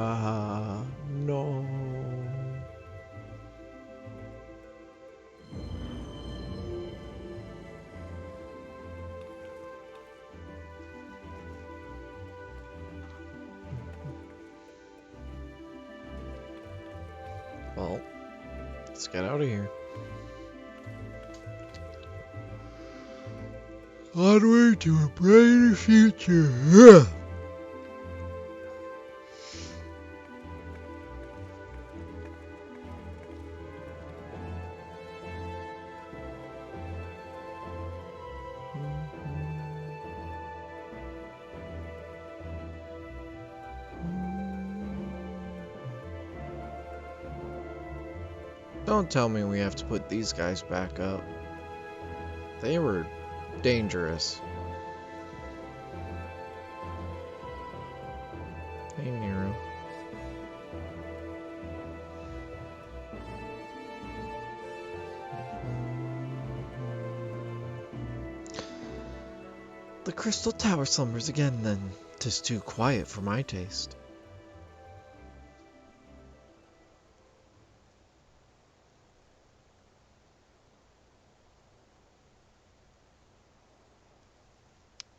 No. Well, let's get out of here. Onward to a brighter future. Don't tell me we have to put these guys back up. They were dangerous. Hey, Nero. The crystal tower slumbers again, then. 'Tis too quiet for my taste.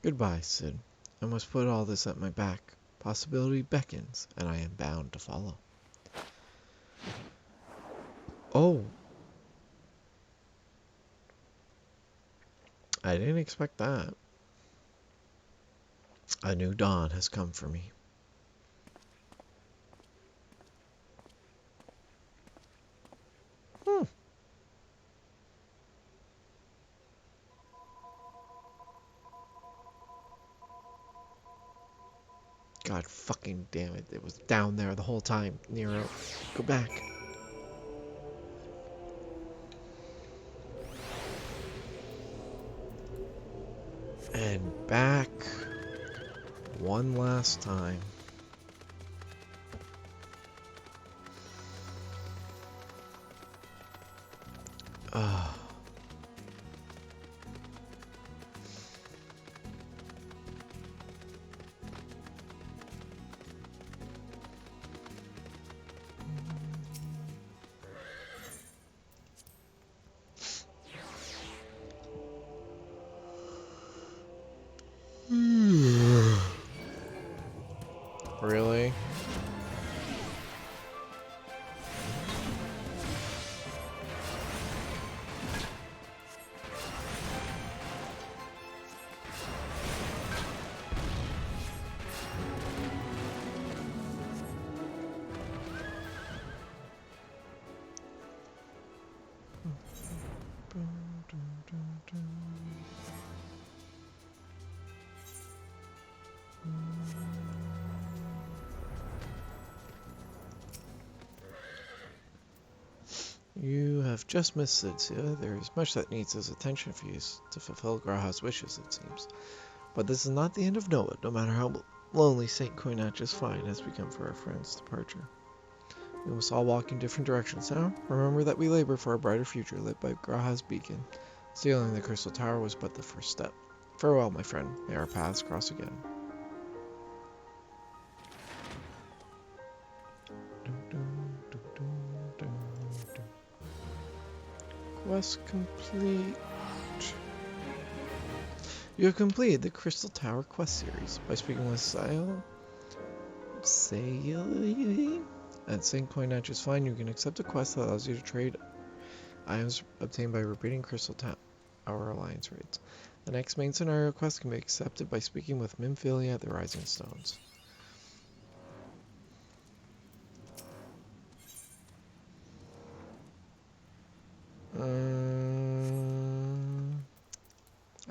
Goodbye, Sid. I must put all this at my back. Possibility beckons, and I am bound to follow. Oh. I didn't expect that. A new dawn has come for me. God fucking damn it. It was down there the whole time. Nero, go back. And back one last time. Ah. Really? You have just missed it, Sia. There is much that needs his attention for you to fulfill Graha's wishes, it seems. But this is not the end of Noah, no matter how lonely St. Coinach's Fine has become for our friend's departure. We must all walk in different directions now. Remember that we labor for a brighter future lit by Graha's beacon. Stealing the Crystal Tower was but the first step. Farewell, my friend. May our paths cross again. Quest complete. You have completed the Crystal Tower quest series by speaking with Sail at St. Coinach's Fine. You can accept a quest that allows you to trade items obtained by repeating Crystal Tower Alliance raids. The next main scenario quest can be accepted by speaking with Minfilia at the Rising Stones.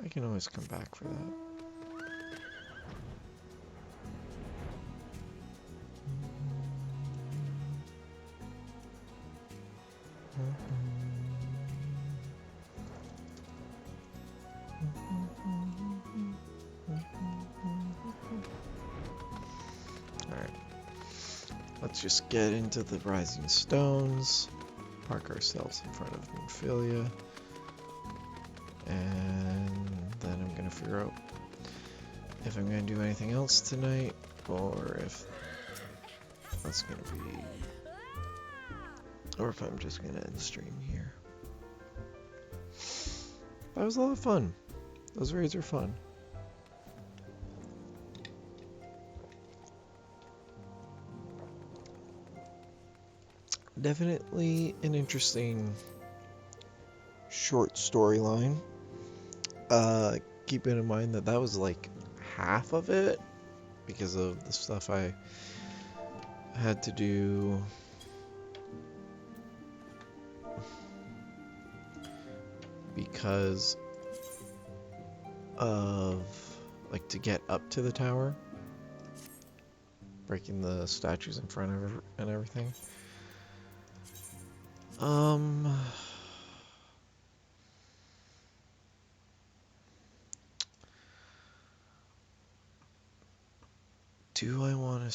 I can always come back for that. Alright. Let's just get into the Rising Stones. Park ourselves in front of Minfilia. And then I'm going to figure out if I'm going to do anything else tonight, or if that's gonna be, or if I'm just gonna end stream here. That was a lot of fun. Those raids are fun. Definitely an interesting short storyline. Keeping in mind that that was like half of it because of the stuff I had to do because of, like, to get up to the tower, breaking the statues in front of it and everything. Do I want to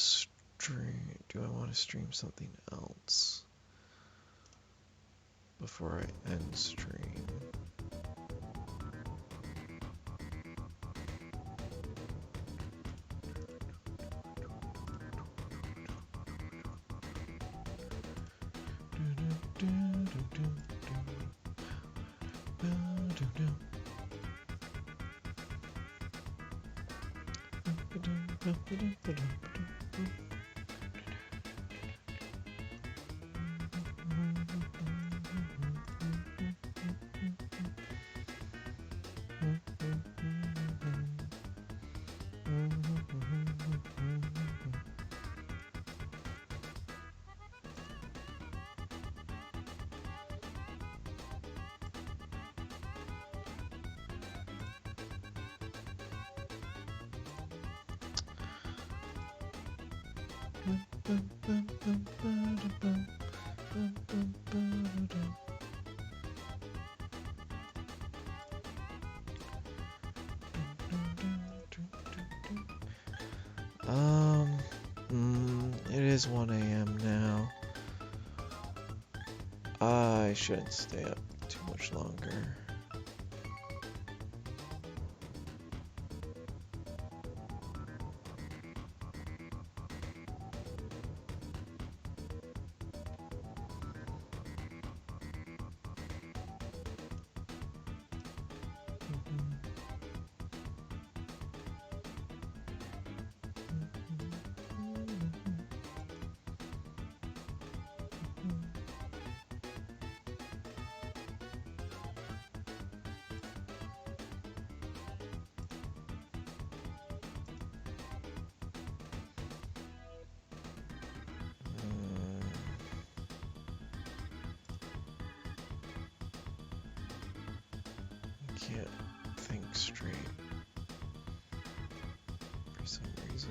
stream something else before I end stream? It is 1 a.m. now. I shouldn't stay up too much longer. Can't think straight for some reason.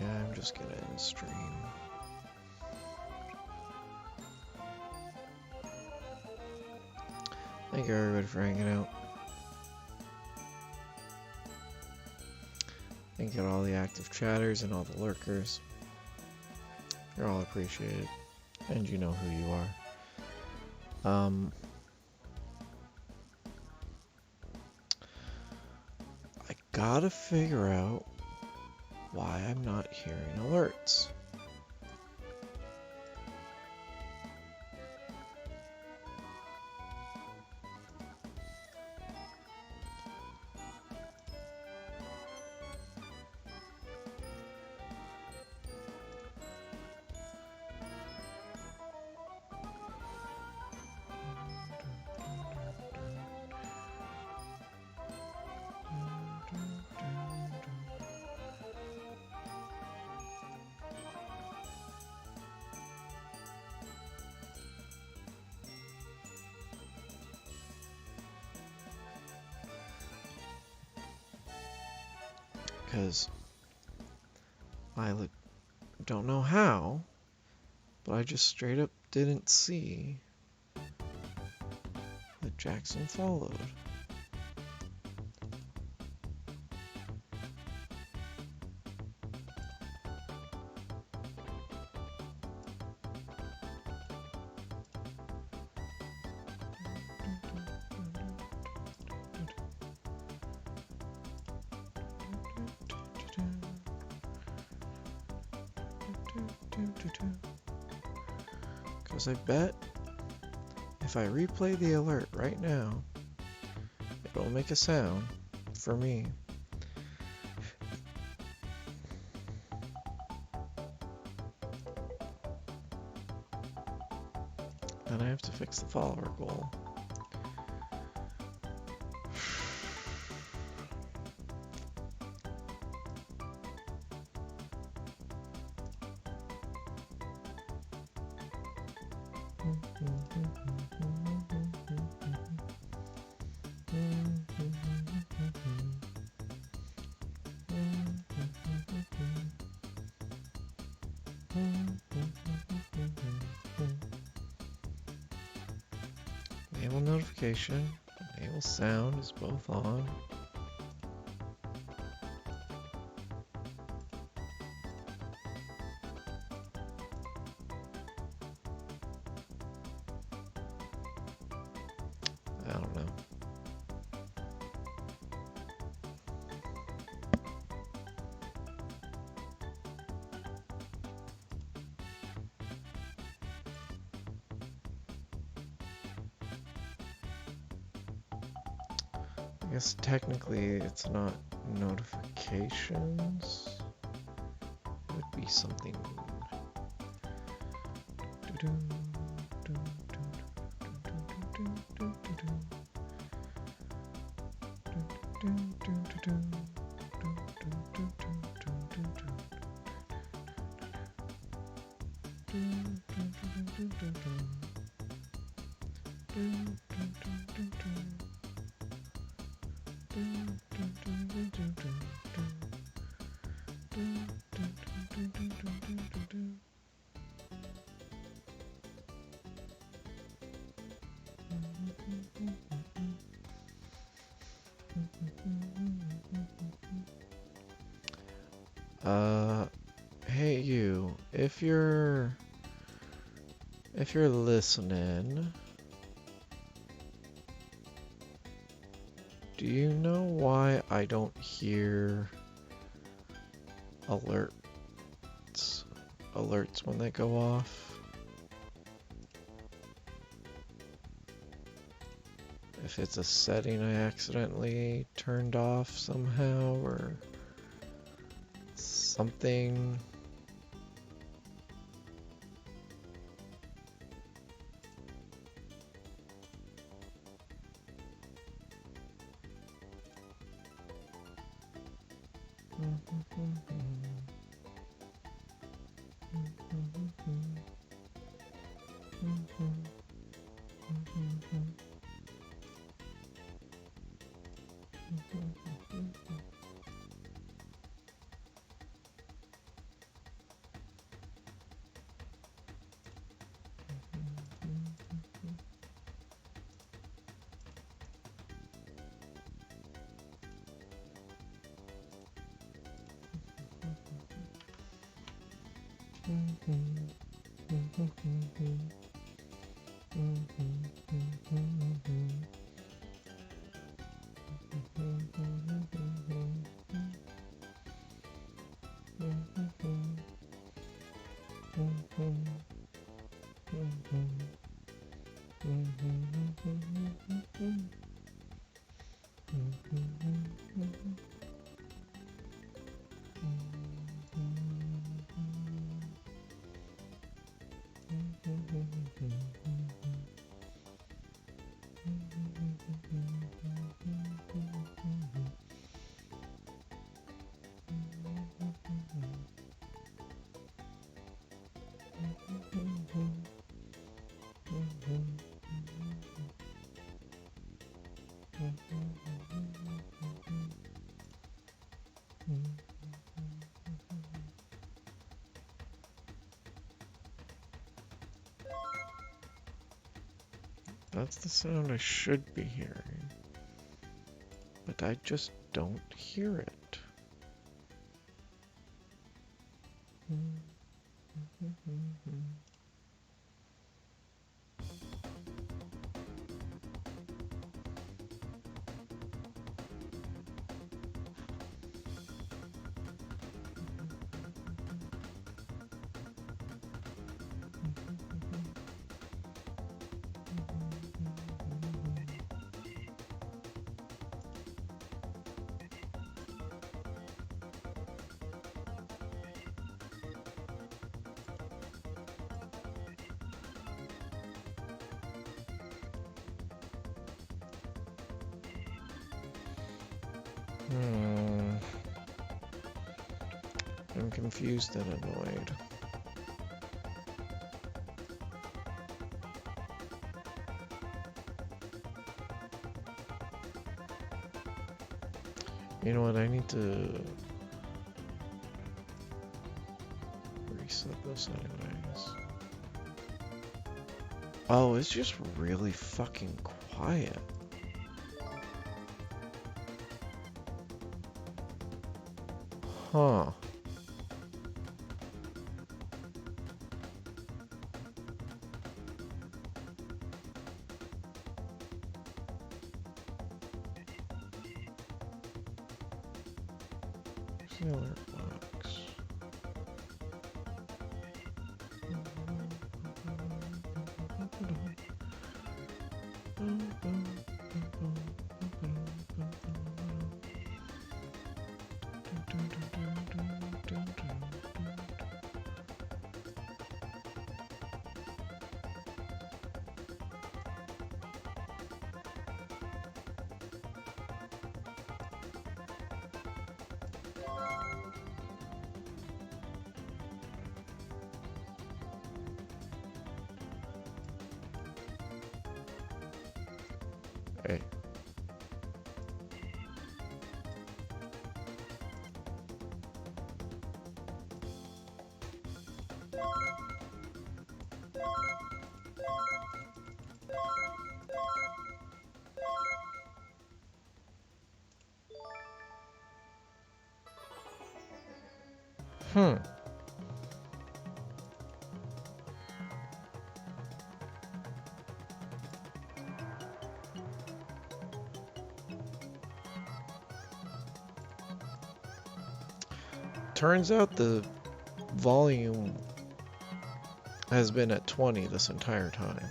Yeah, I'm just gonna end stream. Thank you everybody for hanging out. Thank you to all the active chatters and all the lurkers. You're all appreciated. And you know who you are. gotta figure out why I'm not hearing alerts. Because I don't know how, but I just straight up didn't see that Jackson followed. Because I bet if I replay the alert right now, it'll make a sound for me. Then I have to fix the follower goal. Enable notification, enable sound is both on. I don't know. I guess technically it's not notifications. It would be something. Hey you, if you're listening, do you know why I don't hear alerts when they go off? If it's a setting I accidentally turned off somehow or something. That's the sound I should be hearing. But I just don't hear it. I'm confused and annoyed. You know what, I need to reset this anyways. Oh, it's just really fucking quiet. Huh. Sailor box. Hey. Turns out the volume has been at 20 this entire time.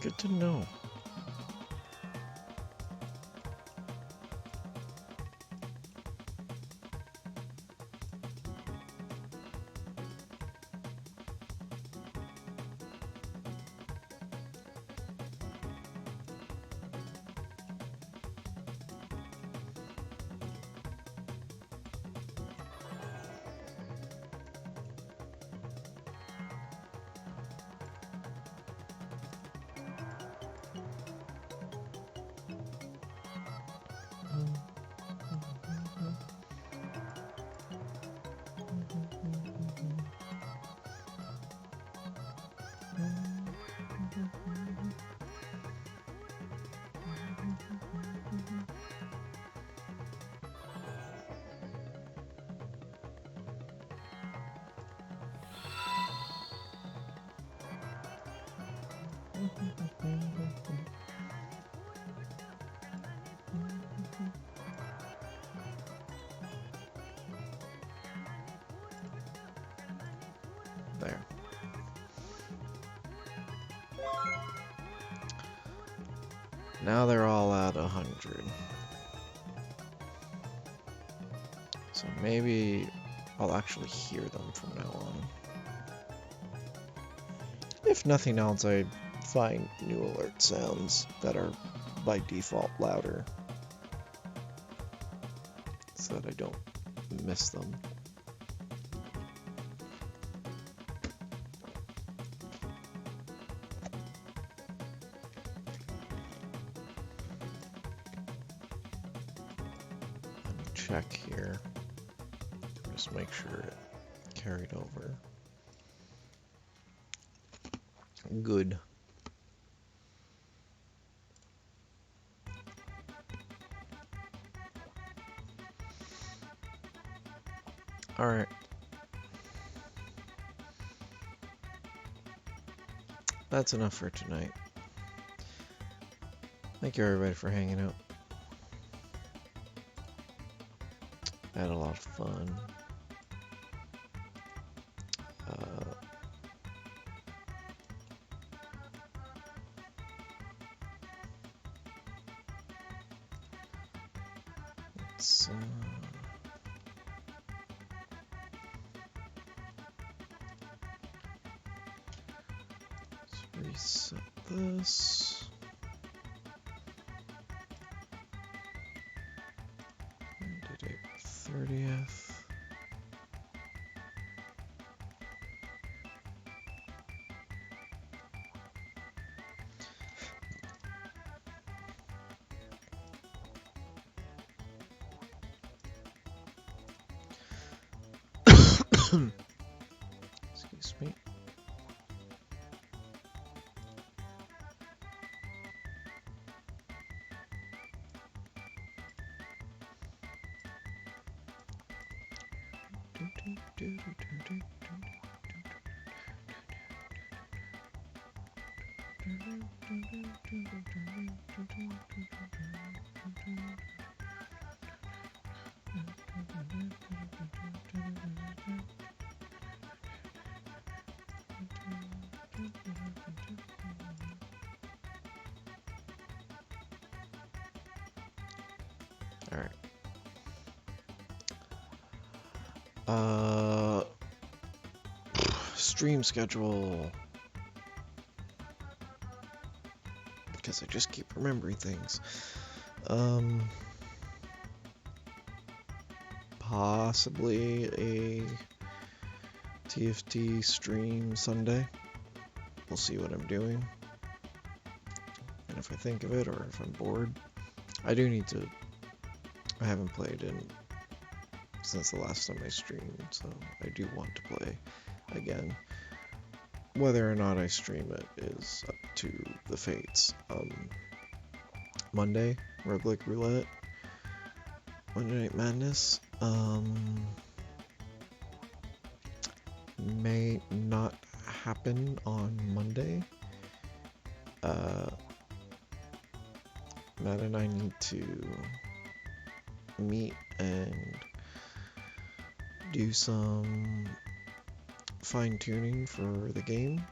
Good to know. Now they're all at 100. So maybe I'll actually hear them from now on. If nothing else, I find new alert sounds that are by default louder so that I don't miss them. Let me check here. Just make sure it carried over. Good. All right. That's enough for tonight. Thank you everybody for hanging out. I had a lot of fun. Let's reset this. Ended April 30th. Excuse me. All right. Stream schedule. Because I just keep remembering things. Possibly a TFT stream Sunday. We'll see what I'm doing. And if I think of it or if I'm bored. I do need to... I haven't played since the last time I streamed, so I do want to play again. Whether or not I stream it is up to the fates. Monday, Roguelike Roulette, Monday Night Madness, may not happen on Monday. Matt and I need to meet and do some fine-tuning for the game,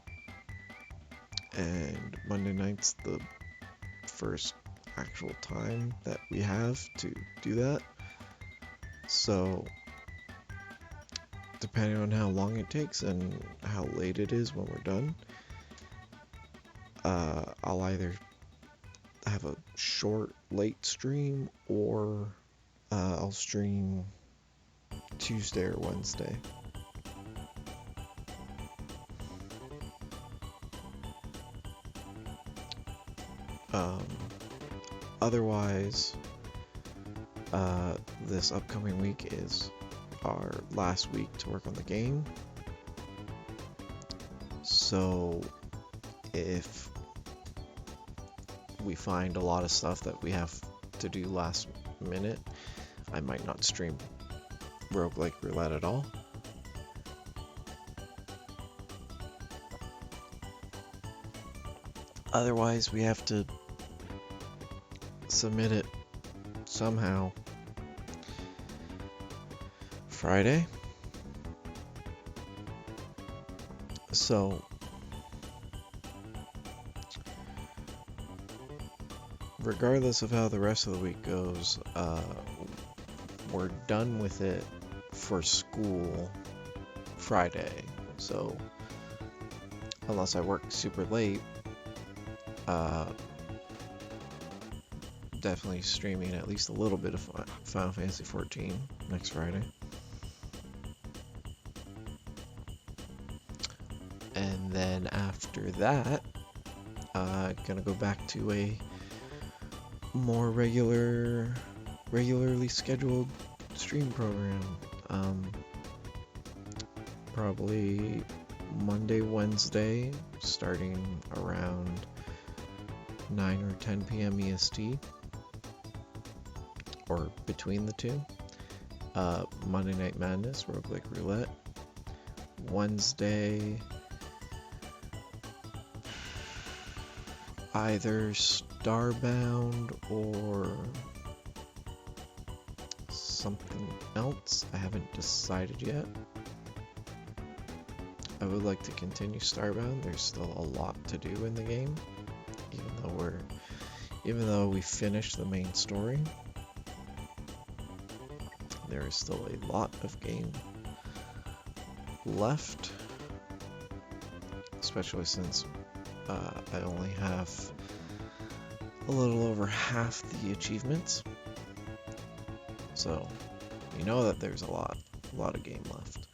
and Monday night's the first actual time that we have to do that, so depending on how long it takes and how late it is when we're done, I'll either have a short late stream or I'll stream Tuesday or Wednesday. Otherwise, this upcoming week is our last week to work on the game. So if we find a lot of stuff that we have to do last minute, I might not stream Roguelike Roulette at all. Otherwise, we have to submit it somehow Friday. So regardless of how the rest of the week goes, we're done with it for school Friday. So unless I work super late, definitely streaming at least a little bit of Final Fantasy XIV next Friday. And then after that, gonna go back to a more regularly scheduled stream program. Probably Monday, Wednesday, starting around 9 or 10 p.m. EST, or between the two. Monday Night Madness, Roguelike Roulette. Wednesday, either Starbound or something else. I haven't decided yet. I would like to continue Starbound. There's still a lot to do in the game, even though we finished the main story. There is still a lot of game left, especially since I only have a little over half the achievements. So you know that there's a lot of game left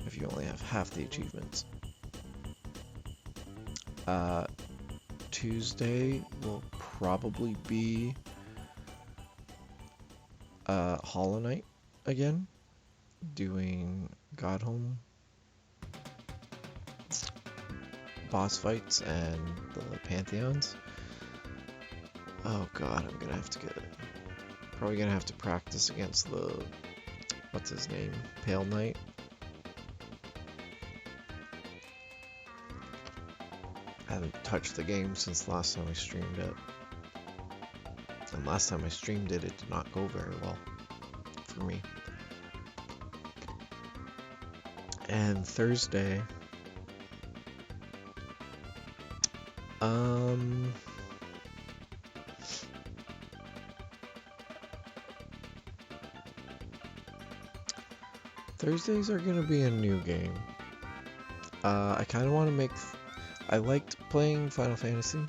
if you only have half the achievements. Tuesday will probably be Hollow Knight again, doing Godhome boss fights and the Pantheons. Oh god, I'm gonna have to probably gonna have to practice against the, what's his name, Pale Knight. I haven't touched the game since the last time I streamed it. And last time I streamed it, it did not go very well for me. And Thursday, Thursdays are gonna be a new game. I kind of want to make. I liked playing Final Fantasy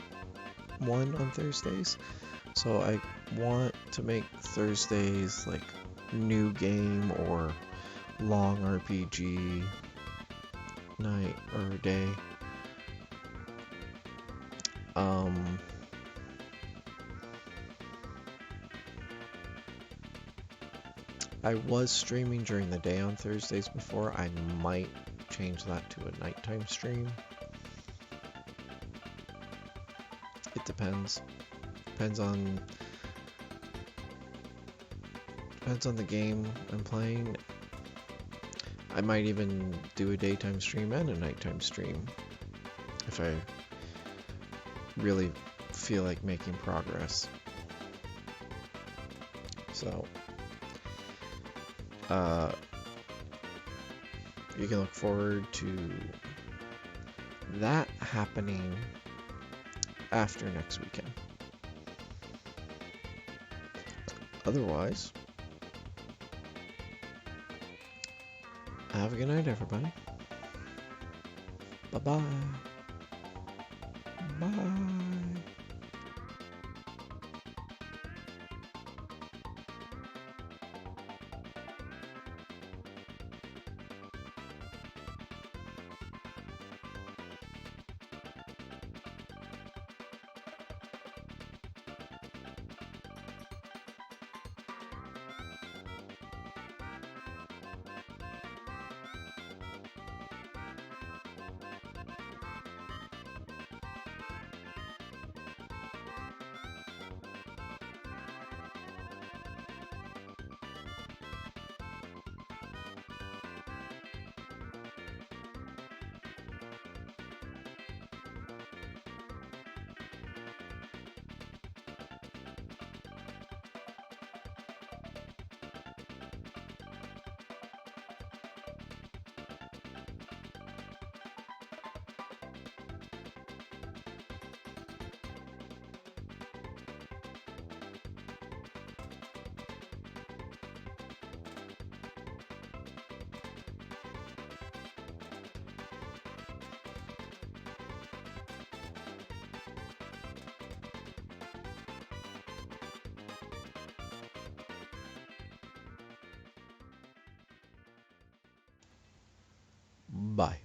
1 on Thursdays, so I want to make Thursdays like new game or long RPG night or day. I was streaming during the day on Thursdays before. I might change that to a nighttime stream. It depends. Depends on the game I'm playing. I might even do a daytime stream and a nighttime stream if I really feel like making progress. So you can look forward to that happening after next weekend. Otherwise, have a good night, everybody. Bye-bye. Bye. Bye.